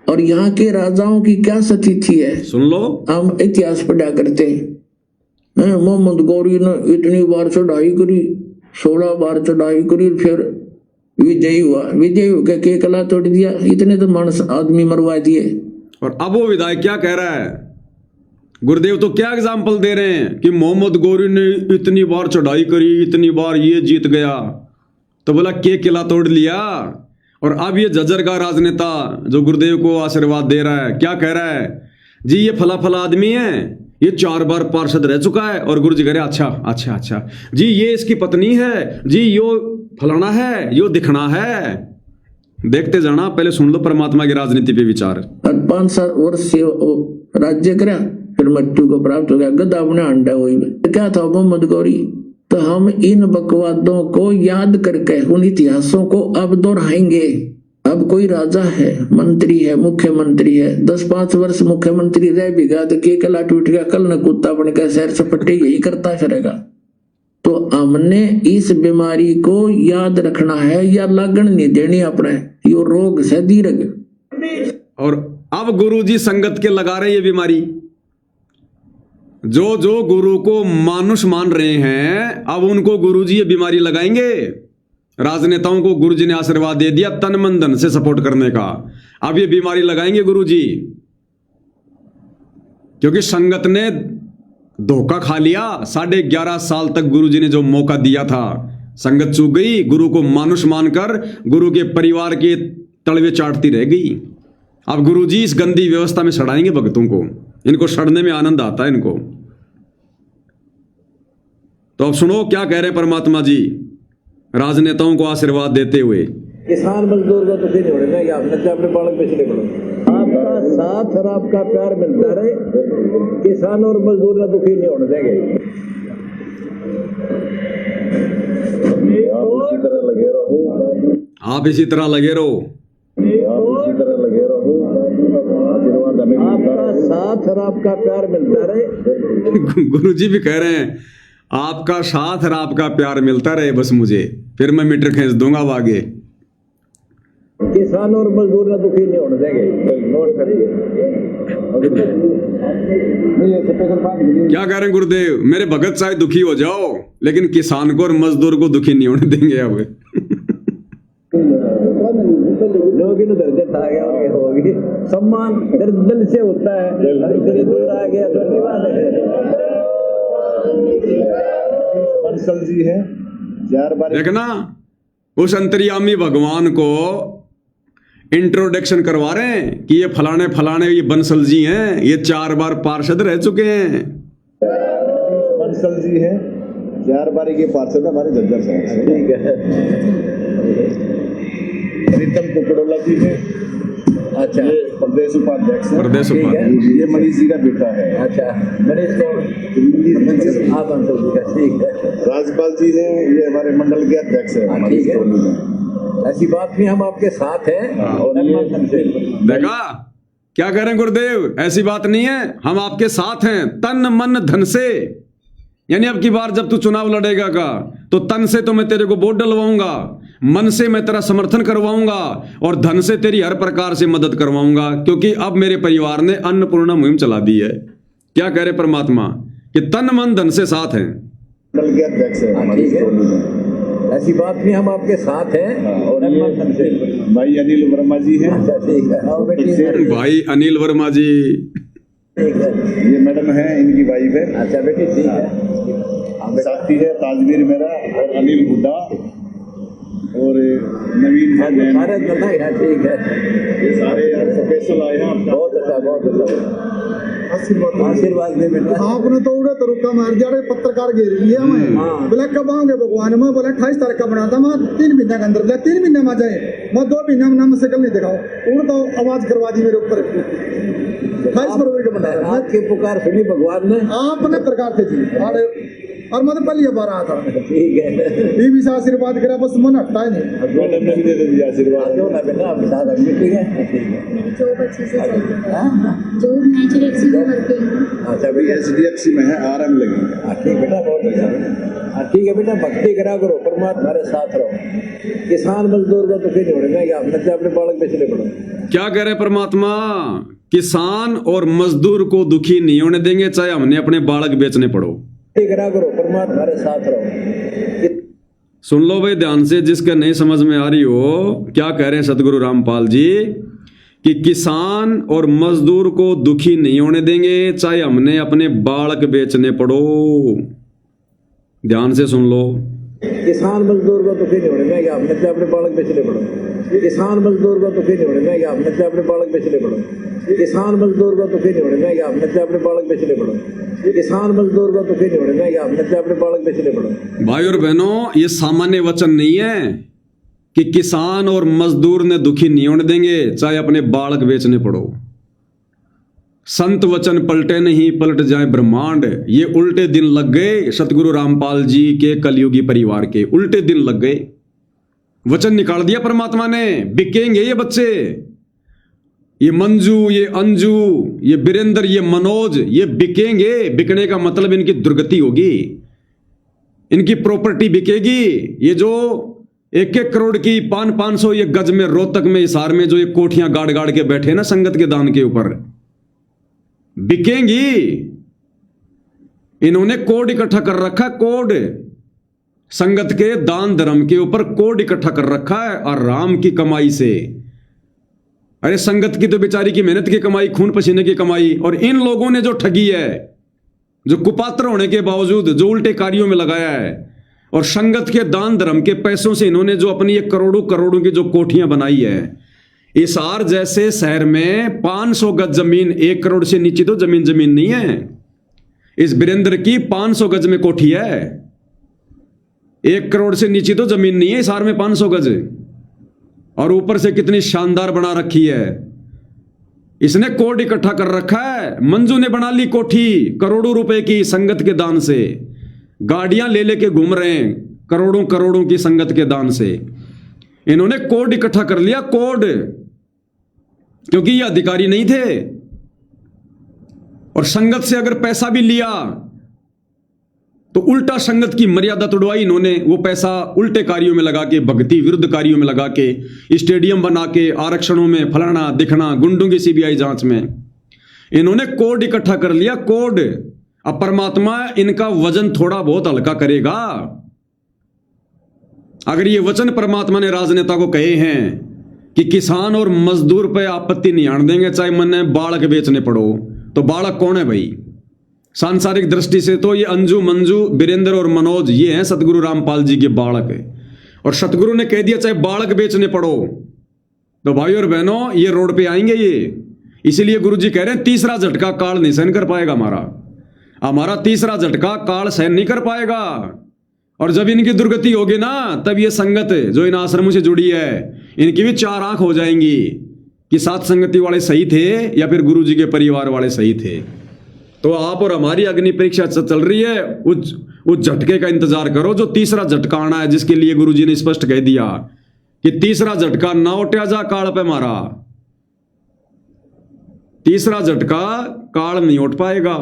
और यहाँ के राजाओं की क्या स्थिति है सुन लो, हम इतिहास पढ़ा करते हैं। मोहम्मद गौरी ने इतनी बार चढ़ाई करी, 16 बार चढ़ाई करी, फिर विजयी हुआ, विजयी होकर के कला तोड़ दिया, इतने तो मानस आदमी मरवा दिए। और अब वो विधायक क्या कह रहा है, गुरुदेव तो क्या एग्जाम्पल दे रहे हैं कि मोहम्मद गौरी ने इतनी बार चढ़ाई करी, इतनी बार ये जीत गया, तो बोला के किला तोड़ लिया। और अब ये जज्जर का राजनेता जो गुरुदेव को आशीर्वाद दे रहा है, क्या कह रहा है जी, ये फला फला आदमी है, ये 4 बार पार्षद रह चुका है। और गुरु जी कह रहे अच्छा अच्छा अच्छा जी, ये इसकी पत्नी है जी, यो फलाना है, यो दिखना है। देखते जाना, पहले सुन लो परमात्मा की राजनीति पे विचार। 5 वर्ष से राज्य करा, फिर मृत्यु को प्राप्त हो गया, गद्दा अपने अंडा हुई। क्या था मोहम्मद गौरी? तो हम इन बकवादों को याद करके उन इतिहासों को अब दोहराएंगे। अब कोई राजा है, मंत्री है, मुख्यमंत्री है, 10-5 वर्ष मुख्यमंत्री रह भी गया तो के कला टूट गया, कल न कुत्ता बन गया, सैर सपट्टे यही करता फिरेगा। तो हमने इस बीमारी को याद रखना है, या लगन नहीं देनी अपने, यो रोग से दीर्घ। और अब गुरुजी संगत के लगा रहे ये बीमारी, जो जो गुरु को मानुष मान रहे हैं, अब उनको गुरुजी ये बीमारी लगाएंगे। राजनेताओं को गुरुजी ने आशीर्वाद दे दिया तन मन धन से सपोर्ट करने का, अब ये बीमारी लगाएंगे गुरुजी, क्योंकि संगत ने धोखा खा लिया। 11.5 साल तक गुरुजी ने जो मौका दिया था, संगत चूक गई, गुरु को मानुष मानकर गुरु के परिवार के तलवे चाटती रह गई। अब गुरुजी इस गंदी व्यवस्था में सड़ाएंगे भक्तों को, इनको सड़ने में आनंद आता है इनको। तो अब सुनो क्या कह रहे हैं परमात्मा जी राजनेताओं को आशीर्वाद देते हुए। किसान मजदूर का दुखी नहीं होने, या अपने बालक पिछले पड़ो, आपका साथ और आपका प्यार मिलता रहे, किसान और मजदूर का दुखी नहीं होने देंगे। आप इसी तरह लगे रहो, आप इसी तरह लगे रहो, आप इसी तरह लगे रहो, आशीर्वाद हमें आपका साथ और आपका प्यार मिलता रहे। गुरुजी भी कह रहे हैं आपका साथ और आपका प्यार मिलता रहे बस मुझे, फिर मैं मीटर खींच दूंगा अब आगे। किसान और मजदूर ना दुखी नहीं होने देंगे, नोट करिए। क्या कह रहे हैं गुरुदेव, मेरे भगत चाहे दुखी हो जाओ, लेकिन किसान को और मजदूर को दुखी नहीं होने देंगे अब। होगी सम्मान दिल से होता है, दूर आ गया तो बंसल जी है 4 बार देखना, उस अंतर्यामी भगवान को इंट्रोडक्शन करवा रहे हैं कि ये फलाने फलाने ये बंसल जी हैं, ये 4 बार पार्षद रह चुके हैं। बंसल जी है 4 बार के पार्षद हमारे जज्जर साहब, ठीक है। प्रीतम कुकड़ोला जी है, अच्छा, प्रदेश उपाध्यक्ष है, प्रदेश उपाध्यक्ष, ये मनीष जी का बेटा है। अच्छा, मनीष कौन? आप अंशल जी का, ठीक है। राजपाल जी है, ये हमारे मंडल के अध्यक्ष है, ठीक है। ऐसी बात नहीं, हम आपके साथ हैं। और देखा क्या कह रहे हैं गुरुदेव, ऐसी बात नहीं है, हम आपके साथ हैं तन मन धन से। यानी अब की बार जब तू चुनाव लड़ेगा का, तो तन से तो मैं तेरे को वोट डलवाऊंगा, मन से मैं तेरा समर्थन करवाऊंगा, और धन से तेरी हर प्रकार से मदद करवाऊंगा, क्योंकि अब मेरे परिवार ने अन्नपूर्णा मुहिम चला दी है। क्या कह रहे परमात्मा कि तन मन धन से साथ हैं। मंडल के अध्यक्ष है, ऐसी बात नहीं, हम आपके साथ हैं। और भाई अनिल वर्मा जी है, अच्छा, ठीक है। भाई अनिल वर्मा जी, ठीक है। ये मैडम है, इनकी वाइफ है। अच्छा बेटी, ठीक है। साथी है ताजवीर मेरा और अनिल हुड्डा, और नवीन है, जैन सारे करना है, ठीक है। ये सारे यार स्पेशल आए हैं आपका। बहुत अच्छा, बहुत अच्छा। आशीर्वाद दे बेटा। आपने तो उड़े तो रुका मार दिया, पत्रकार घेर लिया मैं। हाँ। बोला कब आओगे भगवान? मैं बोला 28 तारीख का बना था, मैं 3 महीने के अंदर। बोला 3 महीने में आ जाए, मैं 2 महीने में नाम शकल नहीं दिखाओ। उड़ तो आवाज करवा दी मेरे ऊपर। 28 फरवरी का बना था। आपकी पुकार सुनी भगवान ने। आपने पत्रकार थे जी, और मैं तो पहले बार आया था। ठीक है, ये भी से आशीर्वाद करा, बस मन हटता है नहीं। मैडम ने भी दे दिया आशीर्वाद। क्यों ना बेटा, आप बता देंगे। ठीक है, जॉब अच्छे से चल रहा है, जॉब नेचुरल में वर्किंग है। अच्छा अभी बेटा, SDFC में है, RM लगी। ठीक बेटा, बहुत अच्छा। ठीक है बेटा, भक्ति करा करो, परमात्मा हमारे साथ रहो। किसान मजदूर को तो फिर नहीं उड़ेगा, या अपने अपने बालक बेचने पड़ो। क्या कह रहे परमात्मा? किसान और मजदूर को दुखी नहीं होने देंगे, चाहे हमने अपने बालक बेचने पड़ो। भक्ति करा करो, परमात्मा हमारे साथ रहो। सुन लो भाई ध्यान से, जिसका नहीं समझ में आ रही हो, क्या कह रहे हैं सतगुरु रामपाल जी कि किसान और मजदूर को दुखी नहीं होने देंगे, चाहे हमने अपने बालक बेचने पड़ो। ध्यान से सुन लो। किसान मजदूर को तो फिर नहीं उड़ेगा, या अपने अपने बालक बेचने पड़ो। किसान मजदूर को तो फिर नहीं उड़ेगा, या अपने अपने बालक बेचने पड़ो। किसान मजदूर को तो फिर नहीं उड़ेगा, या अपने अपने बालक बेचने पड़ो। किसान मजदूर को तो फिर नहीं उड़ेगा, या अपने अपने बालक बेचने पड़ो। भाई और बहनों, ये सामान्य वचन नहीं है कि किसान और मजदूर ने दुखी नहीं होने देंगे, चाहे अपने बालक बेचने पड़ो। संत वचन पलटे नहीं, पलट जाए ब्रह्मांड। ये उल्टे दिन लग गए सतगुरु रामपाल जी के कलयुगी परिवार के, उल्टे दिन लग गए। वचन निकाल दिया परमात्मा ने, बिकेंगे ये बच्चे, ये मंजू, ये अंजू, ये बीरेंद्र, ये मनोज, ये बिकेंगे। बिकने का मतलब इनकी दुर्गति होगी, इनकी प्रॉपर्टी बिकेगी। ये जो 1-1 करोड़ की 500 ये गज में, रोहतक में, हिसार में जो ये कोठियां गाड़ गाड़ के बैठे ना संगत के दान के ऊपर, बिकेंगी। इन्होंने कोड इकट्ठा कर रखा, कोड संगत के दान धर्म के ऊपर कोड इकट्ठा कर रखा है, और राम की कमाई से। अरे संगत की तो बेचारी की मेहनत की कमाई, खून पसीने की कमाई, और इन लोगों ने जो ठगी है, जो कुपात्र होने के बावजूद जो उल्टे कार्यों में लगाया है, और संगत के दान धर्म के पैसों से इन्होंने जो अपनी एक करोड़ों करोड़ों की जो कोठियां बनाई है, हिसार जैसे शहर में 500 गज जमीन, 1 करोड़ से नीचे तो जमीन नहीं है। इस बीरेंद्र की 500 गज में कोठी है, 1 करोड़ से नीचे तो जमीन नहीं है हिसार में, 500 गज, और ऊपर से कितनी शानदार बना रखी है। इसने कोड इकट्ठा कर रखा है। मंजू ने बना ली कोठी करोड़ों रुपए की संगत के दान से, गाड़ियां ले लेके घूम रहे हैं करोड़ों करोड़ों की संगत के दान से। इन्होंने कोड इकट्ठा कर लिया, कोड, क्योंकि ये अधिकारी नहीं थे। और संगत से अगर पैसा भी लिया तो उल्टा संगत की मर्यादा तोड़वाई इन्होंने। वो पैसा उल्टे कार्यों में लगा के, भक्ति विरुद्ध कार्यों में लगा के, स्टेडियम बना के, आरक्षणों में फलाना दिखना, गुंडों की CBI जांच में इन्होंने कोड इकट्ठा कर लिया, कोड। अब परमात्मा इनका वजन थोड़ा बहुत हल्का करेगा। अगर ये वचन परमात्मा ने राजनेता को कहे हैं कि किसान और मजदूर पे आपत्ति नहीं आने देंगे, चाहे मन बालक बेचने पड़ो, तो बालक कौन है भाई? सांसारिक दृष्टि से तो ये अंजू, मंजू, बीरेंद्र और मनोज, ये हैं सतगुरु रामपाल जी के बालक। और सतगुरु ने कह दिया चाहे बालक बेचने पड़ो, तो भाई और बहनों ये रोड पे आएंगे ये। इसीलिए गुरु जी कह रहे हैं तीसरा झटका काल नहीं सहन कर पाएगा, हमारा तीसरा झटका काल सहन नहीं कर पाएगा। और जब इनकी दुर्गति होगी ना, तब ये संगत जो इन आश्रमों से जुड़ी है, इनकी भी 4 आंख हो जाएंगी कि सात संगति वाले सही थे या फिर गुरु जी के परिवार वाले सही थे। तो आप और हमारी अग्नि परीक्षा चल रही है, उस झटके का इंतजार करो जो तीसरा झटका आना है, जिसके लिए गुरु जी ने स्पष्ट कह दिया कि तीसरा झटका ना उठा जा काल पे मारा। तीसरा झटका काल नहीं उठ पाएगा।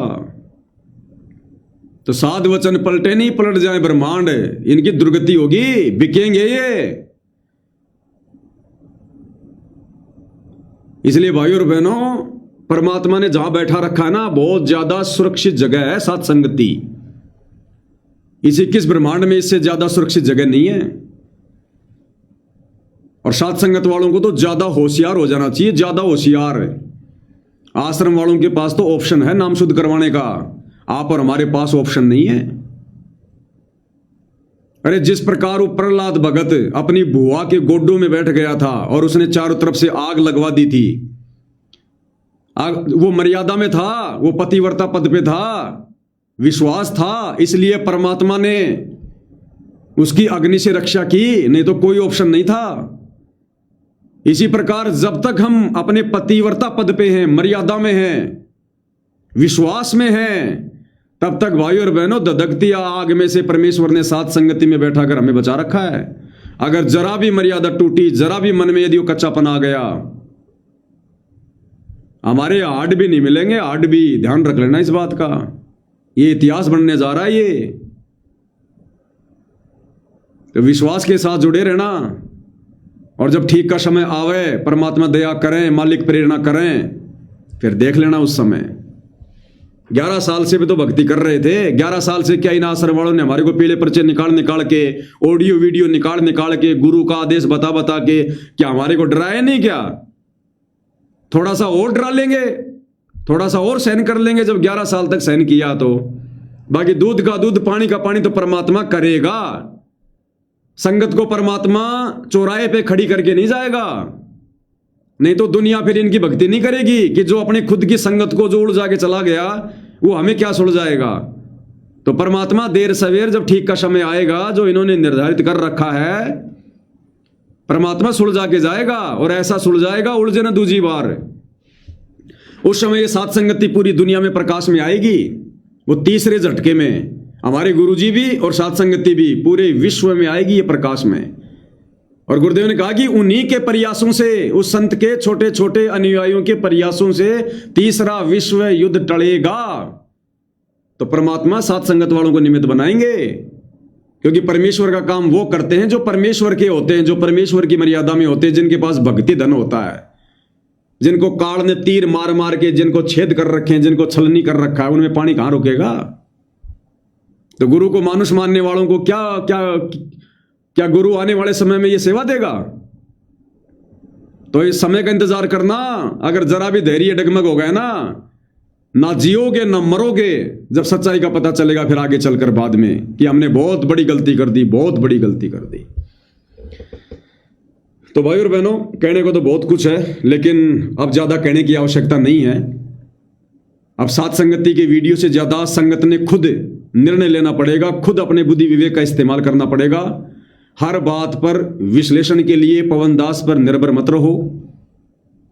तो साध वचन पलटे नहीं, पलट जाए ब्रह्मांड। इनकी दुर्गति होगी, बिकेंगे ये। इसलिए भाई और बहनों, परमात्मा ने जहां बैठा रखा है ना, बहुत ज्यादा सुरक्षित जगह है सात संगति। इस 21 ब्रह्मांड में इससे ज्यादा सुरक्षित जगह नहीं है। और सात संगत वालों को तो ज्यादा होशियार हो जाना चाहिए, ज्यादा होशियार। आश्रम वालों के पास तो ऑप्शन है नाम शुद्ध करवाने का, आप और हमारे पास ऑप्शन नहीं है। अरे जिस प्रकार वो प्रहलाद भगत अपनी बुआ के गोड्डों में बैठ गया था और उसने चारों तरफ से आग लगवा दी थी, आग, वो मर्यादा में था, वो पतिव्रता पद पे था, विश्वास था, इसलिए परमात्मा ने उसकी अग्नि से रक्षा की, नहीं तो कोई ऑप्शन नहीं था। इसी प्रकार जब तक हम अपने पतिव्रता पद पे हैं, मर्यादा में हैं, विश्वास में हैं, तब तक भाई और बहनों धधकती आग में से परमेश्वर ने साथ संगति में बैठा कर हमें बचा रखा है। अगर जरा भी मर्यादा टूटी, जरा भी मन में यदि वो कच्चापन आ गया, हमारे हार्ड भी नहीं मिलेंगे, हार्ड भी, ध्यान रख लेना इस बात का। ये इतिहास बनने जा रहा है ये, तो विश्वास के साथ जुड़े रहना। और जब ठीक का समय आवे, परमात्मा दया करें, मालिक प्रेरणा करें, फिर देख लेना उस समय। 11 साल से भी तो भक्ति कर रहे थे। 11 साल से क्या इन आश्रम वालों ने हमारे को पीले पर्चे निकाल के, ऑडियो वीडियो निकाल के, गुरु का आदेश बता के क्या हमारे को डराया नहीं क्या? थोड़ा सा और डरा लेंगे, थोड़ा सा और सहन कर लेंगे। जब 11 साल तक सहन किया तो बाकी दूध का दूध, पानी का पानी तो परमात्मा करेगा। संगत को परमात्मा चौराहे पे खड़ी करके नहीं जाएगा, नहीं तो दुनिया फिर इनकी भक्ति नहीं करेगी कि जो अपने खुद की संगत को जो उड़ जाके चला गया वो हमें क्या सुल जाएगा। तो परमात्मा देर सवेर जब ठीक का समय आएगा, जो इन्होंने निर्धारित कर रखा है, परमात्मा सुलझा के जाएगा। और ऐसा सुलझाएगा उलझे ना दूसरी बार। उस समय ये सात संगति पूरी दुनिया में प्रकाश में आएगी। वो तीसरे झटके में हमारे गुरुजी भी और सात संगति भी पूरे विश्व में आएगी ये प्रकाश में। और गुरुदेव ने कहा कि उन्हीं के प्रयासों से, उस संत के छोटे छोटे अनुयायियों के प्रयासों से तीसरा विश्व युद्ध टलेगा। तो परमात्मा सात संगत वालों को निमित्त बनाएंगे, क्योंकि परमेश्वर का काम वो करते हैं जो परमेश्वर के होते हैं, जो परमेश्वर की मर्यादा में होते हैं, जिनके पास भक्ति धन होता है, जिनको काल ने तीर मार मार के जिनको छेद कर रखे हैं, जिनको छलनी कर रखा है, उनमें पानी कहां रुकेगा। तो गुरु को मानुष मानने वालों को क्या क्या क्या गुरु आने वाले समय में ये सेवा देगा? तो इस समय का इंतजार करना। अगर जरा भी धैर्य डगमग हो गया ना जियोगे ना मरोगे। जब सच्चाई का पता चलेगा फिर आगे चलकर बाद में कि हमने बहुत बड़ी गलती कर दी, बहुत बड़ी गलती कर दी। तो भाई और बहनों, कहने को तो बहुत कुछ है, लेकिन अब ज्यादा कहने की आवश्यकता नहीं है। अब सात संगति के वीडियो से ज्यादा संगत ने खुद निर्णय लेना पड़ेगा, खुद अपने बुद्धि विवेक का इस्तेमाल करना पड़ेगा। हर बात पर विश्लेषण के लिए पवन दास पर निर्भर मत रहो,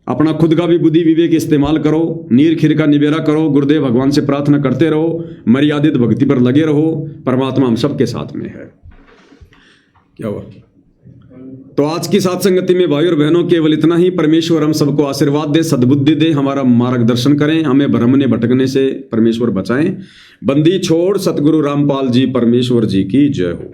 अपना खुद का भी बुद्धि विवेक इस्तेमाल करो, नीर खीर का निबेरा करो, गुरुदेव भगवान से प्रार्थना करते रहो, मर्यादित भक्ति पर लगे रहो। परमात्मा हम सबके साथ में है। क्या हुआ? तो आज की सात संगति में भाई और बहनों केवल इतना ही। परमेश्वर हम सबको आशीर्वाद दे, सद्बुद्धि दे, हमारा मार्गदर्शन करें, हमें भ्रम ने भटकने से परमेश्वर बचाएं। बंदी छोड़ सतगुरु रामपाल जी परमेश्वर जी की जय हो।